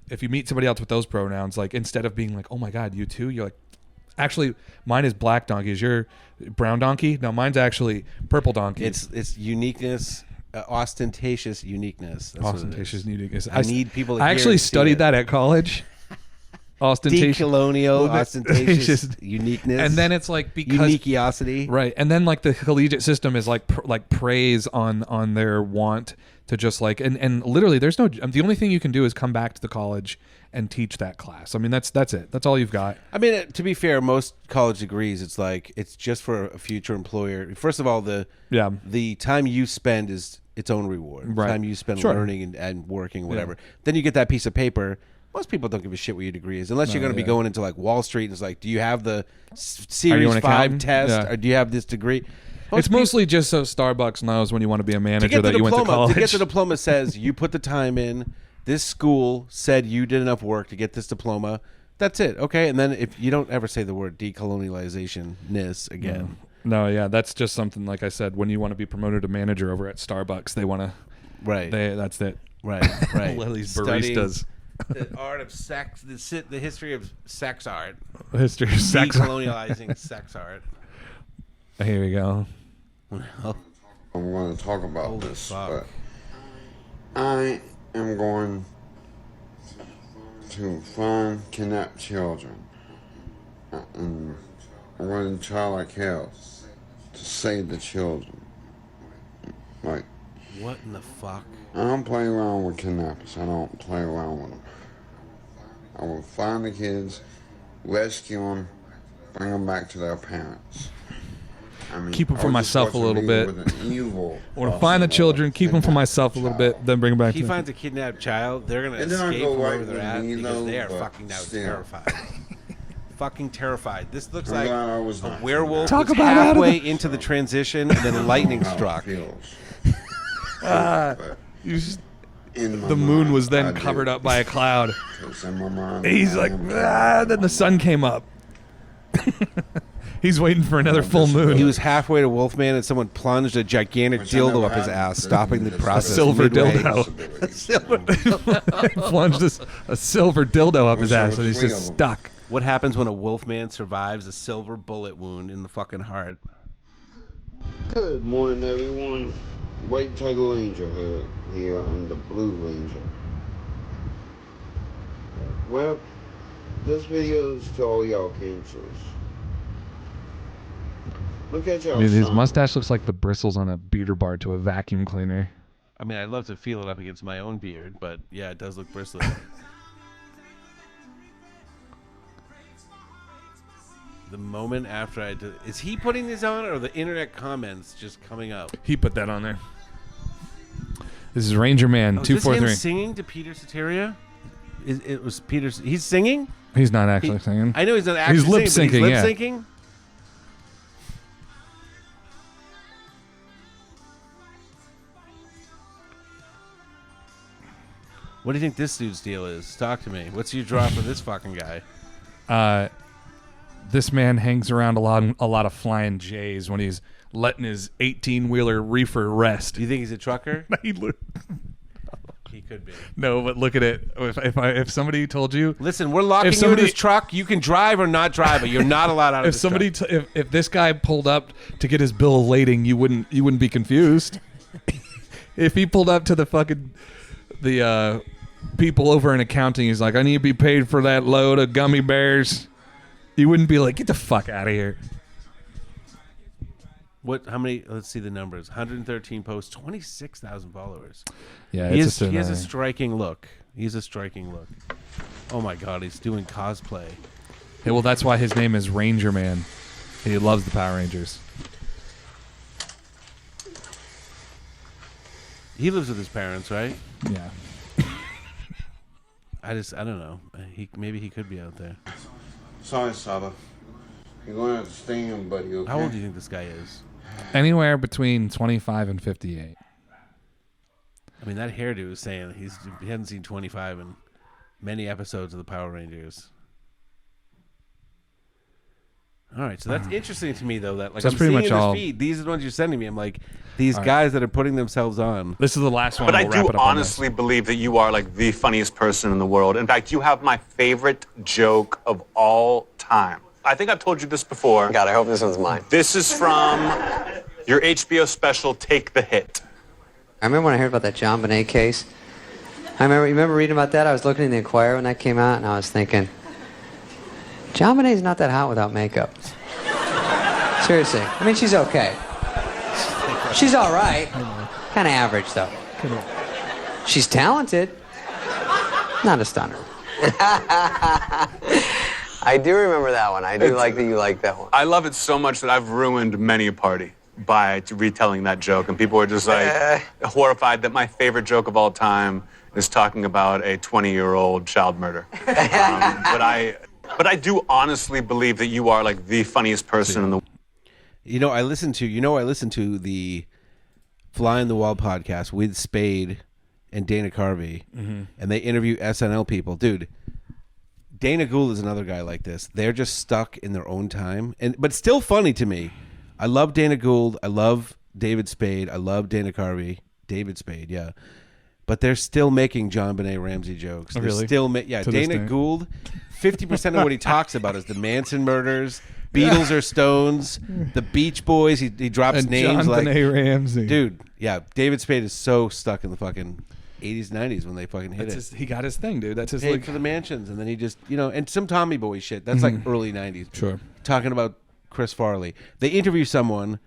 if you meet somebody else with those pronouns, instead of being like, oh my god, you too, you're like, actually, mine is black donkey. Is your brown donkey? No, mine's actually purple donkey. It's uniqueness, ostentatious uniqueness. That's ostentatious uniqueness. I need people. I actually studied that at college. ostentatious, decolonial, ostentatious uniqueness, and then it's like because uniqueosity, right? And then like the collegiate system is like praise on their want to just like and literally there's no the only thing you can do is come back to the college and teach that class. I mean that's it. That's all you've got. I mean, to be fair, most college degrees, it's like it's just for a future employer. First of all, the time you spend is its own reward. Right. The time you spend Sure. learning and working, whatever. Then you get that piece of paper. Most people don't give a shit what your degree is, unless you're going to be going into like Wall Street. And it's like, do you have the Series 5 test, or do you have this degree? It's mostly just so Starbucks knows when you want to be a manager that you went to college. To get the diploma says you put the time in. This school said you did enough work to get this diploma. That's it. Okay. And then if you don't ever say the word decolonialization-ness again. No, yeah. That's just something, like I said, when you want to be promoted to manager over at Starbucks, they want to. Right. That's it. Right. Lily's Studying baristas. The art of sex, the history of sex art. The history of sex art. Decolonializing sex art. Here we go. Well, I'm going to talk about this, fuck. but I am going to find kidnapped children, and I'm going to try like hell to save the children. Like, what in the fuck? I don't play around with kidnappers. I don't play around with them. I will find the kids, rescue them, bring them back to their parents. I mean, Keep them for myself a little bit. Or boss find the of children, keep them for myself a little bit, then bring them back. If he finds a kidnapped child, they're going to It doesn't escape go from right over their with ass me, because though, they are but fucking now still. terrified. Fucking terrified. This looks I'm like glad I was a not werewolf Talk was about out of halfway the- into the transition and then lightning struck. The moon was then covered up by a cloud. He's like, then the sun came up. He's waiting for another full moon. He was halfway to Wolfman and someone plunged a gigantic dildo up his ass, stopping the process. A silver midway. dildo. A silver dildo. Plunged a silver dildo up his ass and he's just stuck. What happens when a Wolfman survives a silver bullet wound in the fucking heart? Good morning, everyone. White Tiger Ranger here on the Blue Ranger. Well, this video is to all y'all cancers. Look at y'all. I mean, his son. mustache looks like the bristles on a beater bar to a vacuum cleaner. I mean, I'd love to feel it up against my own beard, but yeah, it does look bristly. The moment after I did, is he putting this on or the internet comments just coming up? He put that on there. This is Ranger Man Oh, is this 243. him singing to Peter Cetera? It was Peter. He's singing. He's not actually singing. I know he's not actually He's lip singing. syncing. But Yeah. he's lip syncing. What do you think this dude's deal is? Talk to me. What's your draw for this fucking guy? This man hangs around a lot of flying J's when he's letting his 18-wheeler reefer rest. Do you think he's a trucker? He could be. No, but look at it. If somebody told you, listen, we're locking you in this truck. You can drive or not drive, but you're not allowed out of if this somebody truck. if this guy pulled up to get his bill of lading, you wouldn't be confused. If he pulled up to the people over in accounting, he's like, I need to be paid for that load of gummy bears. You wouldn't be like, get the fuck out of here. What? How many? Let's see the numbers. 113 posts, 26,000 followers. Yeah, he it's has a striking look. He's a striking look. Oh my God, he's doing cosplay. Yeah, well, that's why his name is Ranger Man. He loves the Power Rangers. He lives with his parents, right? Yeah. I don't know. Maybe he could be out there. Sorry, Saba. You're going to have to stay in, buddy, okay? How old do you think this guy is? Anywhere between 25 and 58. I mean, that hairdo is saying he hasn't seen 25 in many episodes of the Power Rangers. All right, so that's interesting to me, though. That like So that's I'm pretty seeing much in this all. feed. These are the ones you're sending me. I'm like, these All right. guys that are putting themselves on. This is the last one. But I We'll wrap do it up on this. honestly believe that you are like the funniest person in the world. In fact, you have my favorite joke of all time. I think I've told you this before. God, I hope this one's mine. This is from your HBO special, Take the Hit. I remember when I heard about that John Bonet case. You remember reading about that? I was looking in the Inquirer when that came out, and I was thinking, John Bonet's not that hot without makeup. Seriously. I mean, she's okay. She's all right. Kind of average, though. She's talented. Not a stunner. I do remember that one. I do like that you like that one. I love it so much that I've ruined many a party by retelling that joke, and people are just like horrified that my favorite joke of all time is talking about a 20-year-old child murder. But I do honestly believe that you are like the funniest person in the world. I listened to the Fly on the Wall podcast with Spade and Dana Carvey, and they interview SNL people. Dude, Dana Gould is another guy like this. They're just stuck in their own time, but still funny to me. I love Dana Gould. I love David Spade. I love Dana Carvey. David Spade, yeah. But they're still making John Benet Ramsey jokes. They're really? still Dana Gould, 50% of what he talks about is the Manson murders, Beatles or Stones, the Beach Boys. He drops and names John like Benet Ramsey. Dude, yeah. David Spade is so stuck in the fucking 80s, 90s when they fucking hit He got his thing, dude. That's his paid for the mansions, and then he just and some Tommy Boy shit. That's like early 90s. Sure. Talking about Chris Farley. They interview someone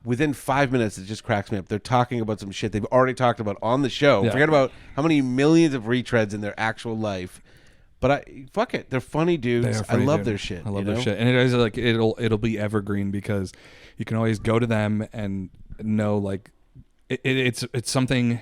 within 5 minutes. It just cracks me up. They're talking about some shit they've already talked about on the show. Yeah. Forget about how many millions of retreads in their actual life. But fuck it. They're funny dudes. I love their shit. I love their shit. And it is like it'll be evergreen because you can always go to them and know like it's something.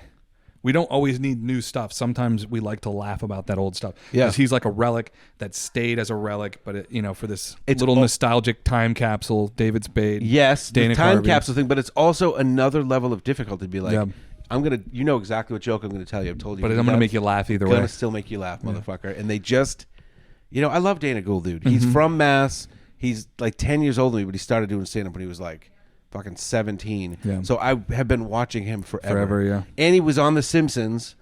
We don't always need new stuff. Sometimes we like to laugh about that old stuff. Yeah. Because he's like a relic that stayed as a relic, but for this little nostalgic time capsule, David Spade. Yes, Dana the time Carvey. capsule thing, but it's also another level of difficulty to be like, I'm going to, exactly what joke I'm going to tell you. I've told you. But I'm going to make you laugh either way. Going to still make you laugh, motherfucker. And they just, I love Dana Gould, dude. He's from Mass. He's like 10 years older than me, but he started doing stand-up when he was like fucking 17. Yeah. So I have been watching him forever. Yeah. And he was on The Simpsons.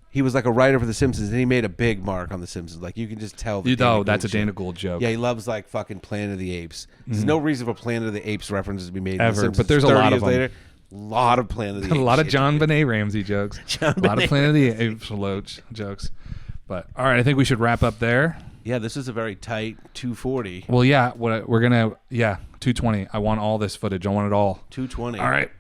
He was like a writer for The Simpsons, and he made a big mark on The Simpsons. Like, you can just tell. That's a Dana Gould joke. Yeah, he loves like fucking Planet of the Apes. There's no reason for Planet of the Apes references to be made Ever, in The Simpsons. but there's a 30 lot years of them. later. A lot of Planet of the Apes. A lot of shit. John Benet Ramsey jokes. A lot of Planet of the Apes jokes. But all right, I think we should wrap up there. Yeah, this is a very tight 240. Well, yeah, we're gonna 220. I want all this footage. I want it all. 220. All right.